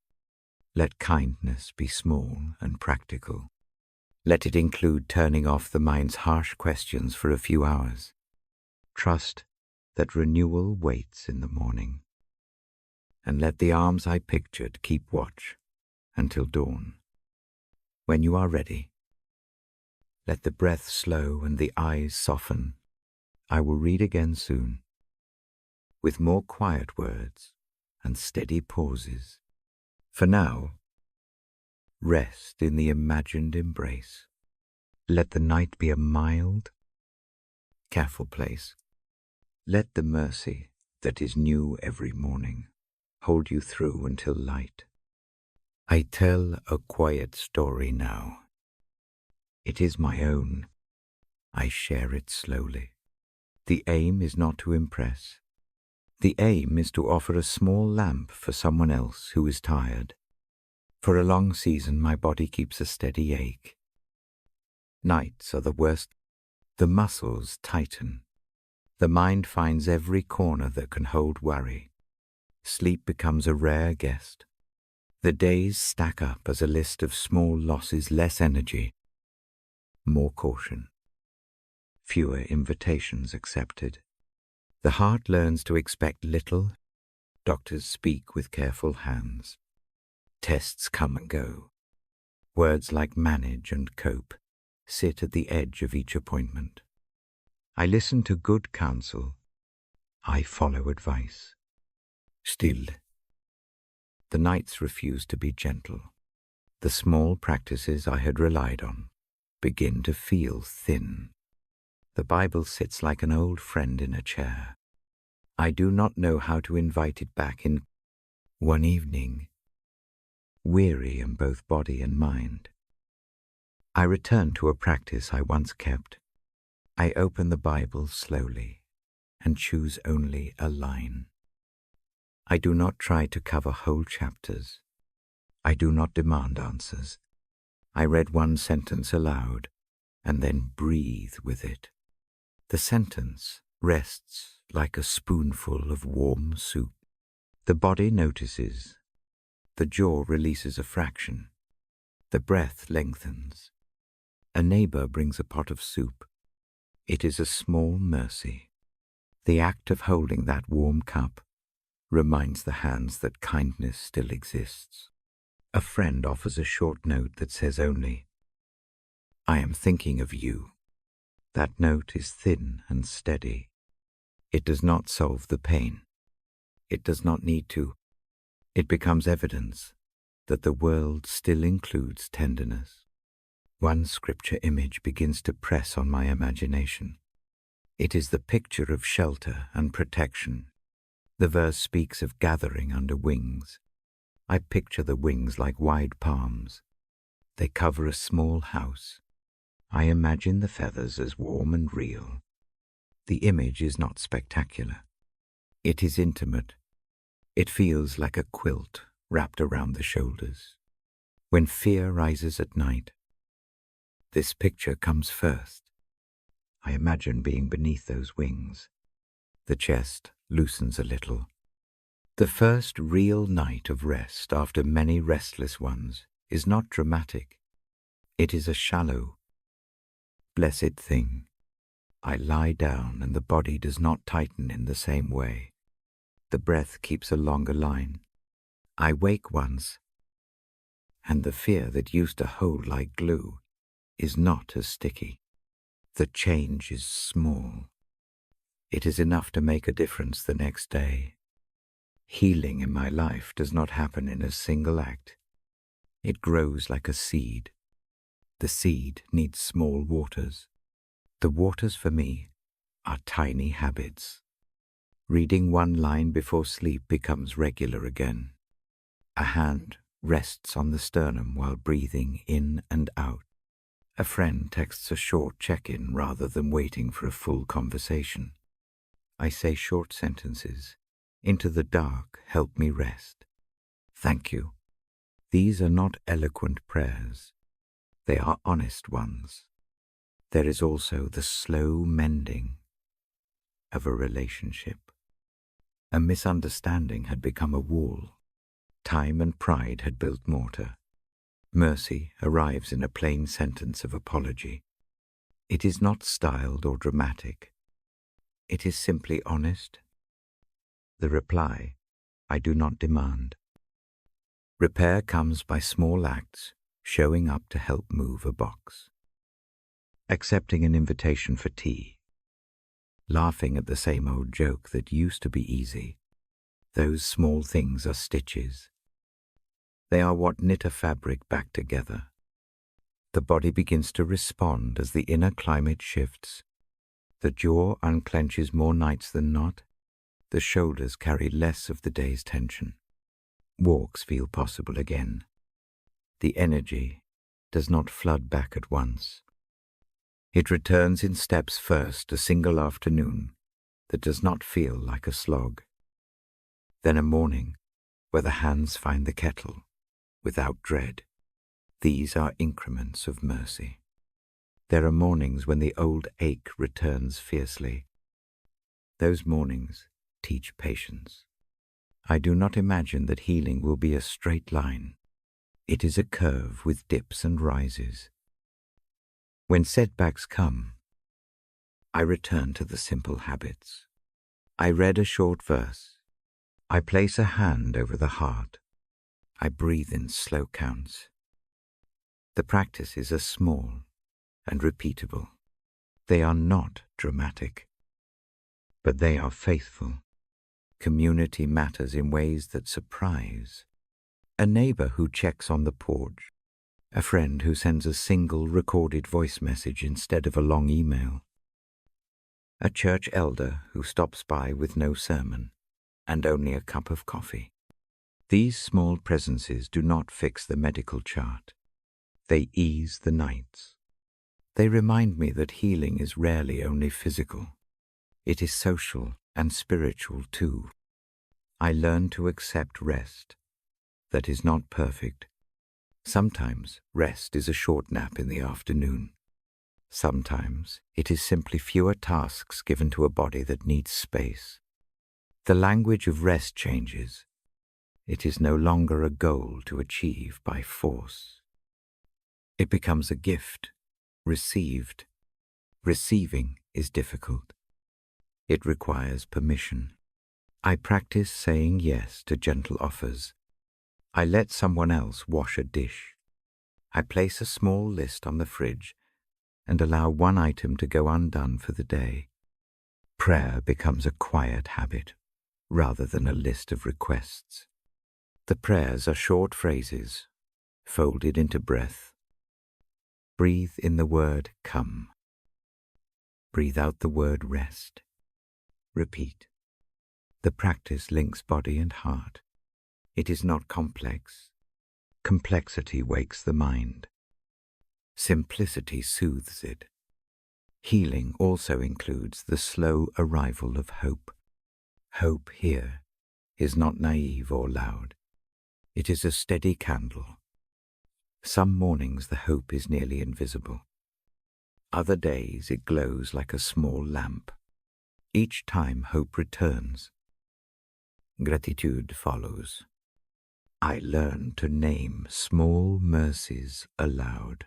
Let kindness be small and practical. Let it include turning off the mind's harsh questions for a few hours. Trust that renewal waits in the morning. And let the arms I pictured keep watch until dawn. When you are ready, let the breath slow and the eyes soften. I will read again soon, with more quiet words and steady pauses. For now, rest in the imagined embrace. Let the night be a mild, careful place. Let the mercy that is new every morning hold you through until light. I tell a quiet story now. It is my own. I share it slowly. The aim is not to impress. The aim is to offer a small lamp for someone else who is tired. For a long season, my body keeps a steady ache. Nights are the worst. The muscles tighten. The mind finds every corner that can hold worry. Sleep becomes a rare guest. The days stack up as a list of small losses, less energy, more caution, fewer invitations accepted. The heart learns to expect little Doctors speak with careful hands. Tests come and go. Words like manage and cope sit at the edge of each appointment. I listen to good counsel. I follow advice. Still, the nights refuse to be gentle. The small practices I had relied on begin to feel thin. The Bible sits like an old friend in a chair. I do not know how to invite it back in. One evening, weary in both body and mind, I return to a practice I once kept. I open the Bible slowly and choose only a line. I do not try to cover whole chapters. I do not demand answers. I read one sentence aloud and then breathe with it. The sentence rests like a spoonful of warm soup. The body notices. The jaw releases a fraction. The breath lengthens. A neighbor brings a pot of soup. It is a small mercy. The act of holding that warm cup reminds the hands that kindness still exists. A friend offers a short note that says only, "I am thinking of you." That note is thin and steady. It does not solve the pain. It does not need to. It becomes evidence that the world still includes tenderness. One scripture image begins to press on my imagination. It is the picture of shelter and protection. The verse speaks of gathering under wings. I picture the wings like wide palms. They cover a small house. I imagine the feathers as warm and real. The image is not spectacular. It is intimate. It feels like a quilt wrapped around the shoulders. When fear rises at night, this picture comes first. I imagine being beneath those wings. The chest loosens a little. The first real night of rest after many restless ones is not dramatic. It is a shallow, blessed thing. I lie down and the body does not tighten in the same way. The breath keeps a longer line. I wake once, and the fear that used to hold like glue is not as sticky. The change is small. It is enough to make a difference the next day. Healing in my life does not happen in a single act. It grows like a seed. The seed needs small waters. The waters for me are tiny habits. Reading one line before sleep becomes regular again. A hand rests on the sternum while breathing in and out. A friend texts a short check-in rather than waiting for a full conversation. I say short sentences. Into the dark, help me rest. Thank you. These are not eloquent prayers. They are honest ones. There is also the slow mending of a relationship. A misunderstanding had become a wall. Time and pride had built mortar. Mercy arrives in a plain sentence of apology. It is not styled or dramatic. It is simply honest. The reply, I do not demand. Repair comes by small acts, showing up to help move a box. Accepting an invitation for tea. Laughing at the same old joke that used to be easy. Those small things are stitches. They are what knit a fabric back together. The body begins to respond as the inner climate shifts. The jaw unclenches more nights than not. The shoulders carry less of the day's tension. Walks feel possible again. The energy does not flood back at once. It returns in steps first, a single afternoon that does not feel like a slog. Then a morning where the hands find the kettle without dread. These are increments of mercy. There are mornings when the old ache returns fiercely. Those mornings teach patience. I do not imagine that healing will be a straight line. It is a curve with dips and rises. When setbacks come, I return to the simple habits. I read a short verse. I place a hand over the heart. I breathe in slow counts. The practices are small and repeatable. They are not dramatic, but they are faithful. Community matters in ways that surprise. A neighbor who checks on the porch, a friend who sends a single recorded voice message instead of a long email, a church elder who stops by with no sermon and only a cup of coffee. These small presences do not fix the medical chart. They ease the nights. They remind me that healing is rarely only physical. It is social and spiritual too. I learn to accept rest that is not perfect. Sometimes rest is a short nap in the afternoon. Sometimes it is simply fewer tasks given to a body that needs space. The language of rest changes. It is no longer a goal to achieve by force. It becomes a gift, received. Receiving is difficult. It requires permission. I practice saying yes to gentle offers. I let someone else wash a dish. I place a small list on the fridge and allow one item to go undone for the day. Prayer becomes a quiet habit rather than a list of requests. The prayers are short phrases, folded into breath. Breathe in the word come. Breathe out the word rest. Repeat. The practice links body and heart. It is not complex. Complexity wakes the mind. Simplicity soothes it. Healing also includes the slow arrival of hope. Hope here is not naive or loud. It is a steady candle. Some mornings the hope is nearly invisible. Other days it glows like a small lamp. Each time hope returns, gratitude follows. I learn to name small mercies aloud.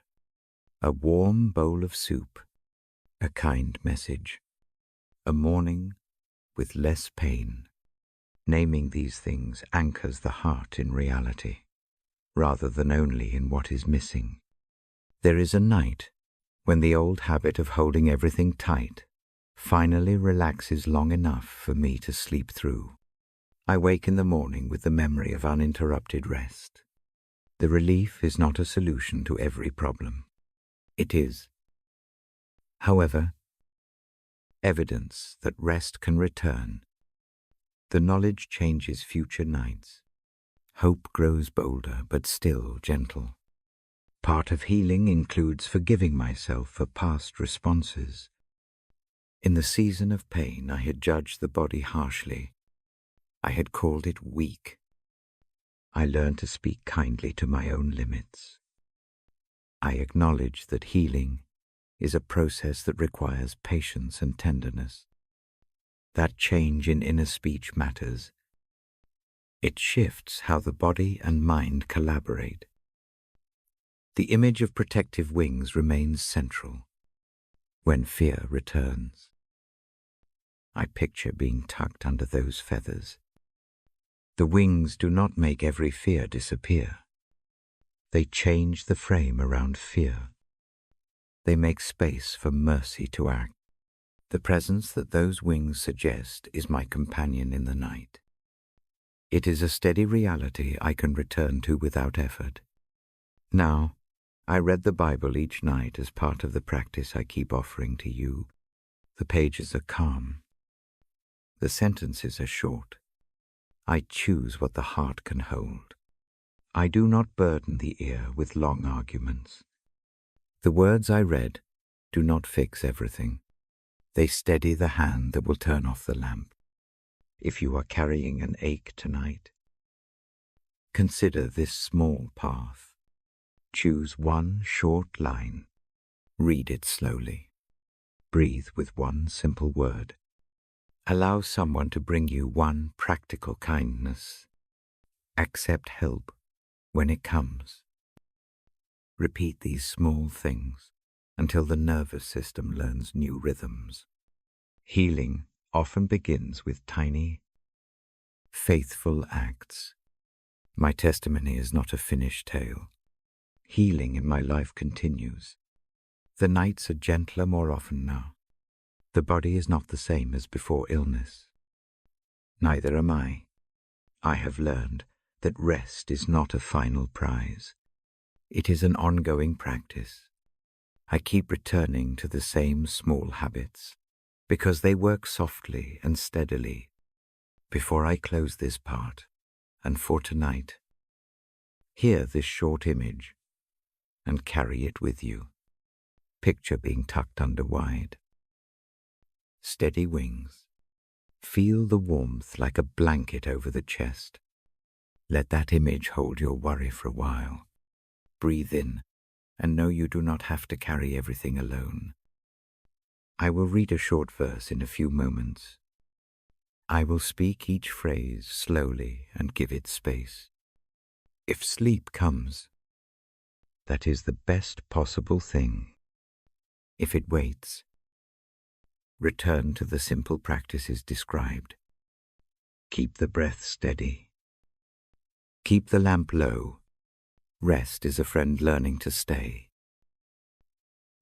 A warm bowl of soup, a kind message, a morning with less pain. Naming these things anchors the heart in reality, rather than only in what is missing. There is a night when the old habit of holding everything tight finally relaxes long enough for me to sleep through. I wake in the morning with the memory of uninterrupted rest. The relief is not a solution to every problem. It is, however, evidence that rest can return. The knowledge changes future nights. Hope grows bolder, but still gentle. Part of healing includes forgiving myself for past responses. In the season of pain, I had judged the body harshly. I had called it weak. I learned to speak kindly to my own limits. I acknowledge that healing is a process that requires patience and tenderness. That change in inner speech matters. It shifts how the body and mind collaborate. The image of protective wings remains central. When fear returns, I picture being tucked under those feathers. The wings do not make every fear disappear. They change the frame around fear. They make space for mercy to act. The presence that those wings suggest is my companion in the night. It is a steady reality I can return to without effort. Now, I read the Bible each night as part of the practice I keep offering to you. The pages are calm. The sentences are short. I choose what the heart can hold. I do not burden the ear with long arguments. The words I read do not fix everything. They steady the hand that will turn off the lamp. If you are carrying an ache tonight, consider this small path. Choose one short line. Read it slowly. Breathe with one simple word. Allow someone to bring you one practical kindness. Accept help when it comes. Repeat these small things until the nervous system learns new rhythms. Healing often begins with tiny, faithful acts. My testimony is not a finished tale. Healing in my life continues. The nights are gentler more often now. The body is not the same as before illness. Neither am I. I have learned that rest is not a final prize. It is an ongoing practice. I keep returning to the same small habits because they work softly and steadily. Before I close this part, and for tonight, hear this short image and carry it with you. Picture being tucked under wide. Steady wings. Feel the warmth like a blanket over the chest. Let that image hold your worry for a while. Breathe in and know you do not have to carry everything alone. I will read a short verse in a few moments. I will speak each phrase slowly and give it space. If sleep comes, that is the best possible thing. If it waits, return to the simple practices described. Keep the breath steady. Keep the lamp low. Rest is a friend learning to stay.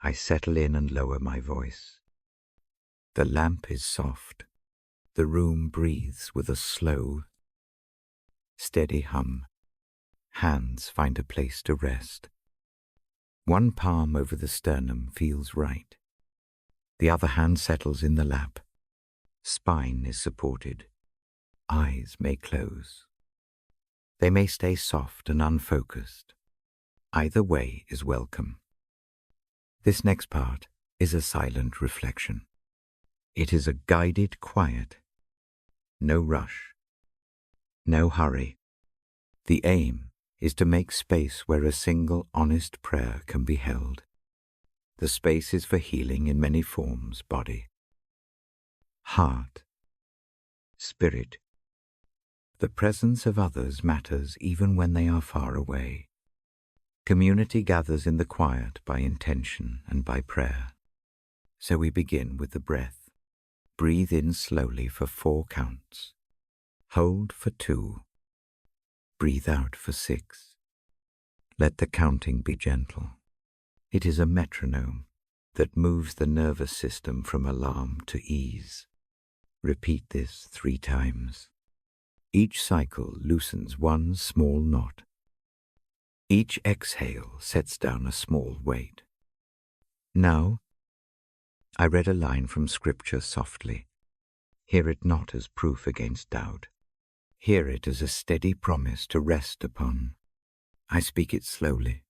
I settle in and lower my voice. The lamp is soft. The room breathes with a slow, steady hum. Hands find a place to rest. One palm over the sternum feels right. The other hand settles in the lap. Spine is supported. Eyes may close. They may stay soft and unfocused. Either way is welcome. This next part is a silent reflection. It is a guided quiet. No rush. No hurry. The aim is to make space where a single honest prayer can be held. The space is for healing in many forms: body, heart, spirit. The presence of others matters even when they are far away. Community gathers in the quiet by intention and by prayer. So we begin with the breath. Breathe in slowly for 4 counts. Hold for 2. Breathe out for 6. Let the counting be gentle. It is a metronome that moves the nervous system from alarm to ease. Repeat this 3 times. Each cycle loosens one small knot. Each exhale sets down a small weight. Now, I read a line from Scripture softly. Hear it not as proof against doubt. Hear it as a steady promise to rest upon. I speak it slowly,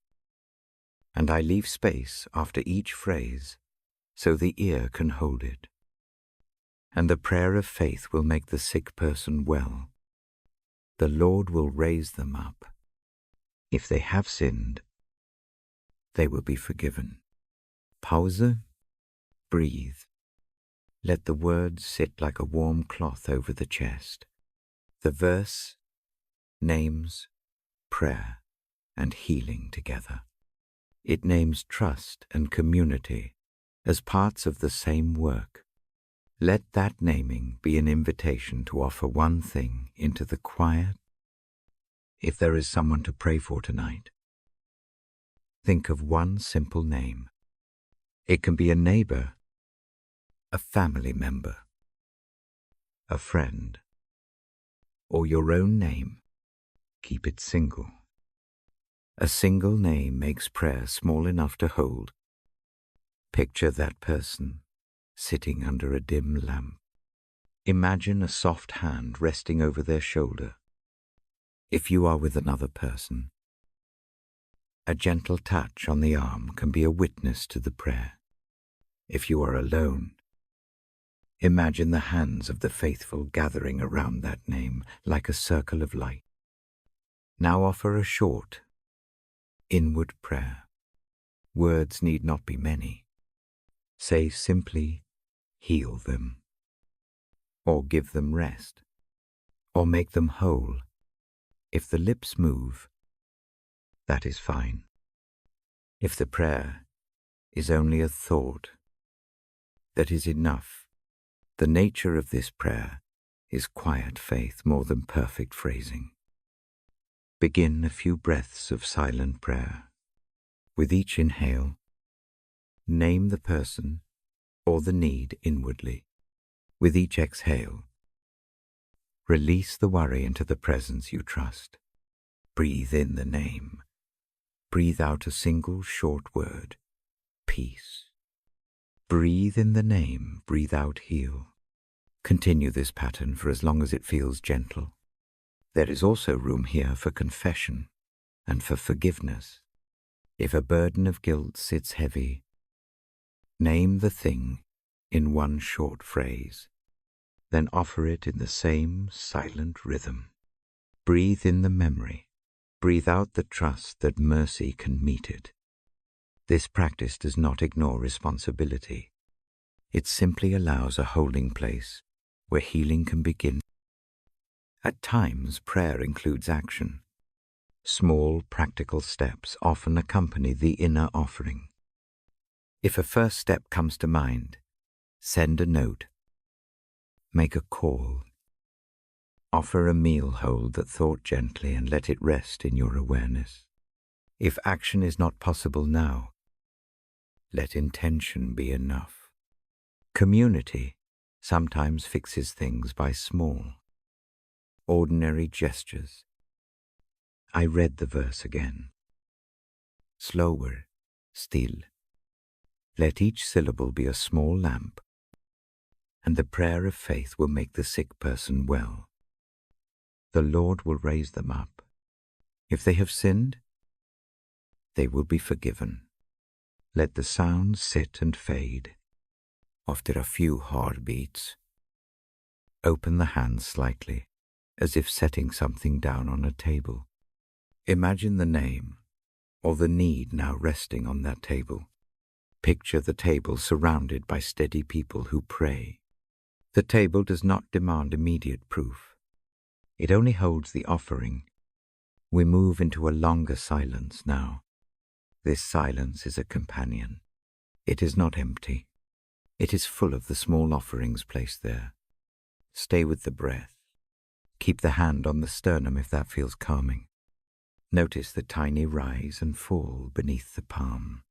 and I leave space after each phrase so the ear can hold it. And the prayer of faith will make the sick person well. The Lord will raise them up. If they have sinned, they will be forgiven. Pause. Breathe. Let the words sit like a warm cloth over the chest. The verse, names, prayer, and healing together. It names trust and community as parts of the same work. Let that naming be an invitation to offer one thing into the quiet. If there is someone to pray for tonight, think of one simple name. It can be a neighbor, a family member, a friend, or your own name. Keep it single. A single name makes prayer small enough to hold. Picture that person sitting under a dim lamp. Imagine a soft hand resting over their shoulder. If you are with another person, a gentle touch on the arm can be a witness to the prayer. If you are alone, imagine the hands of the faithful gathering around that name like a circle of light. Now offer a short, inward prayer. Words need not be many. Say simply, heal them, or give them rest, or make them whole. If the lips move, that is fine. If the prayer is only a thought, that is enough. The nature of this prayer is quiet faith more than perfect phrasing. Begin a few breaths of silent prayer. With each inhale, name the person or the need inwardly. With each exhale, release the worry into the presence you trust. Breathe in the name. Breathe out a single short word, peace. Breathe in the name, breathe out heal. Continue this pattern for as long as it feels gentle. There is also room here for confession and for forgiveness. If a burden of guilt sits heavy, name the thing in one short phrase, then offer it in the same silent rhythm. Breathe in the memory. Breathe out the trust that mercy can meet it. This practice does not ignore responsibility. It simply allows a holding place where healing can begin. At times, prayer includes action. Small, practical steps often accompany the inner offering. If a first step comes to mind, send a note. Make a call. Offer a meal hold that thought gently and let it rest in your awareness. If action is not possible now, let intention be enough. Community sometimes fixes things by small, ordinary gestures. I read the verse again. Slower, still. Let each syllable be a small lamp, and the prayer of faith will make the sick person well. The Lord will raise them up. If they have sinned, they will be forgiven. Let the sound sit and fade. After a few heartbeats, open the hands slightly, as if setting something down on a table. Imagine the name or the need now resting on that table. Picture the table surrounded by steady people who pray. The table does not demand immediate proof. It only holds the offering. We move into a longer silence now. This silence is a companion. It is not empty. It is full of the small offerings placed there. Stay with the breath. Keep the hand on the sternum if that feels calming. Notice the tiny rise and fall beneath the palm.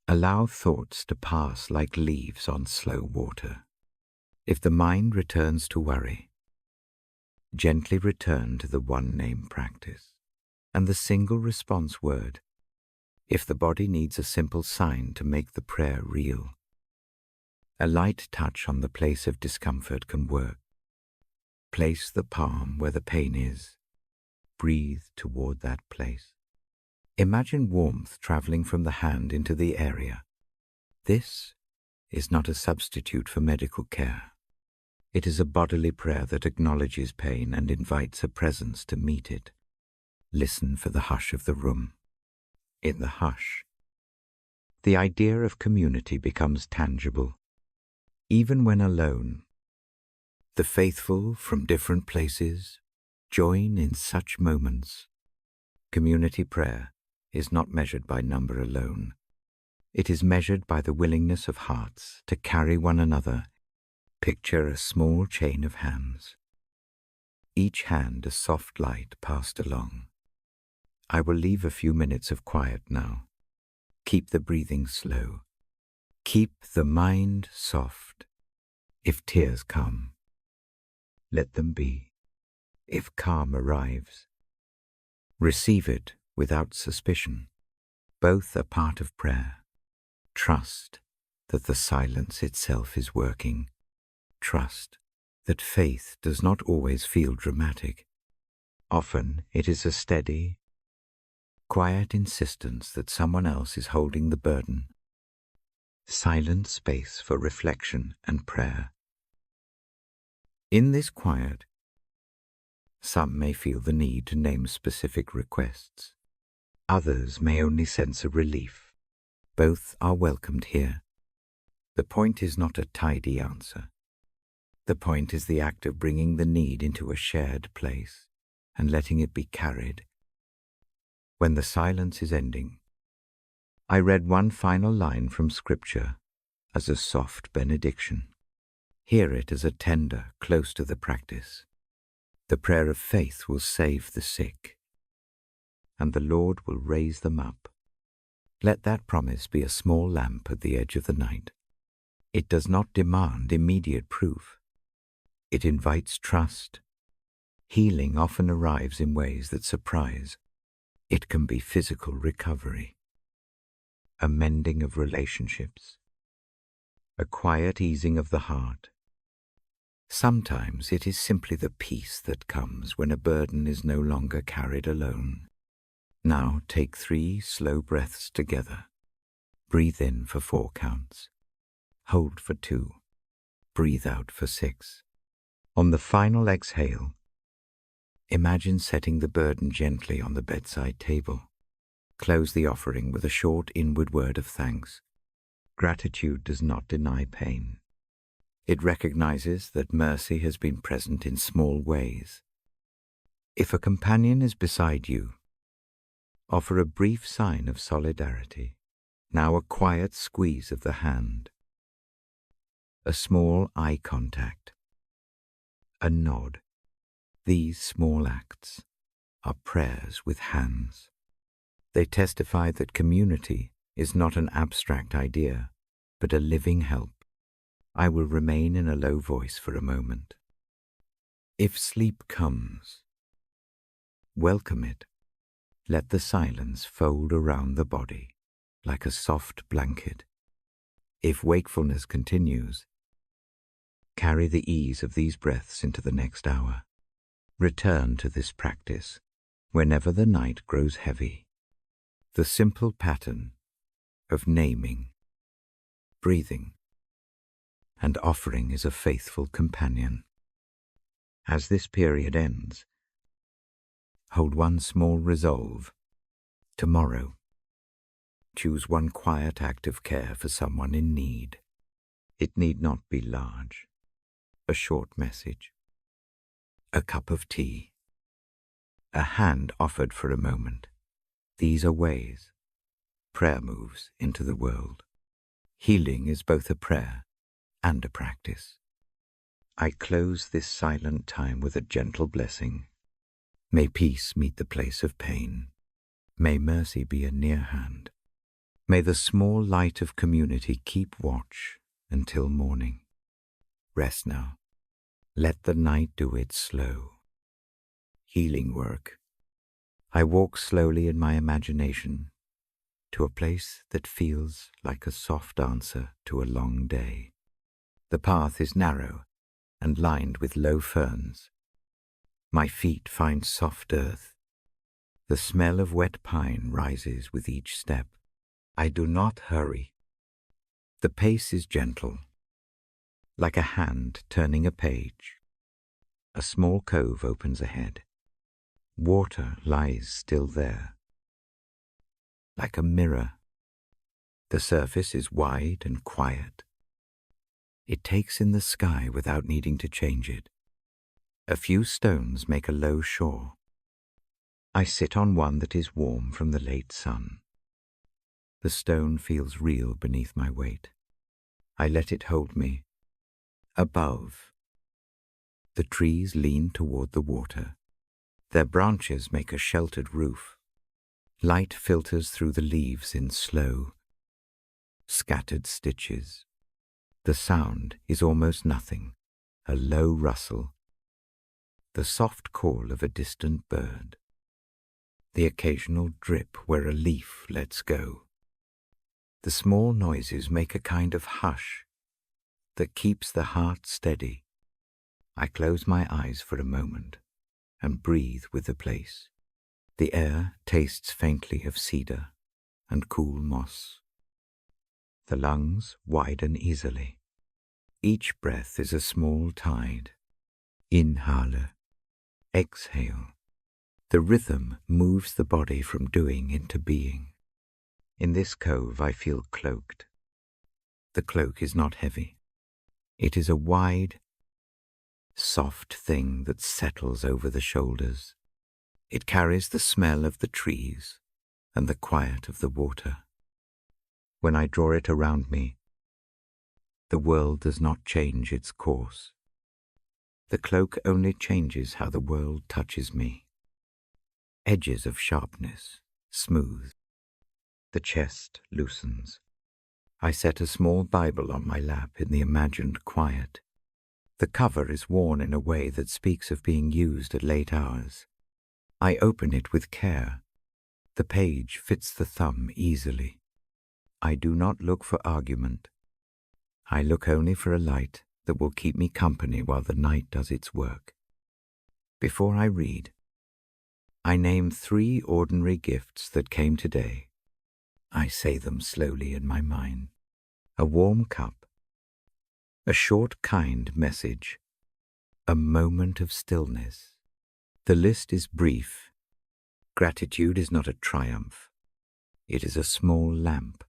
Allow thoughts to pass like leaves on slow water. If the mind returns to worry, gently return to the one-name practice and the single response word. If the body needs a simple sign to make the prayer real, a light touch on the place of discomfort can work. Place the palm where the pain is. Breathe toward that place. Imagine warmth traveling from the hand into the area. This is not a substitute for medical care. It is a bodily prayer that acknowledges pain and invites a presence to meet it. Listen for the hush of the room. In the hush, the idea of community becomes tangible. Even when alone, the faithful from different places join in such moments. Community prayer is not measured by number alone. It is measured by the willingness of hearts to carry one another. Picture a small chain of hands, each hand a soft light passed along. I will leave a few minutes of quiet now. Keep the breathing slow. Keep the mind soft. If tears come, let them be. If calm arrives, receive it without suspicion. Both are part of prayer. Trust that the silence itself is working. Trust that faith does not always feel dramatic. Often it is a steady, quiet insistence that someone else is holding the burden. Silent space for reflection and prayer. In this quiet, some may feel the need to name specific requests. Others may only sense a relief. Both are welcomed here. The point is not a tidy answer. The point is the act of bringing the need into a shared place and letting it be carried. When the silence is ending, I read one final line from Scripture as a soft benediction. Hear it as a tender close to the practice. The prayer of faith will save the sick, and the Lord will raise them up. Let that promise be a small lamp at the edge of the night. It does not demand immediate proof. It invites trust. Healing often arrives in ways that surprise. It can be physical recovery, a mending of relationships, a quiet easing of the heart. Sometimes it is simply the peace that comes when a burden is no longer carried alone. Now take 3 slow breaths together. Breathe in for 4 counts. Hold for 2. Breathe out for 6. On the final exhale, imagine setting the burden gently on the bedside table. Close the offering with a short inward word of thanks. Gratitude does not deny pain. It recognizes that mercy has been present in small ways. If a companion is beside you, offer a brief sign of solidarity. Now a quiet squeeze of the hand, a small eye contact, a nod. These small acts are prayers with hands. They testify that community is not an abstract idea, but a living help. I will remain in a low voice for a moment. If sleep comes, welcome it. Let the silence fold around the body like a soft blanket. If wakefulness continues, carry the ease of these breaths into the next hour. Return to this practice whenever the night grows heavy. The simple pattern of naming, breathing, and offering is a faithful companion. As this period ends, hold one small resolve. Tomorrow, choose one quiet act of care for someone in need. It need not be large. A short message, a cup of tea, a hand offered for a moment. These are ways prayer moves into the world. Healing is both a prayer and a practice. I close this silent time with a gentle blessing. May peace meet the place of pain. May mercy be a near hand. May the small light of community keep watch until morning. Rest now. Let the night do its slow, healing work. I walk slowly in my imagination to a place that feels like a soft answer to a long day. The path is narrow and lined with low ferns. My feet find soft earth. The smell of wet pine rises with each step. I do not hurry. The pace is gentle, like a hand turning a page. A small cove opens ahead. Water lies still there, like a mirror. The surface is wide and quiet. It takes in the sky without needing to change it. A few stones make a low shore. I sit on one that is warm from the late sun. The stone feels real beneath my weight. I let it hold me. Above, the trees lean toward the water. Their branches make a sheltered roof. Light filters through the leaves in slow, scattered stitches. The sound is almost nothing, a low rustle, the soft call of a distant bird, the occasional drip where a leaf lets go. The small noises make a kind of hush that keeps the heart steady. I close my eyes for a moment and breathe with the place. The air tastes faintly of cedar and cool moss. The lungs widen easily. Each breath is a small tide. Inhale, exhale. The rhythm moves the body from doing into being. In this cove I feel cloaked. The cloak is not heavy. It is a wide, soft thing that settles over the shoulders. It carries the smell of the trees and the quiet of the water. When I draw it around me, The world does not change its course. The cloak only changes how the world touches me. Edges of sharpness, smooth. The chest loosens. I set a small Bible on my lap in the imagined quiet. The cover is worn in a way that speaks of being used at late hours. I open it with care. The page fits the thumb easily. I do not look for argument. I look only for a light that will keep me company while the night does its work. Before I read, I name 3 ordinary gifts that came today. I say them slowly in my mind. A warm cup, a short kind message, a moment of stillness. The list is brief. Gratitude is not a triumph. It is a small lamp.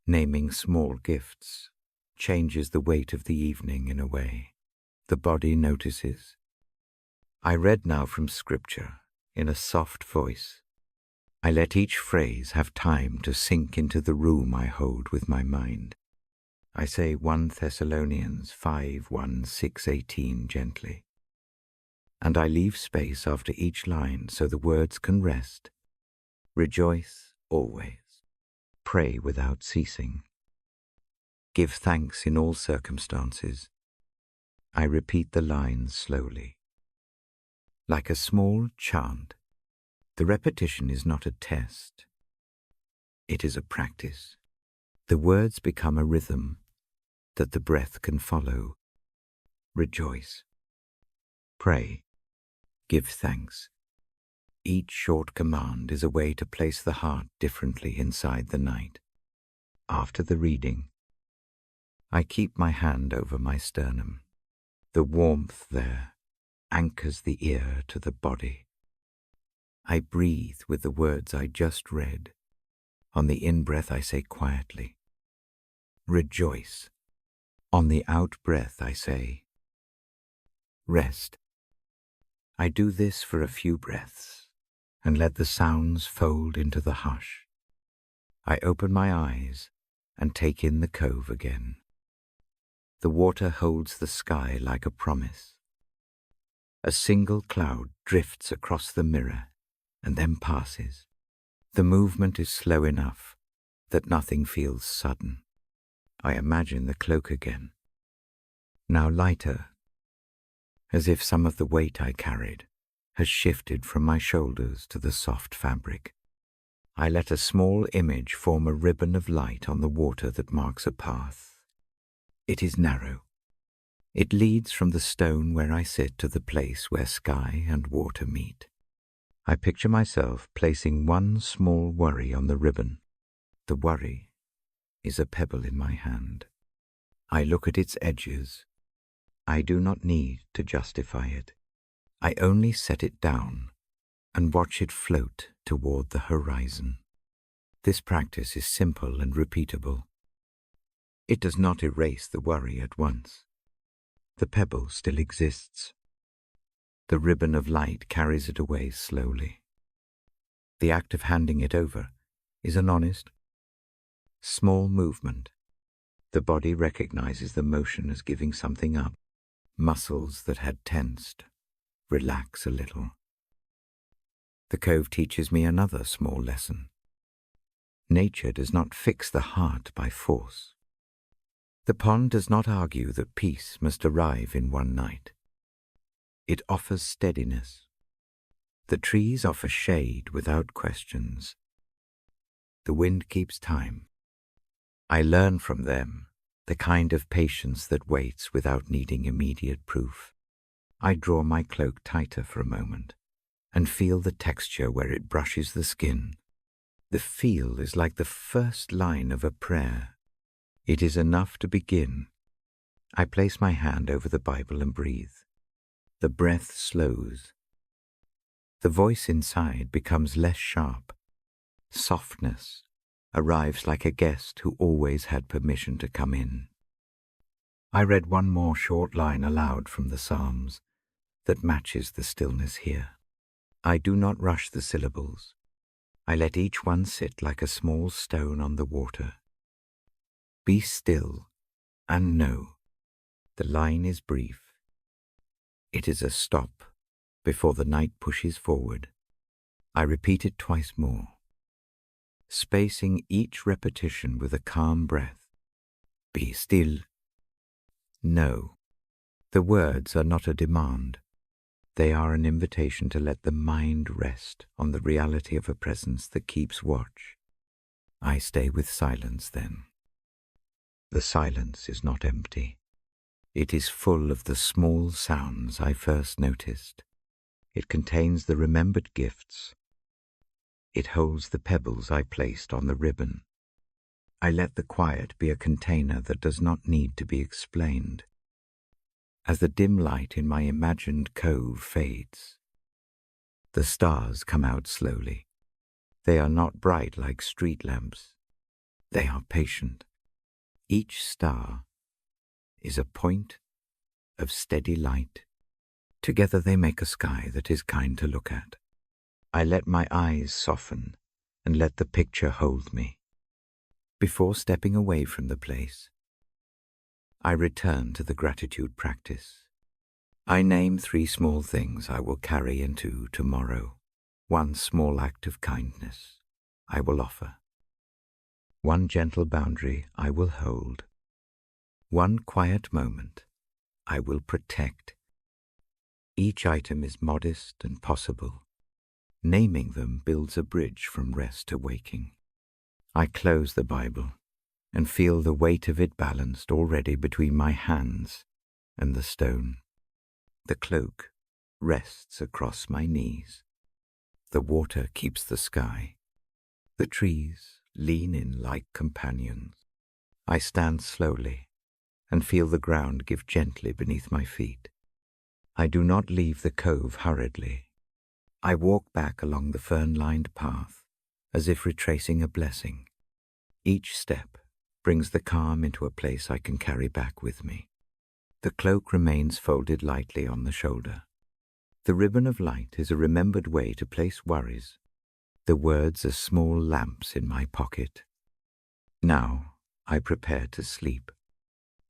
Naming small gifts changes the weight of the evening in a way. The body notices. I read now from Scripture in a soft voice. I let each phrase have time to sink into the room I hold with my mind. I say 1 Thessalonians 5:1-6-18 gently. And I leave space after each line so the words can rest. Rejoice always. Pray without ceasing. Give thanks in all circumstances. I repeat the lines slowly. Like a small chant, the repetition is not a test. It is a practice. The words become a rhythm that the breath can follow. Rejoice. Pray. Give thanks. Each short command is a way to place the heart differently inside the night. After the reading, I keep my hand over my sternum. The warmth there anchors the ear to the body. I breathe with the words I just read. On the in-breath I say quietly, rejoice. On the out-breath I say, rest. I do this for a few breaths and let the sounds fold into the hush. I open my eyes and take in the cove again. The water holds the sky like a promise. A single cloud drifts across the mirror and then passes. The movement is slow enough that nothing feels sudden. I imagine the cloak again, now lighter, as if some of the weight I carried has shifted from my shoulders to the soft fabric. I let a small image form a ribbon of light on the water that marks a path. It is narrow. It leads from the stone where I sit to the place where sky and water meet. I picture myself placing one small worry on the ribbon. The worry is a pebble in my hand. I look at its edges. I do not need to justify it. I only set it down and watch it float toward the horizon. This practice is simple and repeatable. It does not erase the worry at once. The pebble still exists. The ribbon of light carries it away slowly. The act of handing it over is an honest, small movement. The body recognizes the motion as giving something up. Muscles that had tensed relax a little. The cove teaches me another small lesson. Nature does not fix the heart by force. The pond does not argue that peace must arrive in one night. It offers steadiness. The trees offer shade without questions. The wind keeps time. I learn from them the kind of patience that waits without needing immediate proof. I draw my cloak tighter for a moment and feel the texture where it brushes the skin. The feel is like the first line of a prayer. It is enough to begin. I place my hand over the Bible and breathe. The breath slows. The voice inside becomes less sharp. Softness arrives like a guest who always had permission to come in. I read one more short line aloud from the Psalms that matches the stillness here. I do not rush the syllables. I let each one sit like a small stone on the water. Be still And no, the line is brief. It is a stop before the night pushes forward. I repeat it twice more, spacing each repetition with a calm breath. Be still. No, the words are not a demand. They are an invitation to let the mind rest on the reality of a presence that keeps watch. I stay with silence then. The silence is not empty. It is full of the small sounds I first noticed. It contains the remembered gifts. It holds the pebbles I placed on the ribbon. I let the quiet be a container that does not need to be explained. As the dim light in my imagined cove fades, the stars come out slowly. They are not bright like street lamps. They are patient. Each star is a point of steady light. Together they make a sky that is kind to look at. I let my eyes soften and let the picture hold me. Before stepping away from the place, I return to the gratitude practice. I name 3 small things I will carry into tomorrow. 1 small act of kindness I will offer. 1 gentle boundary I will hold. 1 quiet moment I will protect. Each item is modest and possible. Naming them builds a bridge from rest to waking. I close the Bible and feel the weight of it balanced already between my hands and the stone. The cloak rests across my knees. The water keeps the sky. The trees lean in like companions. I stand slowly and feel the ground give gently beneath my feet. I do not leave the cove hurriedly. I walk back along the fern-lined path as if retracing a blessing. Each step brings the calm into a place I can carry back with me. The cloak remains folded lightly on the shoulder. The ribbon of light is a remembered way to place worries. The words are small lamps in my pocket. Now I prepare to sleep.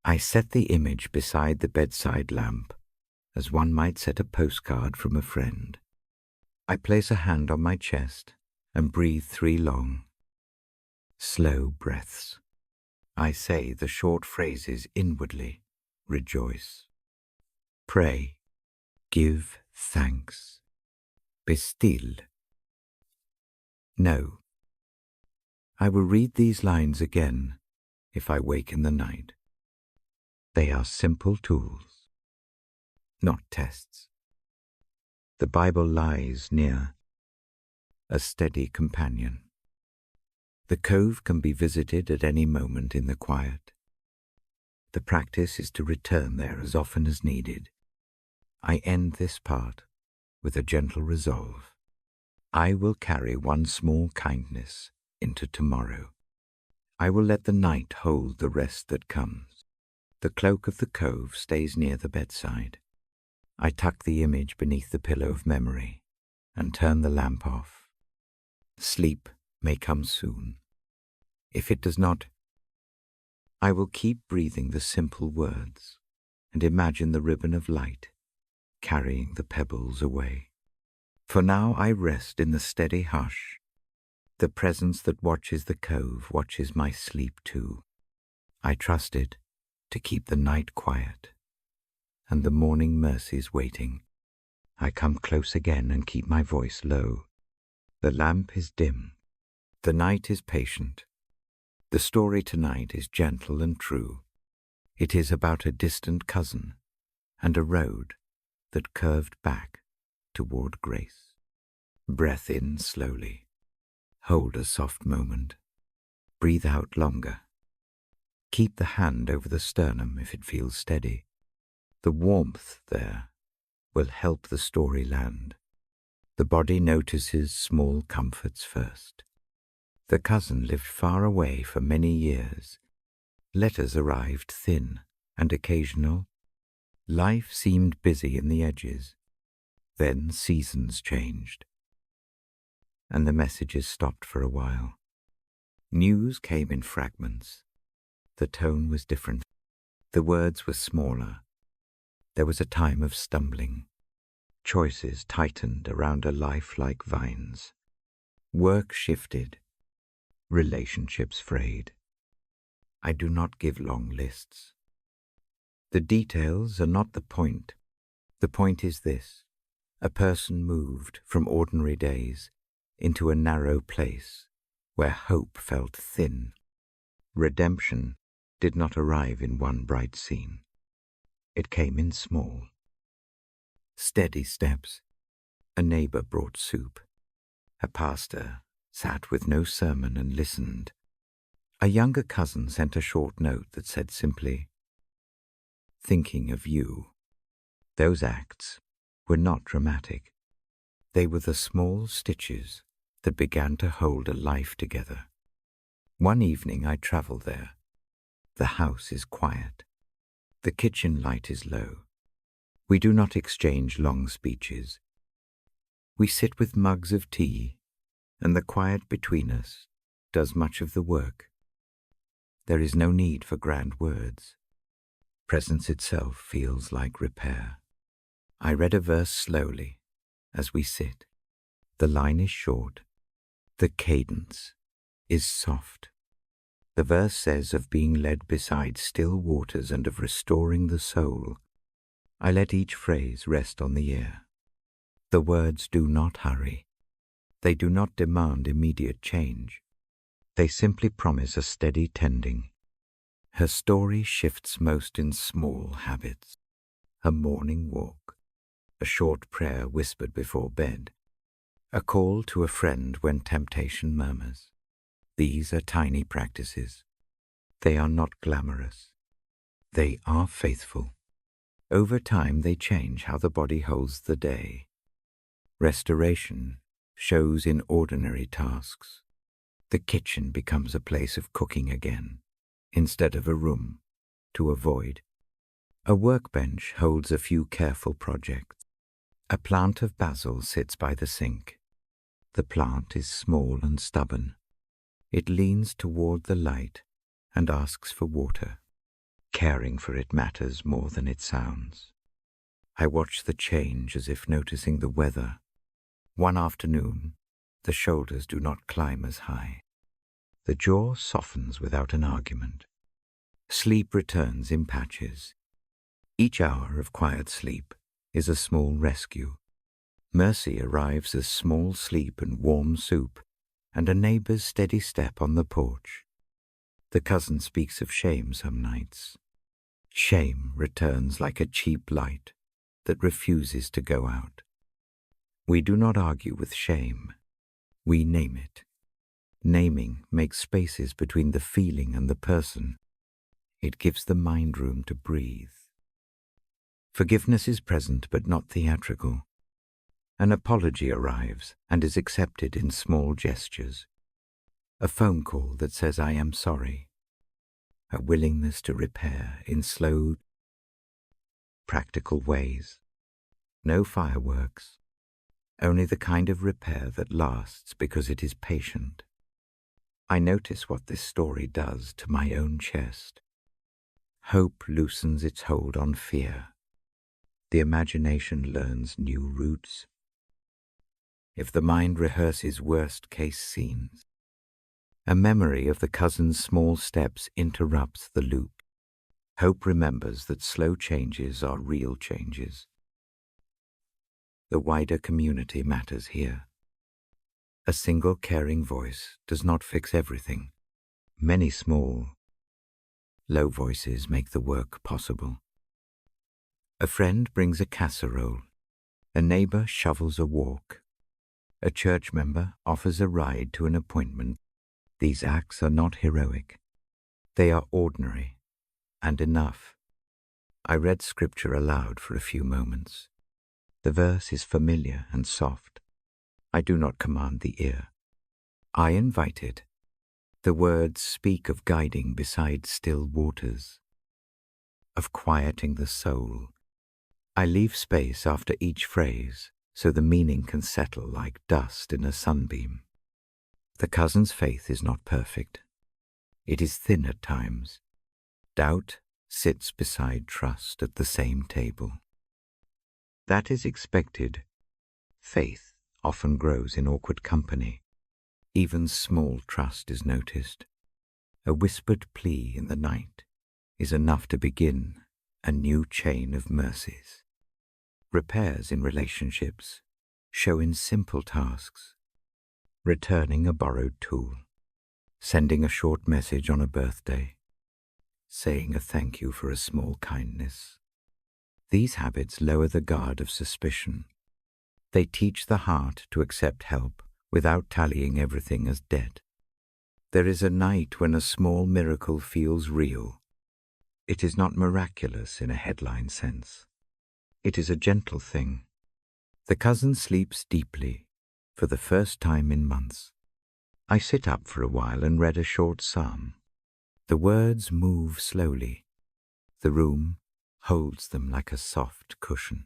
I set the image beside the bedside lamp, as one might set a postcard from a friend. I place a hand on my chest and breathe 3 long, slow breaths. I say the short phrases inwardly. Rejoice. Pray. Give thanks. Be still. No. I will read these lines again if I wake in the night. They are simple tools, not tests. The Bible lies near, a steady companion. The cove can be visited at any moment in the quiet. The practice is to return there as often as needed. I end this part with a gentle resolve. I will carry 1 small kindness into tomorrow. I will let the night hold the rest that comes. The cloak of the cove stays near the bedside. I tuck the image beneath the pillow of memory and turn the lamp off. Sleep may come soon. If it does not, I will keep breathing the simple words and imagine the ribbon of light carrying the pebbles away. For now I rest in the steady hush. The presence that watches the cove watches my sleep too. I trust it to keep the night quiet and the morning mercies waiting. I come close again and keep my voice low. The lamp is dim. The night is patient. The story tonight is gentle and true. It is about a distant cousin and a road that curved back toward grace. Breath in slowly. Hold a soft moment. Breathe out longer. Keep the hand over the sternum if it feels steady. The warmth there will help the story land. The body notices small comforts first. The cousin lived far away for many years. Letters arrived thin and occasional. Life seemed busy in the edges. Then seasons changed, and the messages stopped for a while. News came in fragments. The tone was different. The words were smaller. There was a time of stumbling. Choices tightened around a life like vines. Work shifted. Relationships frayed. I do not give long lists. The details are not the point. The point is this: a person moved from ordinary days into a narrow place where hope felt thin. Redemption did not arrive in one bright scene. It came in small, steady steps. A neighbor brought soup. A pastor sat with no sermon and listened. A younger cousin sent a short note that said simply, "Thinking of you." Those acts were not dramatic. They were the small stitches that began to hold a life together. One evening I traveled there. The house is quiet. The kitchen light is low. We do not exchange long speeches. We sit with mugs of tea, and the quiet between us does much of the work. There is no need for grand words. Presence itself feels like repair. I read a verse slowly as we sit. The line is short. The cadence is soft. The verse says of being led beside still waters and of restoring the soul. I let each phrase rest on the ear. The words do not hurry. They do not demand immediate change. They simply promise a steady tending. Her story shifts most in small habits. A morning walk, a short prayer whispered before bed, a call to a friend when temptation murmurs. These are tiny practices. They are not glamorous. They are faithful. Over time they change how the body holds the day. Restoration shows in ordinary tasks. The kitchen becomes a place of cooking again, instead of a room to avoid. A workbench holds a few careful projects. A plant of basil sits by the sink. The plant is small and stubborn. It leans toward the light and asks for water. Caring for it matters more than it sounds. I watch the change as if noticing the weather. One afternoon, the shoulders do not climb as high. The jaw softens without an argument. Sleep returns in patches. Each hour of quiet sleep is a small rescue. Mercy arrives as small sleep and warm soup, and a neighbor's steady step on the porch. The cousin speaks of shame some nights. Shame returns like a cheap light that refuses to go out. We do not argue with shame. We name it. Naming makes spaces between the feeling and the person. It gives the mind room to breathe. Forgiveness is present but not theatrical. An apology arrives and is accepted in small gestures. A phone call that says I am sorry. A willingness to repair in slow, practical ways. No fireworks. Only the kind of repair that lasts because it is patient. I notice what this story does to my own chest. Hope loosens its hold on fear. The imagination learns new routes. If the mind rehearses worst-case scenes, a memory of the cousin's small steps interrupts the loop. Hope remembers that slow changes are real changes. The wider community matters here. A single caring voice does not fix everything. Many small, low voices make the work possible. A friend brings a casserole. A neighbor shovels a walk. A church member offers a ride to an appointment. These acts are not heroic. They are ordinary and enough. I read scripture aloud for a few moments. The verse is familiar and soft. I do not command the ear. I invite it. The words speak of guiding beside still waters, of quieting the soul. I leave space after each phrase so the meaning can settle like dust in a sunbeam. The cousin's faith is not perfect. It is thin at times. Doubt sits beside trust at the same table. That is expected. Faith often grows in awkward company. Even small trust is noticed. A whispered plea in the night is enough to begin a new chain of mercies. Repairs in relationships show in simple tasks. Returning a borrowed tool, sending a short message on a birthday, saying a thank you for a small kindness. These habits lower the guard of suspicion. They teach the heart to accept help without tallying everything as debt. There is a night when a small miracle feels real. It is not miraculous in a headline sense. It is a gentle thing. The cousin sleeps deeply for the first time in months. I sit up for a while and read a short psalm. The words move slowly. The room holds them like a soft cushion.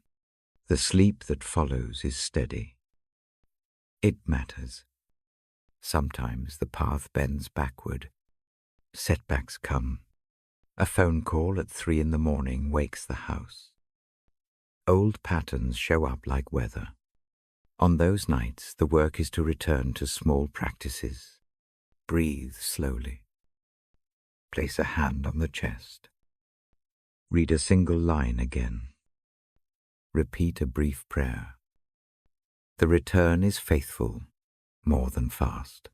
The sleep that follows is steady. It matters. Sometimes the path bends backward. Setbacks come. A phone call at 3 a.m. wakes the house. Old patterns show up like weather. On those nights, the work is to return to small practices. Breathe slowly. Place a hand on the chest. Read a single line again. Repeat a brief prayer. The return is faithful, more than fast.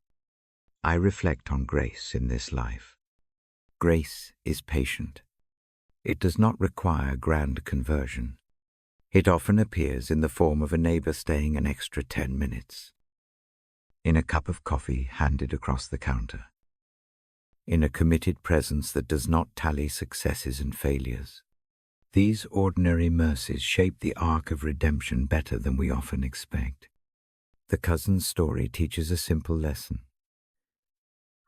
I reflect on grace in this life. Grace is patient. It does not require grand conversion. It often appears in the form of a neighbor staying an extra 10 minutes, in a cup of coffee handed across the counter, in a committed presence that does not tally successes and failures. These ordinary mercies shape the arc of redemption better than we often expect. The cousin's story teaches a simple lesson.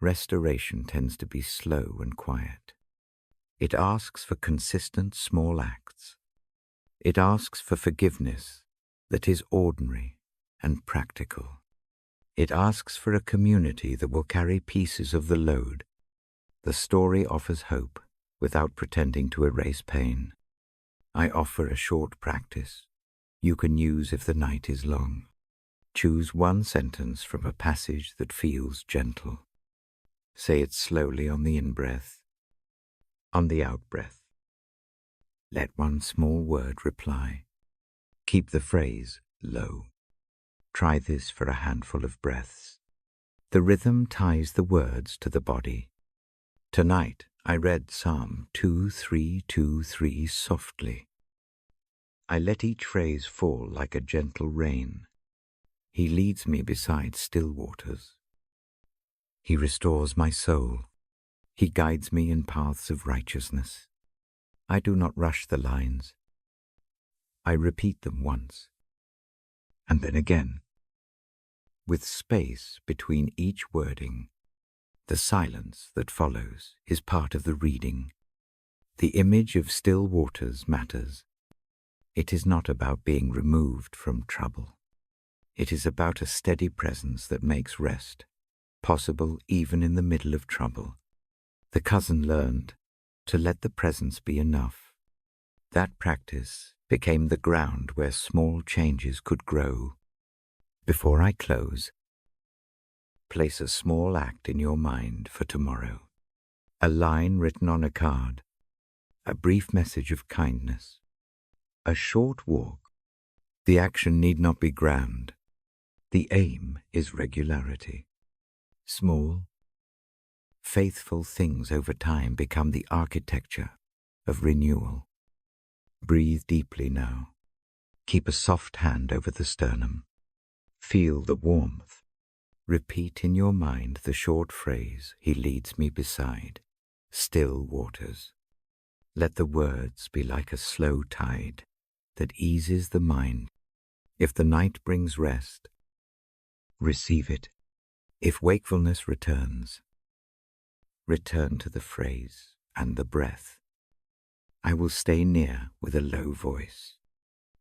Restoration tends to be slow and quiet. It asks for consistent small acts. It asks for forgiveness that is ordinary and practical. It asks for a community that will carry pieces of the load. The story offers hope without pretending to erase pain. I offer a short practice you can use if the night is long. Choose one sentence from a passage that feels gentle. Say it slowly on the in-breath, on the out-breath. Let one small word reply. Keep the phrase low. Try this for a handful of breaths. The rhythm ties the words to the body. Tonight I read Psalm 2323 softly. I let each phrase fall like a gentle rain. He leads me beside still waters. He restores my soul. He guides me in paths of righteousness. I do not rush the lines. I repeat them once, and then again, with space between each wording. The silence that follows is part of the reading. The image of still waters matters. It is not about being removed from trouble. It is about a steady presence that makes rest possible even in the middle of trouble. The cousin learned to let the presence be enough. That practice became the ground where small changes could grow. Before I close, place a small act in your mind for tomorrow. A line written on a card, a brief message of kindness, a short walk. The action need not be grand. The aim is regularity. Small, faithful things over time become the architecture of renewal. Breathe deeply now. Keep a soft hand over the sternum. Feel the warmth. Repeat in your mind the short phrase, he leads me beside still waters. Let the words be like a slow tide that eases the mind. If the night brings rest, receive it. If wakefulness returns, return to the phrase and the breath. I will stay near with a low voice.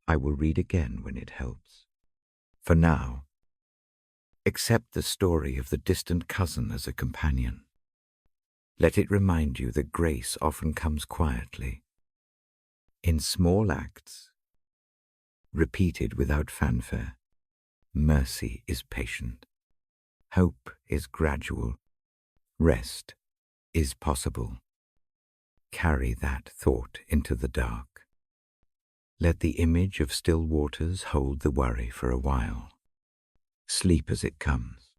I will read again when it helps. For now, accept the story of the distant cousin as a companion. Let it remind you that grace often comes quietly, in small acts, repeated without fanfare. Mercy is patient. Hope is gradual. Rest is possible. Carry that thought into the dark. Let the image of still waters hold the worry for a while. Sleep as it comes.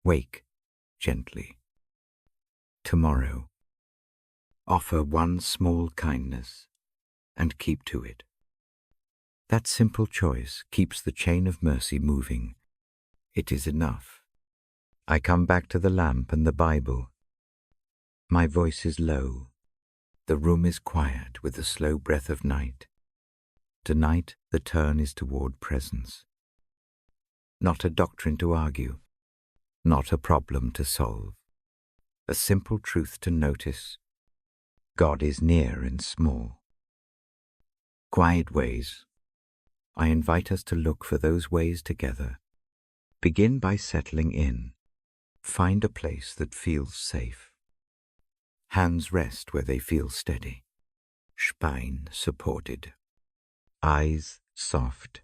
Wake gently. Tomorrow, offer one small kindness and keep to it. That simple choice keeps the chain of mercy moving. It is enough. I come back to the lamp and the Bible. My voice is low. The room is quiet with the slow breath of night. Tonight the turn is toward presence. Not a doctrine to argue, not a problem to solve. A simple truth to notice. God is near in small, quiet ways. I invite us to look for those ways together. Begin by settling in. Find a place that feels safe. Hands rest where they feel steady. Spine supported. Eyes soft.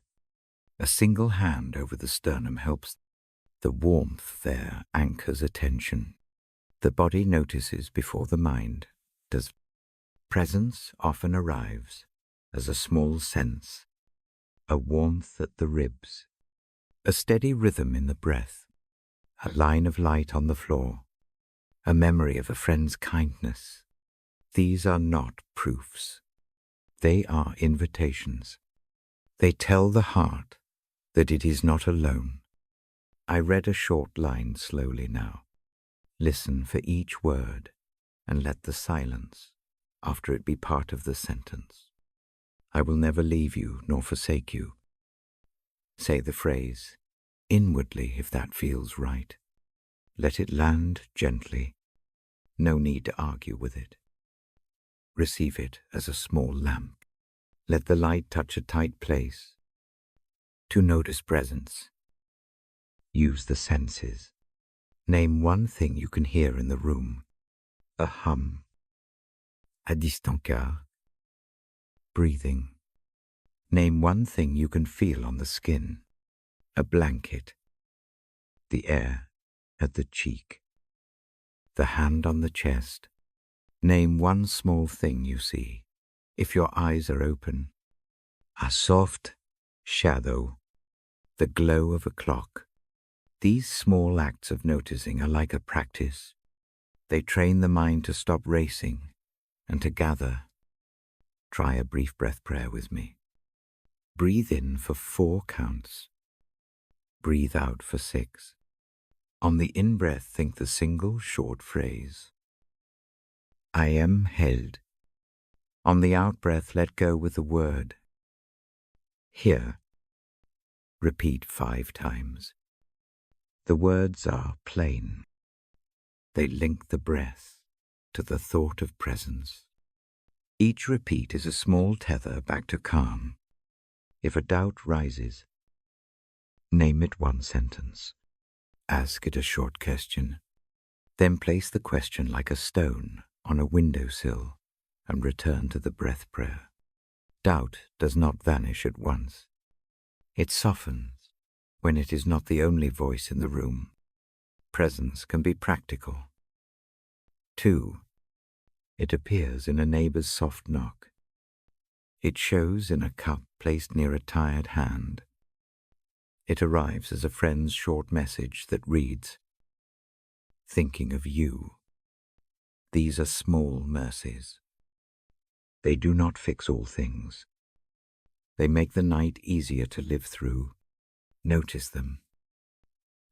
A single hand over the sternum helps. The warmth there anchors attention. The body notices before the mind does. Presence often arrives as a small sense, a warmth at the ribs, a steady rhythm in the breath, a line of light on the floor, a memory of a friend's kindness. These are not proofs. They are invitations. They tell the heart that it is not alone. I read a short line slowly now. Listen for each word and let the silence after it be part of the sentence. I will never leave you nor forsake you. Say the phrase inwardly if that feels right. Let it land gently. No need to argue with it. Receive it as a small lamp. Let the light touch a tight place. To notice presence, use the senses. Name one thing you can hear in the room. A hum. A distant car. Breathing. Name one thing you can feel on the skin. A blanket. The air at the cheek. The hand on the chest. Name one small thing you see. If your eyes are open. A soft shadow. The glow of a clock. These small acts of noticing are like a practice. They train the mind to stop racing and to gather. Try a brief breath prayer with me. Breathe in for 4 counts. Breathe out for 6. On the in-breath, think the single short phrase. I am held. On the out-breath, let go with the word. Here. Repeat 5 times. The words are plain. They link the breath to the thought of presence. Each repeat is a small tether back to calm. If a doubt rises, name it one sentence. Ask it a short question. Then place the question like a stone on a windowsill and return to the breath prayer. Doubt does not vanish at once. It softens when it is not the only voice in the room. Presence can be practical. 2. It appears in a neighbor's soft knock. It shows in a cup placed near a tired hand. It arrives as a friend's short message that reads, thinking of you. These are small mercies. They do not fix all things. They make the night easier to live through. Notice them.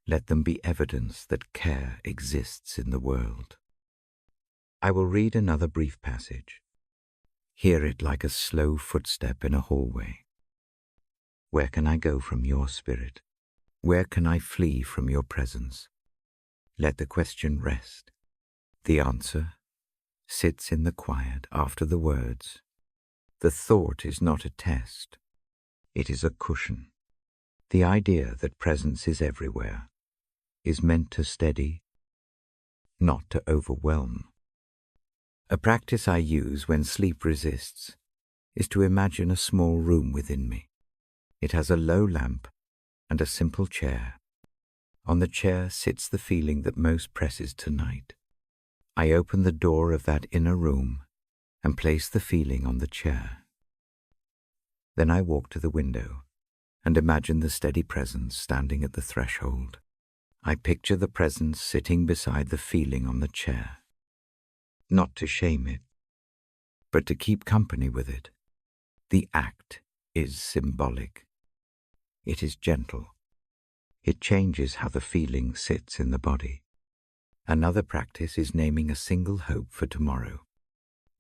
Let them be evidence that care exists in the world. I will read another brief passage. Hear it like a slow footstep in a hallway. Where can I go from your spirit? Where can I flee from your presence? Let the question rest. The answer sits in the quiet after the words. The thought is not a test. It is a cushion. The idea that presence is everywhere is meant to steady, not to overwhelm. A practice I use when sleep resists is to imagine a small room within me. It has a low lamp and a simple chair. On the chair sits the feeling that most presses tonight. I open the door of that inner room and place the feeling on the chair. Then I walk to the window and imagine the steady presence standing at the threshold. I picture the presence sitting beside the feeling on the chair, not to shame it, but to keep company with it. The act is symbolic. It is gentle. It changes how the feeling sits in the body. Another practice is naming a single hope for tomorrow,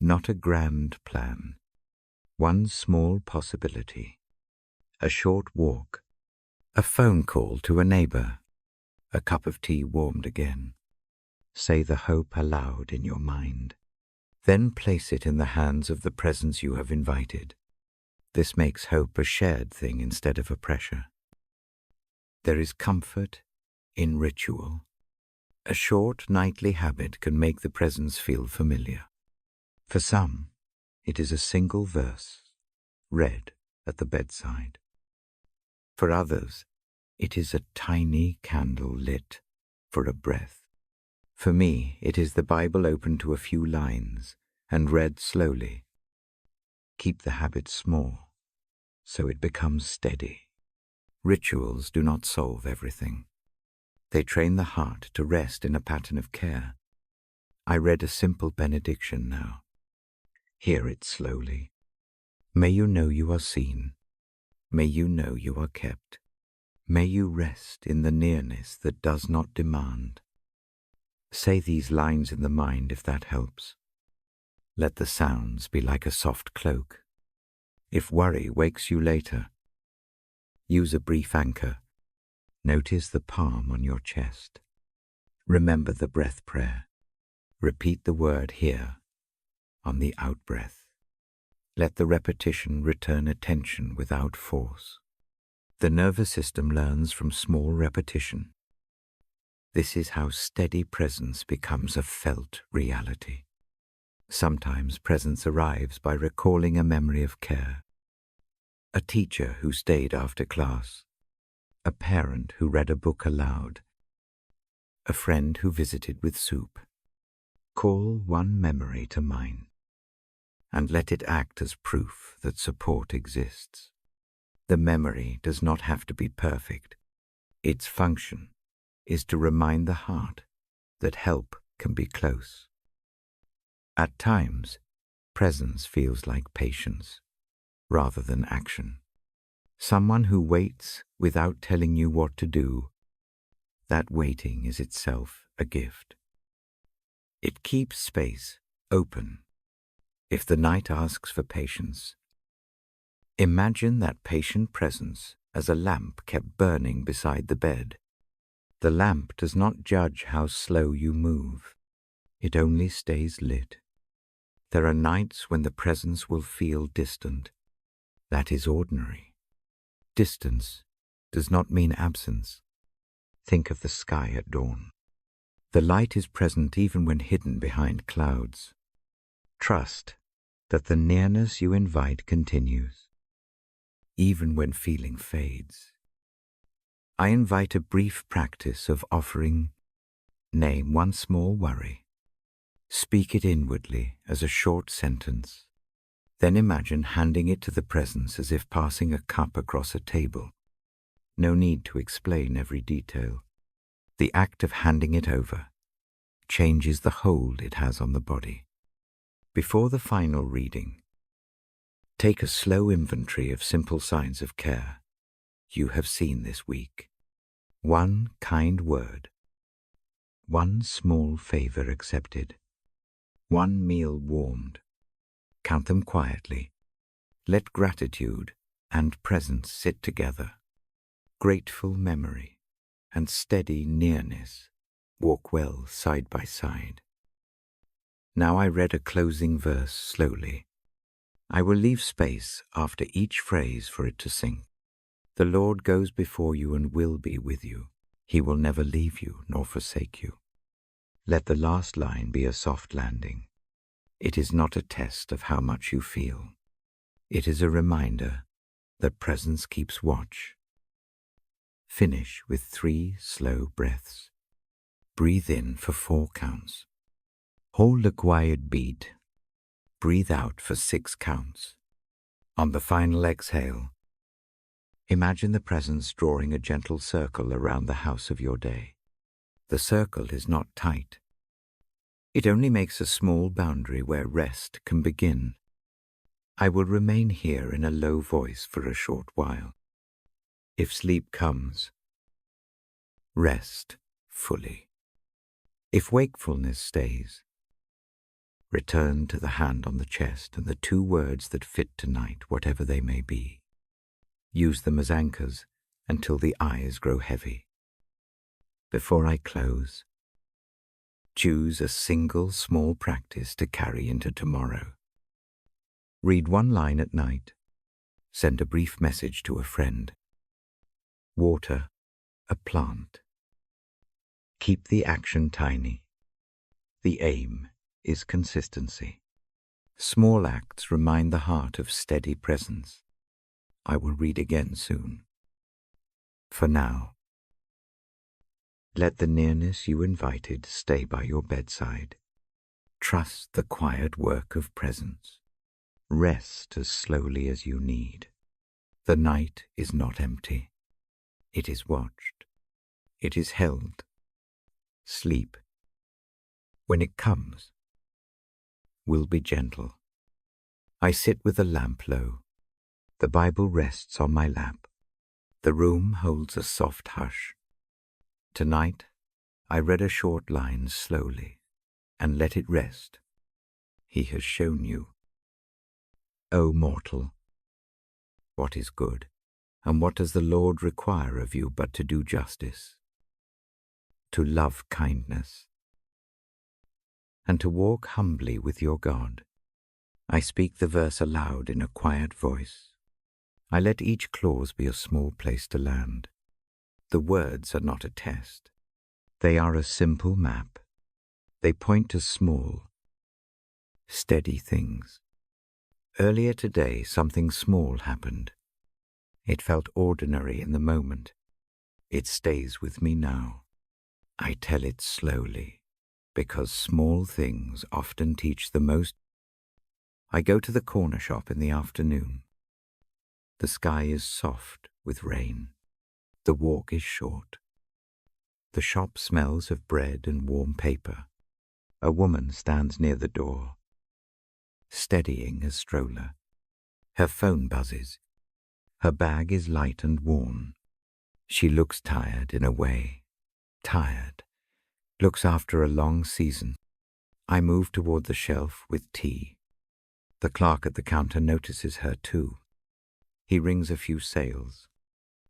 not a grand plan. One small possibility, a short walk, a phone call to a neighbor, a cup of tea warmed again. Say the hope aloud in your mind. Then place it in the hands of the presence you have invited. This makes hope a shared thing instead of a pressure. There is comfort in ritual. A short nightly habit can make the presence feel familiar. For some, it is a single verse, read at the bedside. For others, it is a tiny candle lit for a breath. For me, it is the Bible open to a few lines and read slowly. Keep the habit small, so it becomes steady. Rituals do not solve everything. They train the heart to rest in a pattern of care. I read a simple benediction now. Hear it slowly. May you know you are seen. May you know you are kept. May you rest in the nearness that does not demand. Say these lines in the mind if that helps. Let the sounds be like a soft cloak. If worry wakes you later, use a brief anchor. Notice the palm on your chest. Remember the breath prayer. Repeat the word here on the out-breath. Let the repetition return attention without force. The nervous system learns from small repetition. This is how steady presence becomes a felt reality. Sometimes presence arrives by recalling a memory of care. A teacher who stayed after class. A parent who read a book aloud. A friend who visited with soup. Call one memory to mind, and let it act as proof that support exists. The memory does not have to be perfect. Its function is to remind the heart that help can be close. At times, presence feels like patience rather than action. Someone who waits without telling you what to do, that waiting is itself a gift. It keeps space open. If the night asks for patience, imagine that patient presence as a lamp kept burning beside the bed. The lamp does not judge how slow you move. It only stays lit. There are nights when the presence will feel distant. That is ordinary. Distance does not mean absence. Think of the sky at dawn. The light is present even when hidden behind clouds. Trust that the nearness you invite continues, even when feeling fades. I invite a brief practice of offering. Name one small worry. Speak it inwardly as a short sentence. Then imagine handing it to the presence as if passing a cup across a table. No need to explain every detail. The act of handing it over changes the hold it has on the body. Before the final reading, take a slow inventory of simple signs of care you have seen this week. One kind word. One small favor accepted. One meal warmed. Count them quietly. Let gratitude and presence sit together. Grateful memory and steady nearness walk well side by side. Now I read a closing verse slowly. I will leave space after each phrase for it to sink. The Lord goes before you and will be with you. He will never leave you nor forsake you. Let the last line be a soft landing. It is not a test of how much you feel. It is a reminder that presence keeps watch. Finish with 3 slow breaths. Breathe in for 4 counts. Hold a quiet beat. Breathe out for 6 counts. On the final exhale, imagine the presence drawing a gentle circle around the house of your day. The circle is not tight. It only makes a small boundary where rest can begin. I will remain here in a low voice for a short while. If sleep comes, rest fully. If wakefulness stays, return to the hand on the chest and the 2 words that fit tonight, whatever they may be. Use them as anchors until the eyes grow heavy. Before I close, choose a single small practice to carry into tomorrow. Read 1 line at night. Send a brief message to a friend. Water a plant. Keep the action tiny. The aim is consistency. Small acts remind the heart of steady presence. I will read again soon. For now, let the nearness you invited stay by your bedside. Trust the quiet work of presence. Rest as slowly as you need. The night is not empty. It is watched. It is held. Sleep, when it comes, will be gentle. I sit with the lamp low. The Bible rests on my lap. The room holds a soft hush. Tonight, I read a short line slowly and let it rest. He has shown you, O mortal, what is good, and what does the Lord require of you but to do justice, to love kindness, and to walk humbly with your God. I speak the verse aloud in a quiet voice. I let each clause be a small place to land. The words are not a test. They are a simple map. They point to small, steady things. Earlier today, something small happened. It felt ordinary in the moment. It stays with me now. I tell it slowly, because small things often teach the most. I go to the corner shop in the afternoon. The sky is soft with rain. The walk is short. The shop smells of bread and warm paper. A woman stands near the door, steadying a stroller. Her phone buzzes. Her bag is light and worn. She looks tired in a way. Tired. Looks after a long season. I move toward the shelf with tea. The clerk at the counter notices her too. He rings a few sales.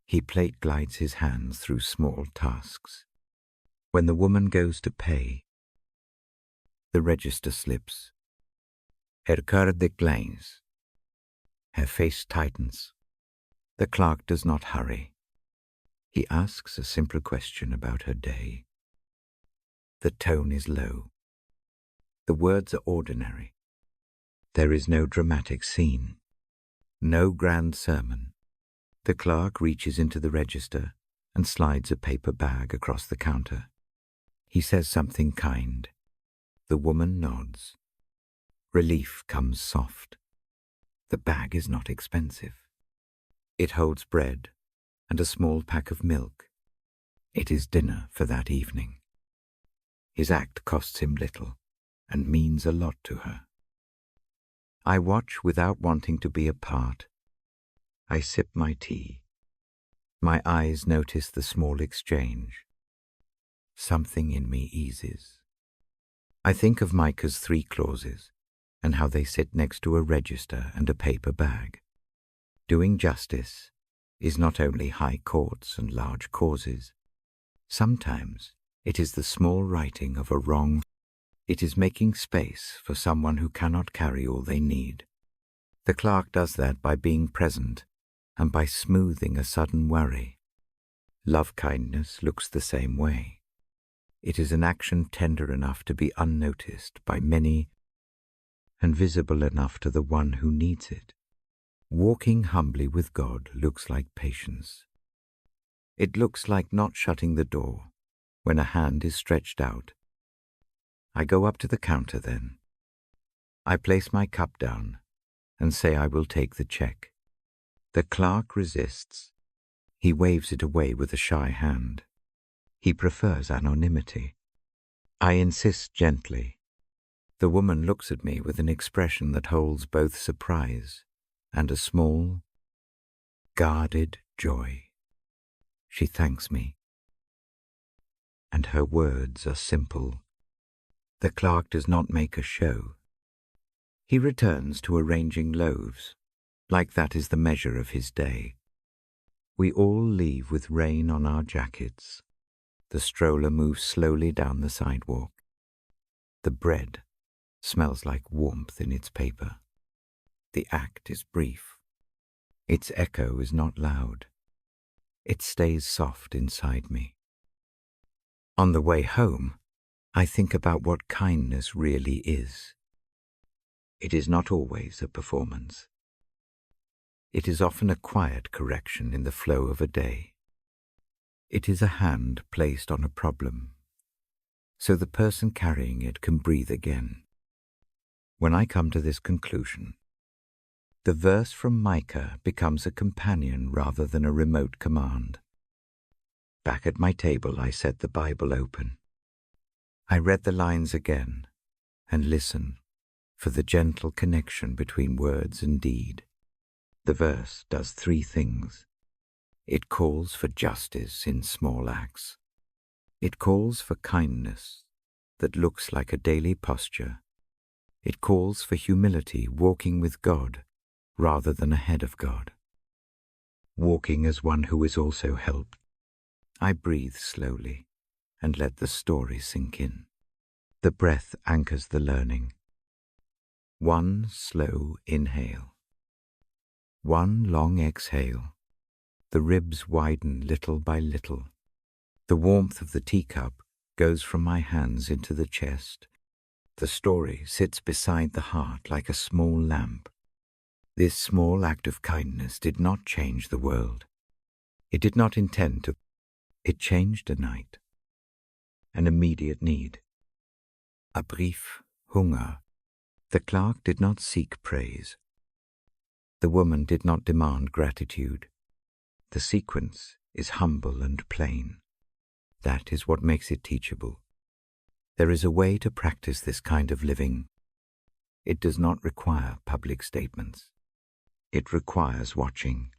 He plate glides his hands through small tasks. When the woman goes to pay, the register slips. Her card declines. Her face tightens. The clerk does not hurry. He asks a simple question about her day. The tone is low. The words are ordinary. There is no dramatic scene, no grand sermon. The clerk reaches into the register and slides a paper bag across the counter. He says something kind. The woman nods. Relief comes soft. The bag is not expensive. It holds bread and a small pack of milk. It is dinner for that evening. His act costs him little and means a lot to her. I watch without wanting to be a part. I sip my tea. My eyes notice the small exchange. Something in me eases. I think of Micah's 3 clauses and how they sit next to a register and a paper bag. Doing justice is not only high courts and large causes. Sometimes it is the small righting of a wrong. It is making space for someone who cannot carry all they need. The clerk does that by being present and by smoothing a sudden worry. Love kindness looks the same way. It is an action tender enough to be unnoticed by many and visible enough to the one who needs it. Walking humbly with God looks like patience. It looks like not shutting the door when a hand is stretched out. I go up to the counter then. I place my cup down and say I will take the check. The clerk resists. He waves it away with a shy hand. He prefers anonymity. I insist gently. The woman looks at me with an expression that holds both surprise and a small, guarded joy. She thanks me, and her words are simple. The clerk does not make a show. He returns to arranging loaves, like that is the measure of his day. We all leave with rain on our jackets. The stroller moves slowly down the sidewalk. The bread smells like warmth in its paper. The act is brief. Its echo is not loud. It stays soft inside me. On the way home, I think about what kindness really is. It is not always a performance. It is often a quiet correction in the flow of a day. It is a hand placed on a problem, so the person carrying it can breathe again. When I come to this conclusion, the verse from Micah becomes a companion rather than a remote command. Back at my table, I set the Bible open. I read the lines again and listen for the gentle connection between words and deed. The verse does three things. It calls for justice in small acts. It calls for kindness that looks like a daily posture. It calls for humility, walking with God rather than ahead of God. Walking as one who is also helped. I breathe slowly and let the story sink in. The breath anchors the learning. One slow inhale. One long exhale. The ribs widen little by little. The warmth of the teacup goes from my hands into the chest. The story sits beside the heart like a small lamp. This small act of kindness did not change the world. It did not intend to. It changed a night, an immediate need. A brief hunger. The clerk did not seek praise. The woman did not demand gratitude. The sequence is humble and plain. That is what makes it teachable. There is a way to practice this kind of living. It does not require public statements. It requires watching.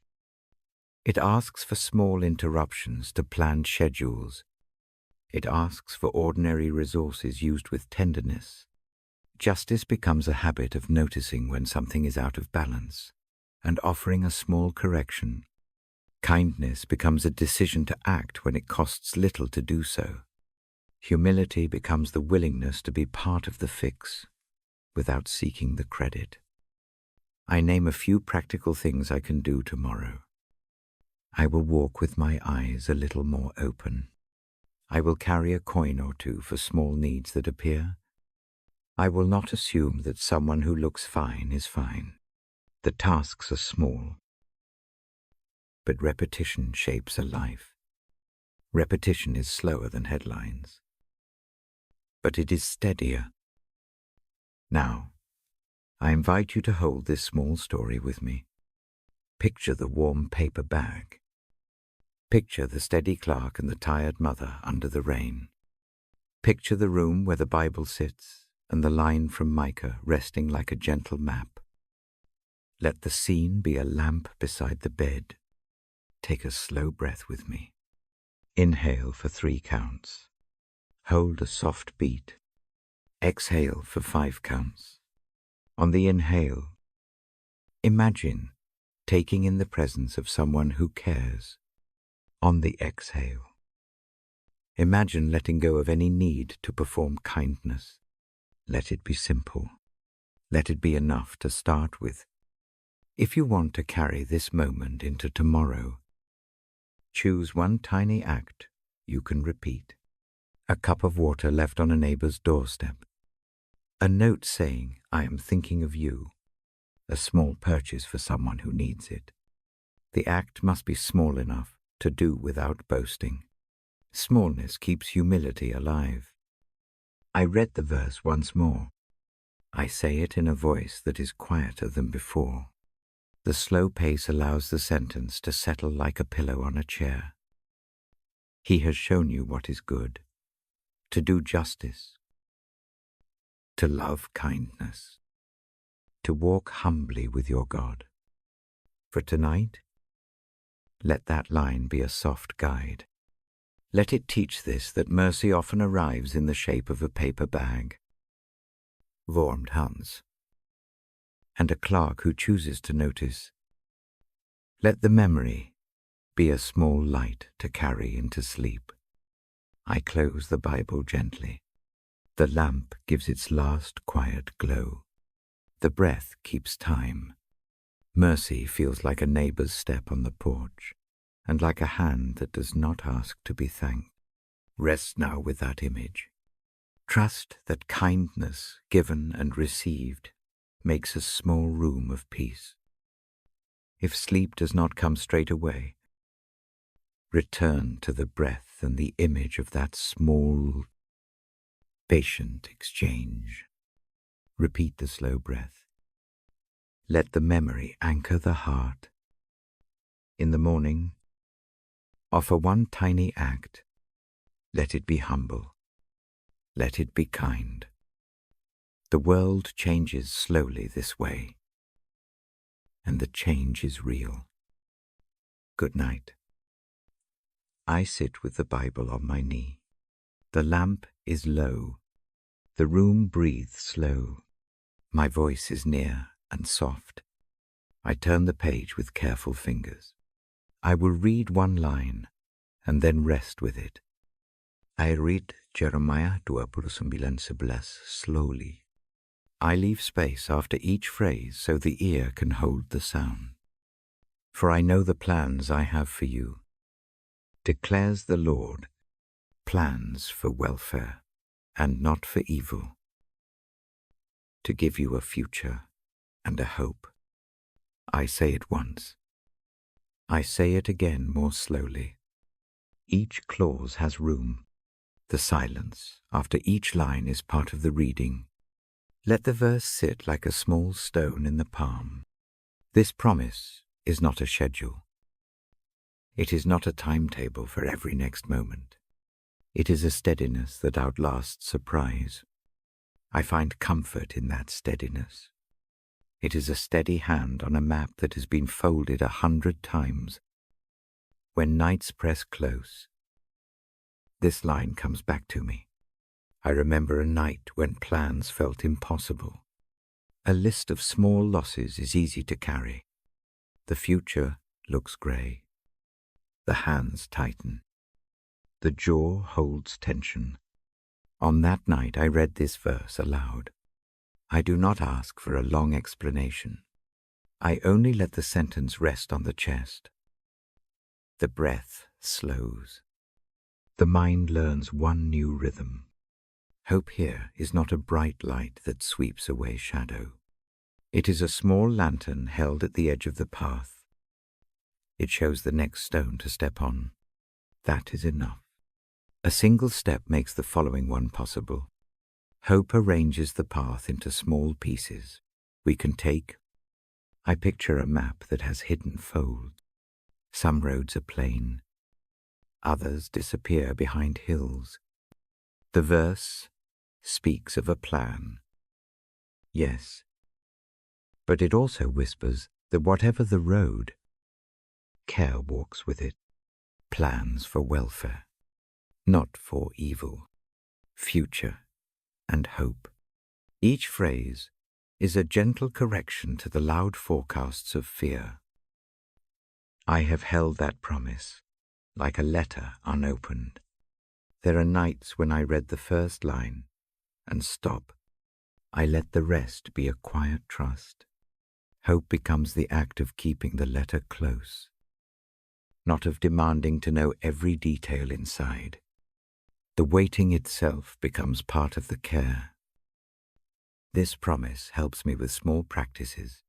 It asks for small interruptions to planned schedules. It asks for ordinary resources used with tenderness. Justice becomes a habit of noticing when something is out of balance and offering a small correction. Kindness becomes a decision to act when it costs little to do so. Humility becomes the willingness to be part of the fix without seeking the credit. I name a few practical things I can do tomorrow. I will walk with my eyes a little more open. I will carry a coin or two for small needs that appear. I will not assume that someone who looks fine is fine. The tasks are small, but repetition shapes a life. Repetition is slower than headlines, but it is steadier. Now, I invite you to hold this small story with me. Picture the warm paper bag. Picture the steady clerk and the tired mother under the rain. Picture the room where the Bible sits and the line from Micah resting like a gentle map. Let the scene be a lamp beside the bed. Take a slow breath with me. Inhale for 3 counts. Hold a soft beat. Exhale for 5 counts. On the inhale, imagine taking in the presence of someone who cares. On the exhale, imagine letting go of any need to perform kindness. Let it be simple. Let it be enough to start with. If you want to carry this moment into tomorrow, choose one tiny act you can repeat. A cup of water left on a neighbor's doorstep. A note saying, "I am thinking of you." A small purchase for someone who needs it. The act must be small enough to do without boasting. Smallness keeps humility alive. I read the verse once more. I say it in a voice that is quieter than before. The slow pace allows the sentence to settle like a pillow on a chair. He has shown you what is good, to do justice, to love kindness, to walk humbly with your God. For tonight, let that line be a soft guide. Let it teach this, that mercy often arrives in the shape of a paper bag, warmed hands, and a clerk who chooses to notice. Let the memory be a small light to carry into sleep. I close the Bible gently. The lamp gives its last quiet glow. The breath keeps time. Mercy feels like a neighbor's step on the porch, and like a hand that does not ask to be thanked. Rest now with that image. Trust that kindness given and received makes a small room of peace. If sleep does not come straight away, return to the breath and the image of that small, patient exchange. Repeat the slow breath. Let the memory anchor the heart. In the morning, offer one tiny act. Let it be humble. Let it be kind. The world changes slowly this way, and the change is real. Good night. I sit with the Bible on my knee. The lamp is low. The room breathes slow. My voice is near and soft. I turn the page with careful fingers. I will read one line and then rest with it. I read Jeremiah 29:11 slowly. I leave space after each phrase so the ear can hold the sound. For I know the plans I have for you, declares the Lord, plans for welfare and not for evil, to give you a future and a hope. I say it once. I say it again more slowly. Each clause has room. The silence after each line is part of the reading. Let the verse sit like a small stone in the palm. This promise is not a schedule. It is not a timetable for every next moment. It is a steadiness that outlasts surprise. I find comfort in that steadiness. It is a steady hand on a map that has been folded 100 times. When nights press close, this line comes back to me. I remember a night when plans felt impossible. A list of small losses is easy to carry. The future looks grey. The hands tighten. The jaw holds tension. On that night I read this verse aloud. I do not ask for a long explanation. I only let the sentence rest on the chest. The breath slows. The mind learns one new rhythm. Hope here is not a bright light that sweeps away shadow. It is a small lantern held at the edge of the path. It shows the next stone to step on. That is enough. A single step makes the following one possible. Hope arranges the path into small pieces we can take. I picture a map that has hidden folds. Some roads are plain. Others disappear behind hills. The verse speaks of a plan. Yes, but it also whispers that whatever the road, care walks with it. Plans for welfare, not for evil, future and hope. Each phrase is a gentle correction to the loud forecasts of fear. I have held that promise like a letter unopened. There are nights when I read the first line and stop. I let the rest be a quiet trust. Hope becomes the act of keeping the letter close, not of demanding to know every detail inside. The waiting itself becomes part of the care. This promise helps me with small practices.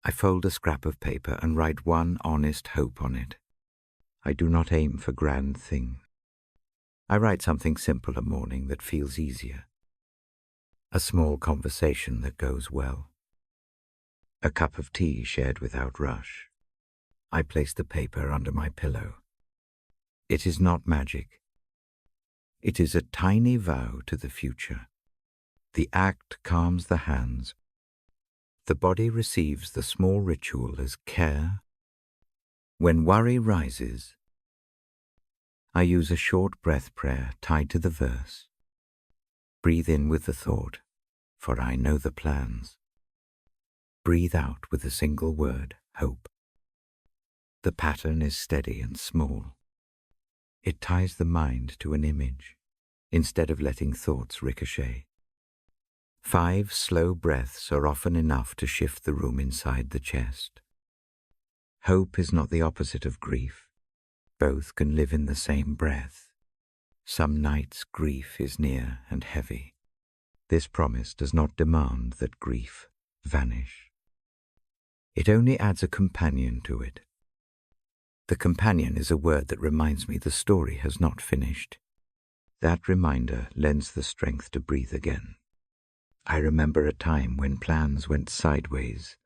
I fold a scrap of paper and write one honest hope on it. I do not aim for grand things. I write something simple a morning that feels easier. A small conversation that goes well. A cup of tea shared without rush. I place the paper under my pillow. It is not magic. It is a tiny vow to the future. The act calms the hands. The body receives the small ritual as care. When worry rises, I use a short breath prayer tied to the verse. Breathe in with the thought, for I know the plans. Breathe out with a single word, hope. The pattern is steady and small. It ties the mind to an image, instead of letting thoughts ricochet. 5 slow breaths are often enough to shift the room inside the chest. Hope is not the opposite of grief. Both can live in the same breath. Some nights grief is near and heavy. This promise does not demand that grief vanish. It only adds a companion to it. The companion is a word that reminds me the story has not finished. That reminder lends the strength to breathe again. I remember a time when plans went sideways.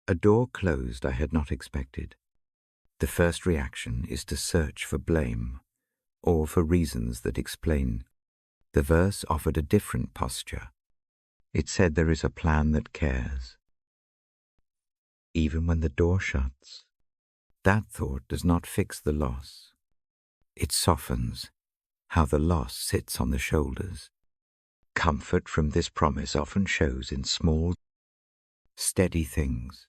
A door closed I had not expected. The first reaction is to search for blame, or for reasons that explain. The verse offered a different posture. It said there is a plan that cares. Even when the door shuts, that thought does not fix the loss. It softens how the loss sits on the shoulders. Comfort from this promise often shows in small, steady things.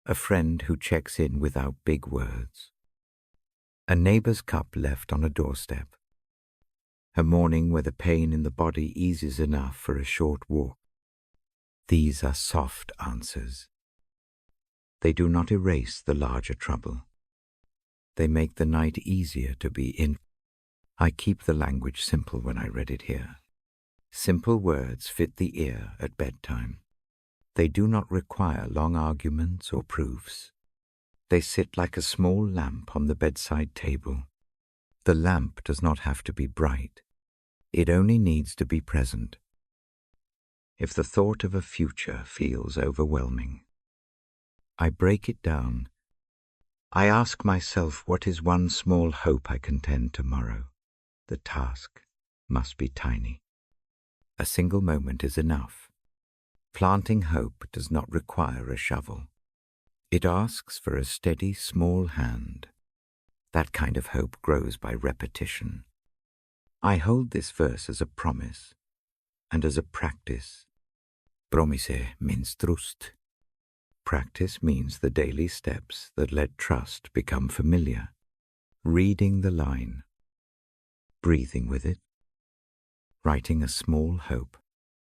A friend who checks in without big words. A neighbor's cup left on a doorstep. A morning where the pain in the body eases enough for a short walk. These are soft answers. They do not erase the larger trouble. They make the night easier to be in. I keep the language simple when I read it here. Simple words fit the ear at bedtime. They do not require long arguments or proofs. They sit like a small lamp on the bedside table. The lamp does not have to be bright. It only needs to be present. If the thought of a future feels overwhelming, I break it down. I ask myself, what is one small hope I can tend tomorrow? The task must be tiny. A single moment is enough. Planting hope does not require a shovel. It asks for a steady, small hand. That kind of hope grows by repetition. I hold this verse as a promise and as a practice. Promise means trust. Practice means the daily steps that let trust become familiar. Reading the line, breathing with it, writing a small hope.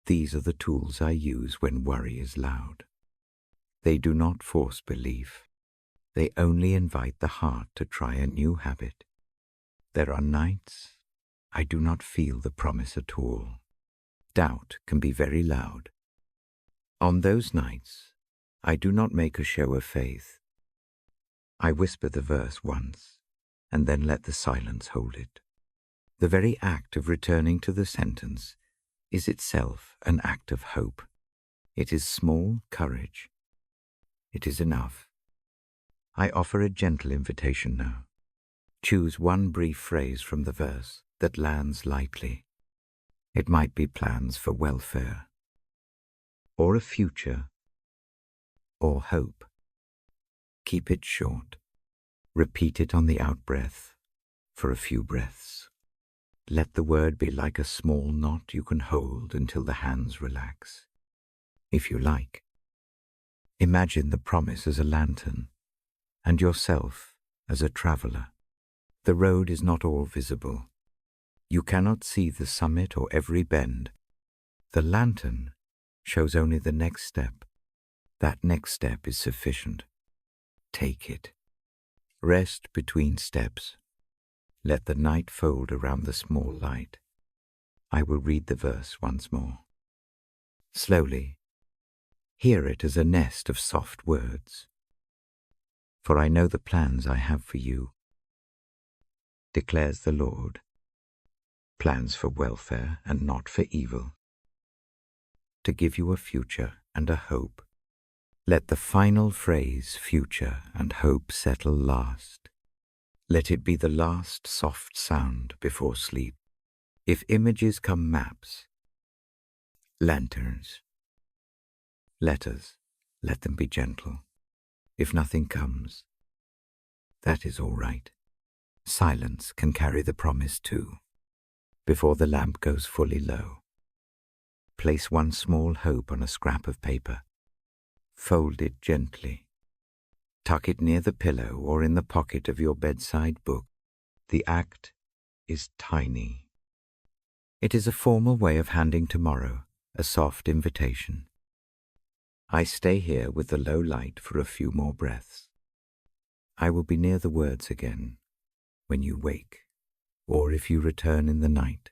These are the tools I use when worry is loud. They do not force belief. They only invite the heart to try a new habit. There are nights I do not feel the promise at all. Doubt can be very loud. On those nights, I do not make a show of faith. I whisper the verse once, and then let the silence hold it. The very act of returning to the sentence is itself an act of hope. It is small courage. It is enough. I offer a gentle invitation now. Choose one brief phrase from the verse that lands lightly. It might be plans for welfare, or a future, or hope. Keep it short. Repeat it on the out-breath for a few breaths. Let the word be like a small knot you can hold until the hands relax. If you like, imagine the promise as a lantern and yourself as a traveler. The road is not all visible. You cannot see the summit or every bend. The lantern shows only the next step. That next step is sufficient. Take it. Rest between steps. Let the night fold around the small light. I will read the verse once more. Slowly, hear it as a nest of soft words. For I know the plans I have for you, declares the Lord, plans for welfare and not for evil, to give you a future and a hope. Let the final phrase, future and hope, settle last. Let it be the last soft sound before sleep. If images come, maps, lanterns, letters, let them be gentle. If nothing comes, that is all right. Silence can carry the promise too. Before the lamp goes fully low, place one small hope on a scrap of paper. Fold it gently. Tuck it near the pillow or in the pocket of your bedside book. The act is tiny. It is a formal way of handing tomorrow a soft invitation. I stay here with the low light for a few more breaths. I will be near the words again when you wake, or if you return in the night.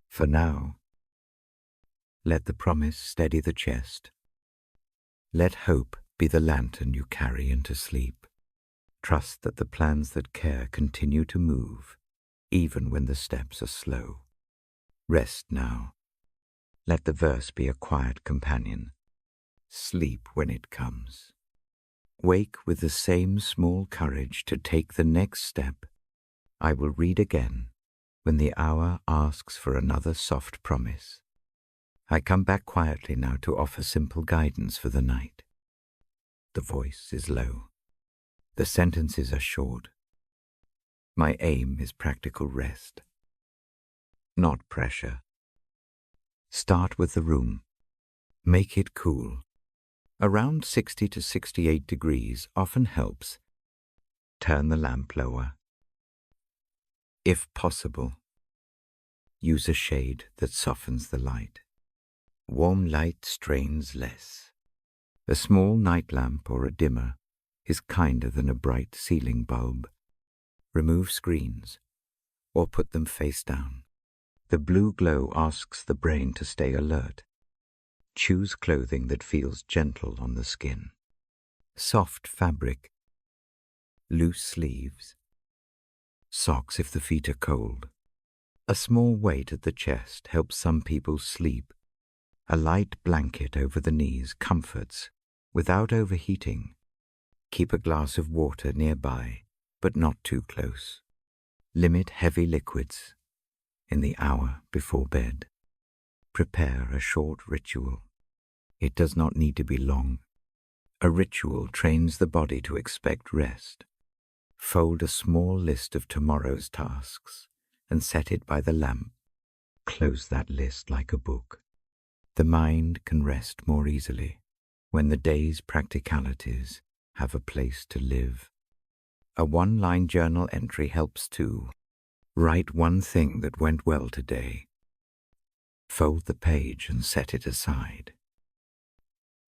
For now, let the promise steady the chest. Let hope be the lantern you carry into sleep. Trust that the plans that care continue to move, even when the steps are slow. Rest now. Let the verse be a quiet companion. Sleep when it comes. Wake with the same small courage to take the next step. I will read again when the hour asks for another soft promise. I come back quietly now to offer simple guidance for the night. The voice is low. The sentences are short. My aim is practical rest, not pressure. Start with the room. Make it cool. Around 60 to 68 degrees often helps. Turn the lamp lower. If possible, use a shade that softens the light. Warm light strains less. A small night lamp or a dimmer is kinder than a bright ceiling bulb. Remove screens or put them face down. The blue glow asks the brain to stay alert. Choose clothing that feels gentle on the skin. Soft fabric, loose sleeves, socks if the feet are cold. A small weight at the chest helps some people sleep. A light blanket over the knees comforts without overheating. Keep a glass of water nearby, but not too close. Limit heavy liquids in the hour before bed. Prepare a short ritual. It does not need to be long. A ritual trains the body to expect rest. Fold a small list of tomorrow's tasks and set it by the lamp. Close that list like a book. The mind can rest more easily when the day's practicalities have a place to live. A one-line journal entry helps too. Write one thing that went well today. Fold the page and set it aside.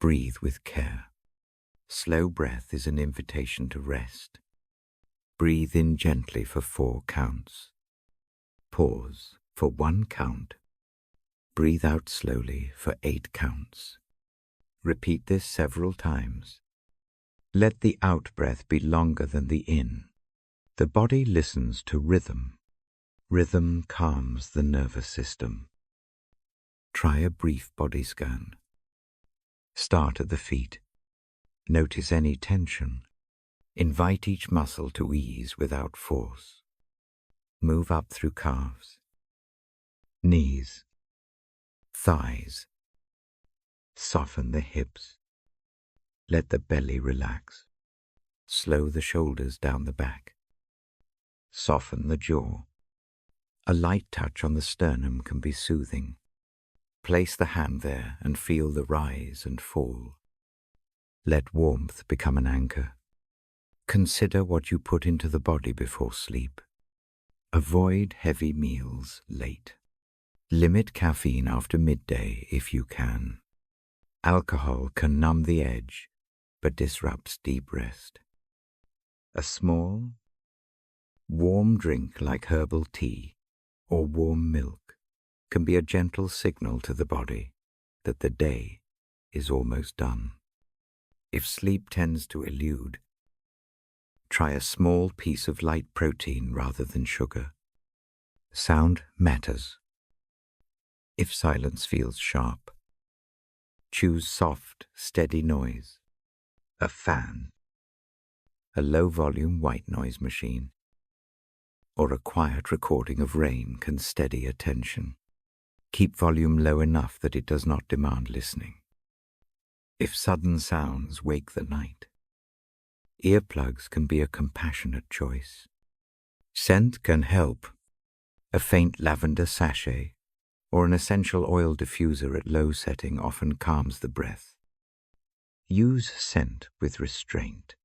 Breathe with care. Slow breath is an invitation to rest. Breathe in gently for 4 counts. Pause for 1 count. Breathe out slowly for 8 counts. Repeat this several times. Let the out-breath be longer than the in. The body listens to rhythm. Rhythm calms the nervous system. Try a brief body scan. Start at the feet. Notice any tension. Invite each muscle to ease without force. Move up through calves, knees, thighs. Soften the hips. Let the belly relax. Slow the shoulders down the back. Soften the jaw. A light touch on the sternum can be soothing. Place the hand there and feel the rise and fall. Let warmth become an anchor. Consider what you put into the body before sleep. Avoid heavy meals late. Limit caffeine after midday if you can. Alcohol can numb the edge, but disrupts deep rest. A small, Warm drink like herbal tea or warm milk can be a gentle signal to the body that the day is almost done. If sleep tends to elude, try a small piece of light protein rather than sugar. Sound matters. If silence feels sharp, choose soft, steady noise, a fan, a low-volume white noise machine, or a quiet recording of rain can steady attention. Keep volume low enough that it does not demand listening. If sudden sounds wake the night, earplugs can be a compassionate choice. Scent can help. A faint lavender sachet or an essential oil diffuser at low setting often calms the breath. Use scent with restraint.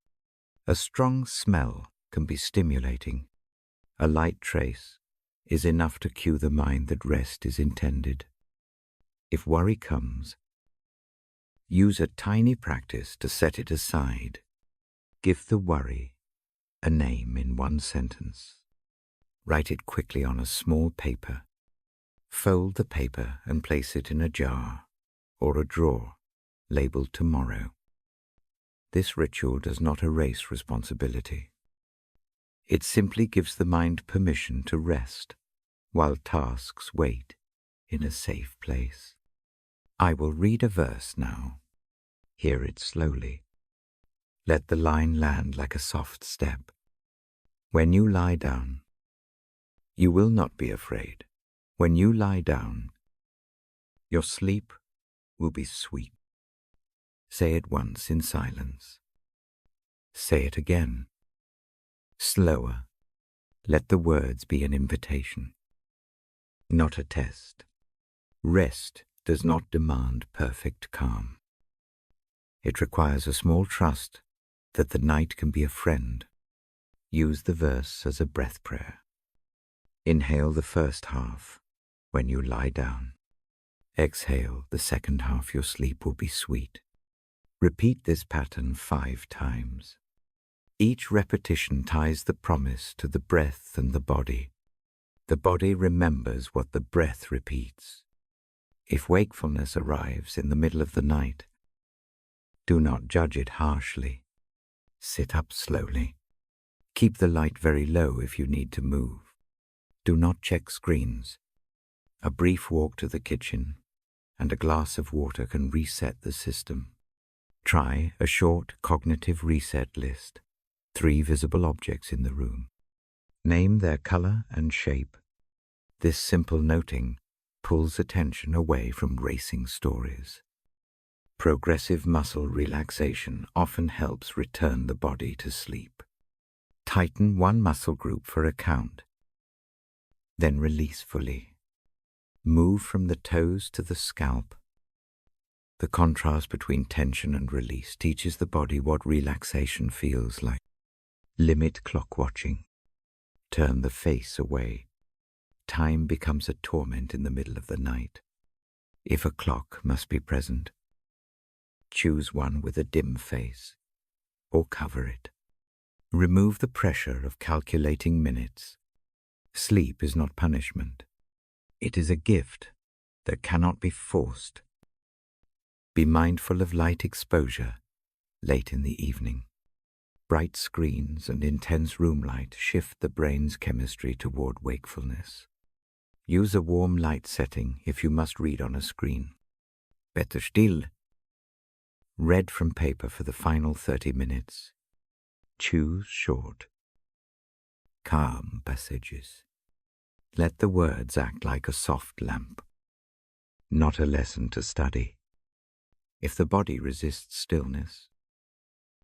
A strong smell can be stimulating. A light trace is enough to cue the mind that rest is intended. If worry comes, use a tiny practice to set it aside. Give the worry a name in one sentence. Write it quickly on a small paper. Fold the paper and place it in a jar or a drawer labeled tomorrow. This ritual does not erase responsibility. It simply gives the mind permission to rest while tasks wait in a safe place. I will read a verse now. Hear it slowly. Let the line land like a soft step. When you lie down, you will not be afraid. When you lie down, your sleep will be sweet. Say it once in silence. Say it again. Slower. Let the words be an invitation, not a test. Rest does not demand perfect calm. It requires a small trust that the night can be a friend. Use the verse as a breath prayer. Inhale the first half when you lie down. Exhale the second half. Your sleep will be sweet. Repeat this pattern 5 times. Each repetition ties the promise to the breath and the body. The body remembers what the breath repeats. If wakefulness arrives in the middle of the night, do not judge it harshly. Sit up slowly. Keep the light very low if you need to move. Do not check screens. A brief walk to the kitchen and a glass of water can reset the system. Try a short cognitive reset list. 3 visible objects in the room. Name their color and shape. This simple noting pulls attention away from racing stories. Progressive muscle relaxation often helps return the body to sleep. Tighten one muscle group for a count. Then release fully. Move from the toes to the scalp. The contrast between tension and release teaches the body what relaxation feels like. Limit clock watching. Turn the face away. Time becomes a torment in the middle of the night. If a clock must be present, choose one with a dim face, or cover it. Remove the pressure of calculating minutes. Sleep is not punishment. It is a gift that cannot be forced. Be mindful of light exposure late in the evening. Bright screens and intense room light shift the brain's chemistry toward wakefulness. Use a warm light setting if you must read on a screen. Better still. Read from paper for the final 30 minutes. Choose short, calm passages. Let the words act like a soft lamp, not a lesson to study. If the body resists stillness,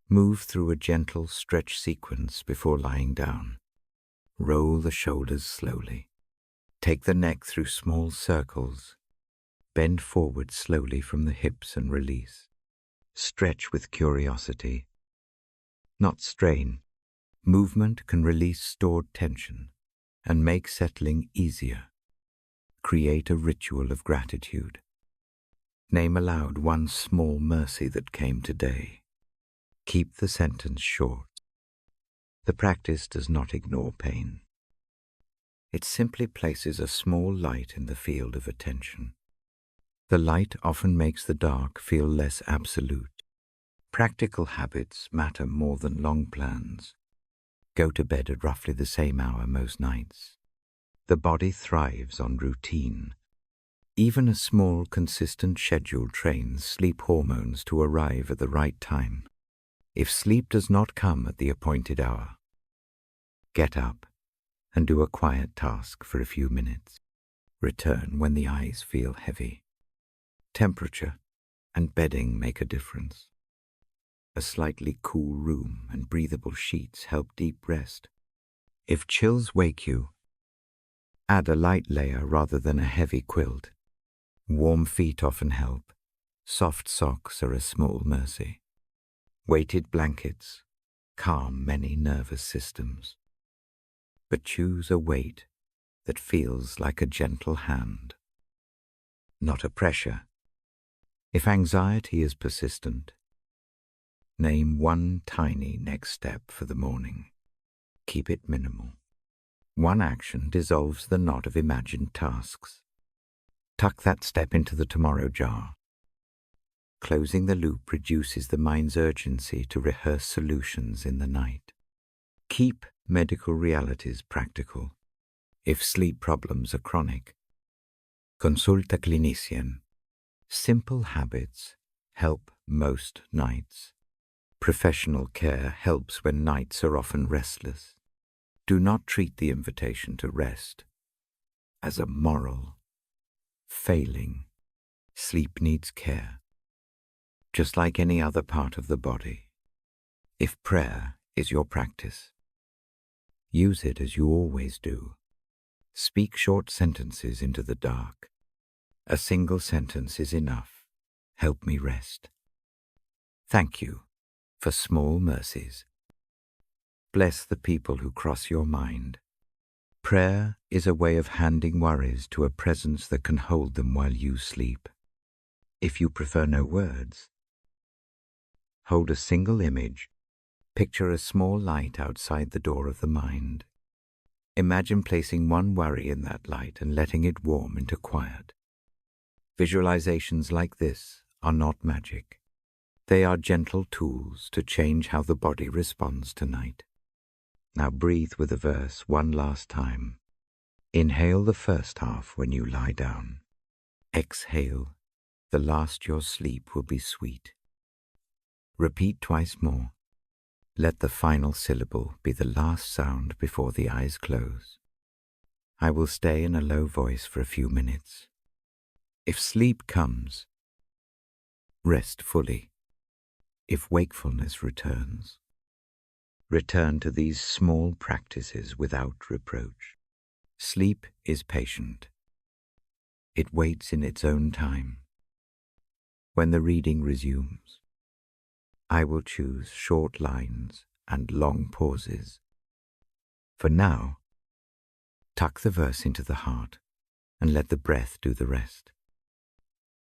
move through a gentle stretch sequence before lying down. Roll the shoulders slowly. Take the neck through small circles. Bend forward slowly from the hips and release. Stretch with curiosity, not strain. Movement can release stored tension and make settling easier. Create a ritual of gratitude. Name aloud one small mercy that came today. Keep the sentence short. The practice does not ignore pain. It simply places a small light in the field of attention. The light often makes the dark feel less absolute. Practical habits matter more than long plans. Go to bed at roughly the same hour most nights. The body thrives on routine. Even a small, consistent schedule trains sleep hormones to arrive at the right time. If sleep does not come at the appointed hour, get up and do a quiet task for a few minutes. Return when the eyes feel heavy. Temperature and bedding make a difference. A slightly cool room and breathable sheets help deep rest. If chills wake you, add a light layer rather than a heavy quilt. Warm feet often help. Soft socks are a small mercy. Weighted blankets calm many nervous systems. But choose a weight that feels like a gentle hand, not a pressure. If anxiety is persistent, name one tiny next step for the morning. Keep it minimal. One action dissolves the knot of imagined tasks. Tuck that step into the tomorrow jar. Closing the loop reduces the mind's urgency to rehearse solutions in the night. Keep medical realities practical. If sleep problems are chronic, consult a clinician. Simple habits help most nights. Professional care helps when nights are often restless. Do not treat the invitation to rest as a moral failing. Sleep needs care, just like any other part of the body. If prayer is your practice, use it as you always do. Speak short sentences into the dark. A single sentence is enough. Help me rest. Thank you for small mercies. Bless the people who cross your mind. Prayer is a way of handing worries to a presence that can hold them while you sleep. If you prefer no words, hold a single image. Picture a small light outside the door of the mind. Imagine placing one worry in that light and letting it warm into quiet. Visualizations like this are not magic. They are gentle tools to change how the body responds to night. Now breathe with a verse one last time. Inhale the first half when you lie down. Exhale, the last your sleep will be sweet. Repeat twice more. Let the final syllable be the last sound before the eyes close. I will stay in a low voice for a few minutes. If sleep comes, rest fully. If wakefulness returns, return to these small practices without reproach. Sleep is patient. It waits in its own time. When the reading resumes, I will choose short lines and long pauses. For now, tuck the verse into the heart and let the breath do the rest.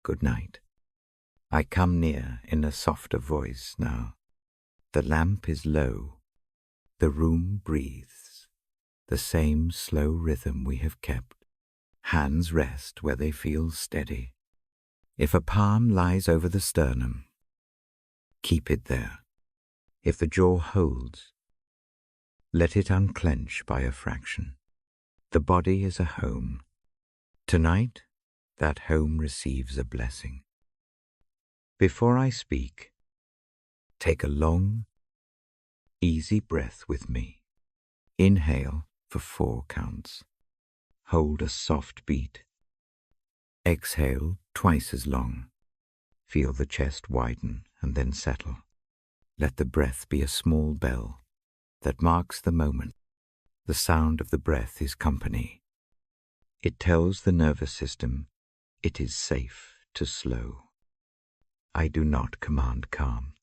Good night. I come near in a softer voice now. The lamp is low. The room breathes. The same slow rhythm we have kept. Hands rest where they feel steady. If a palm lies over the sternum, keep it there. If the jaw holds, let it unclench by a fraction. The body is a home. Tonight, that home receives a blessing. Before I speak, take a long, easy breath with me. Inhale for 4 counts. Hold a soft beat. Exhale twice as long. Feel the chest widen and then settle. Let the breath be a small bell that marks the moment. The sound of the breath is company. It tells the nervous system it is safe to slow. I do not command calm.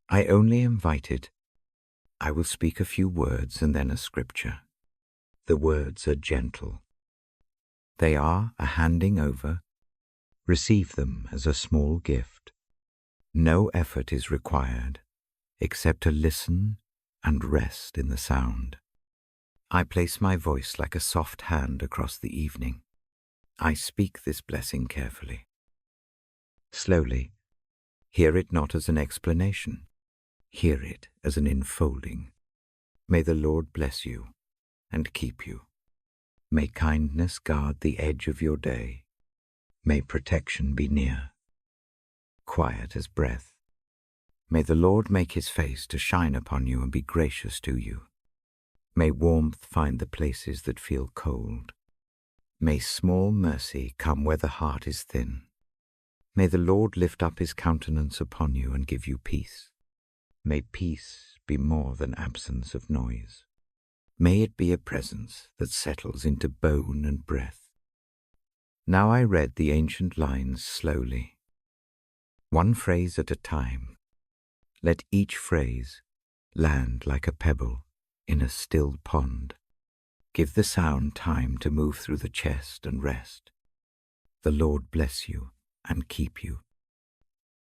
I only invite it. I will speak a few words and then a scripture. The words are gentle. They are a handing over. Receive them as a small gift. No effort is required except to listen and rest in the sound. I place my voice like a soft hand across the evening. I speak this blessing carefully. Slowly, hear it not as an explanation. Hear it as an enfolding. May the Lord bless you and keep you. May kindness guard the edge of your day. May protection be near, quiet as breath. May the Lord make his face to shine upon you and be gracious to you. May warmth find the places that feel cold. May small mercy come where the heart is thin. May the Lord lift up his countenance upon you and give you peace. May peace be more than absence of noise. May it be a presence that settles into bone and breath. Now I read the ancient lines slowly, one phrase at a time. Let each phrase land like a pebble in a still pond. Give the sound time to move through the chest and rest. The Lord bless you and keep you.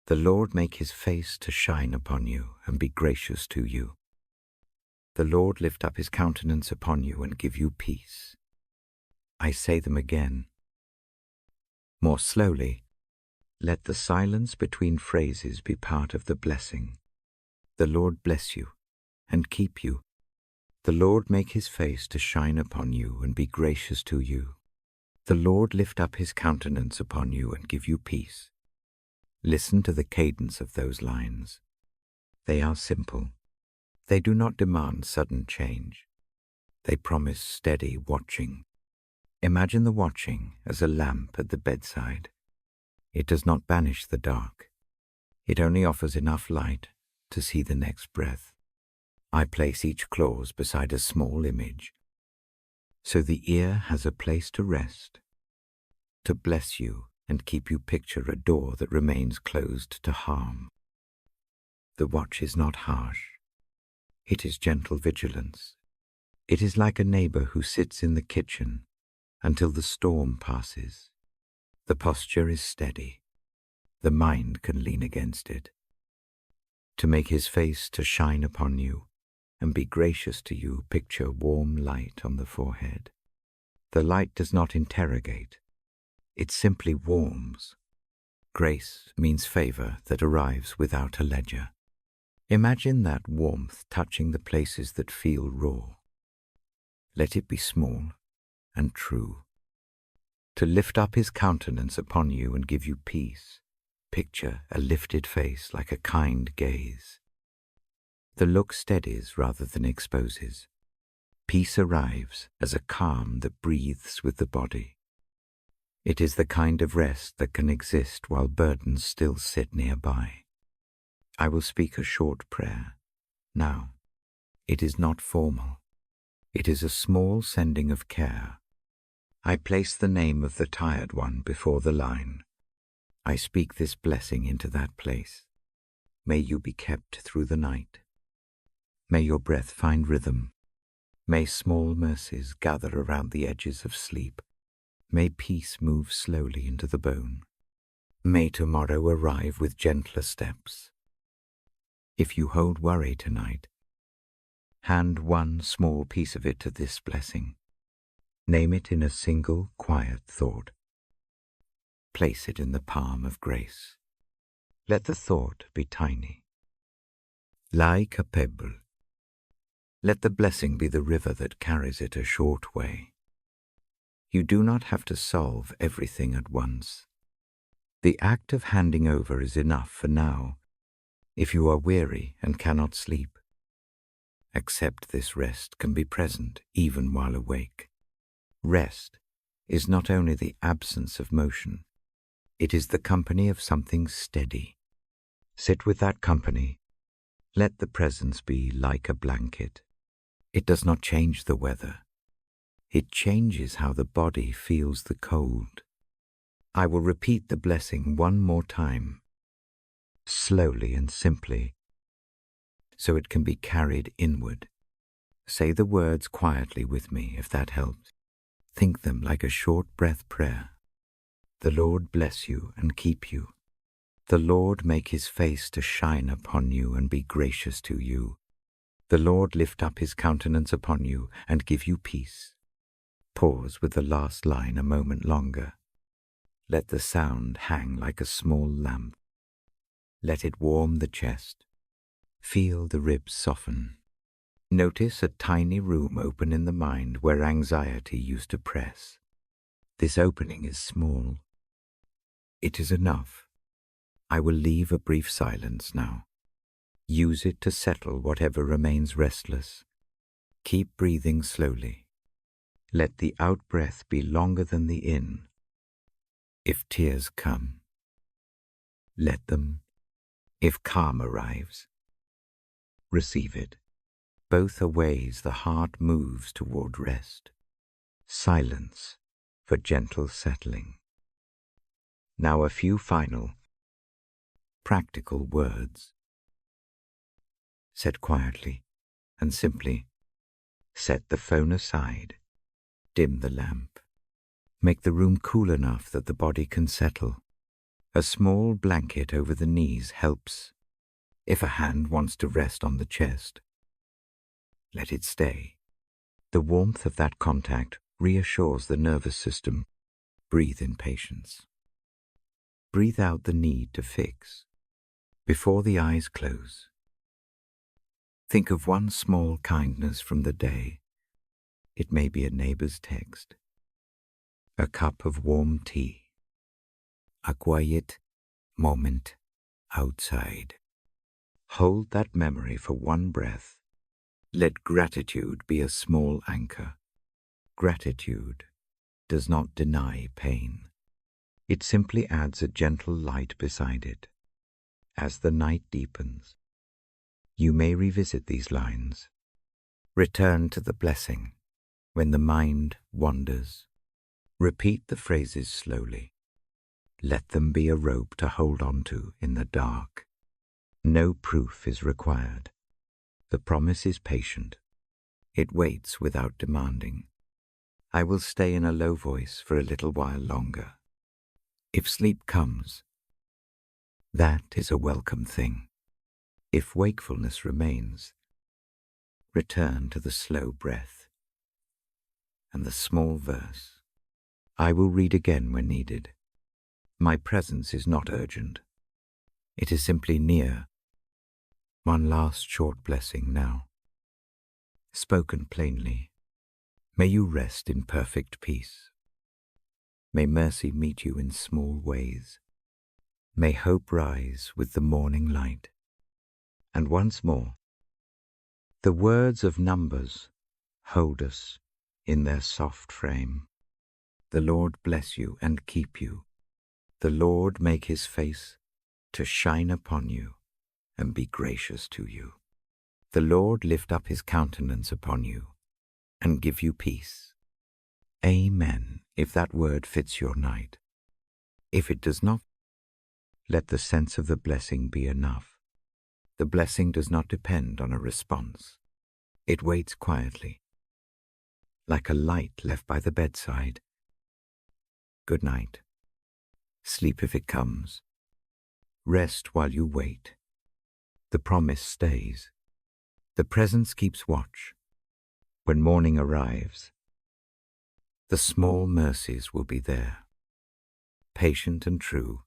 The Lord make his face to shine upon you and be gracious to you. The Lord lift up his countenance upon you and give you peace. I say them again. More slowly, let the silence between phrases be part of the blessing. The Lord bless you and keep you. The Lord make his face to shine upon you and be gracious to you. The Lord lift up his countenance upon you and give you peace. Listen to the cadence of those lines. They are simple. They do not demand sudden change. They promise steady watching. Imagine the watching as a lamp at the bedside. It does not banish the dark. It only offers enough light to see the next breath. I place each clause beside a small image, so the ear has a place to rest, to bless you and keep you. Picture a door that remains closed to harm. The watch is not harsh. It is gentle vigilance. It is like a neighbor who sits in the kitchen until the storm passes. The posture is steady. The mind can lean against it. To make his face to shine upon you and be gracious to you, picture warm light on the forehead. The light does not interrogate. It simply warms. Grace means favor that arrives without a ledger. Imagine that warmth touching the places that feel raw. Let it be small and true. To lift up his countenance upon you and give you peace, picture a lifted face like a kind gaze. The look steadies rather than exposes. Peace arrives as a calm that breathes with the body. It is the kind of rest that can exist while burdens still sit nearby. I will speak a short prayer. Now, it is not formal. It is a small sending of care. I place the name of the tired one before the line. I speak this blessing into that place. May you be kept through the night. May your breath find rhythm. May small mercies gather around the edges of sleep. May peace move slowly into the bone. May tomorrow arrive with gentler steps. If you hold worry tonight, hand one small piece of it to this blessing. Name it in a single quiet thought. Place it in the palm of grace. Let the thought be tiny. Like a pebble. Let the blessing be the river that carries it a short way. You do not have to solve everything at once. The act of handing over is enough for now. If you are weary and cannot sleep, accept this rest can be present even while awake. Rest is not only the absence of motion, it is the company of something steady. Sit with that company. Let the presence be like a blanket. It does not change the weather. It changes how the body feels the cold. I will repeat the blessing one more time, slowly and simply, so it can be carried inward. Say the words quietly with me if that helps. Think them like a short breath prayer. The Lord bless you and keep you. The Lord make his face to shine upon you and be gracious to you. The Lord lift up his countenance upon you and give you peace. Pause with the last line a moment longer. Let the sound hang like a small lamp. Let it warm the chest. Feel the ribs soften. Notice a tiny room open in the mind where anxiety used to press. This opening is small. It is enough. I will leave a brief silence now. Use it to settle whatever remains restless. Keep breathing slowly. Let the out-breath be longer than the in. If tears come, let them. If calm arrives, receive it. Both are ways the heart moves toward rest. Silence for gentle settling. Now a few final, practical words. Said quietly and simply. Set the phone aside. Dim the lamp. Make the room cool enough that the body can settle. A small blanket over the knees helps. If a hand wants to rest on the chest, let it stay. The warmth of that contact reassures the nervous system. Breathe in patience. Breathe out the need to fix. Before the eyes close, think of one small kindness from the day. It may be a neighbor's text, a cup of warm tea, a quiet moment outside. Hold that memory for one breath. Let gratitude be a small anchor. Gratitude does not deny pain. It simply adds a gentle light beside it. As the night deepens, you may revisit these lines. Return to the blessing when the mind wanders. Repeat the phrases slowly. Let them be a rope to hold on to in the dark. No proof is required. The promise is patient. It waits without demanding. I will stay in a low voice for a little while longer. If sleep comes, that is a welcome thing. If wakefulness remains, return to the slow breath and the small verse. I will read again when needed. My presence is not urgent. It is simply near. One last short blessing now. Spoken plainly, may you rest in perfect peace. May mercy meet you in small ways. May hope rise with the morning light. And once more, the words of Numbers hold us in their soft frame. The Lord bless you and keep you. The Lord make his face to shine upon you and be gracious to you. The Lord lift up his countenance upon you and give you peace. Amen, if that word fits your night. If it does not, let the sense of the blessing be enough. The blessing does not depend on a response. It waits quietly, like a light left by the bedside. Good night. Sleep if it comes. Rest while you wait. The promise stays. The presence keeps watch. When morning arrives, the small mercies will be there, patient and true,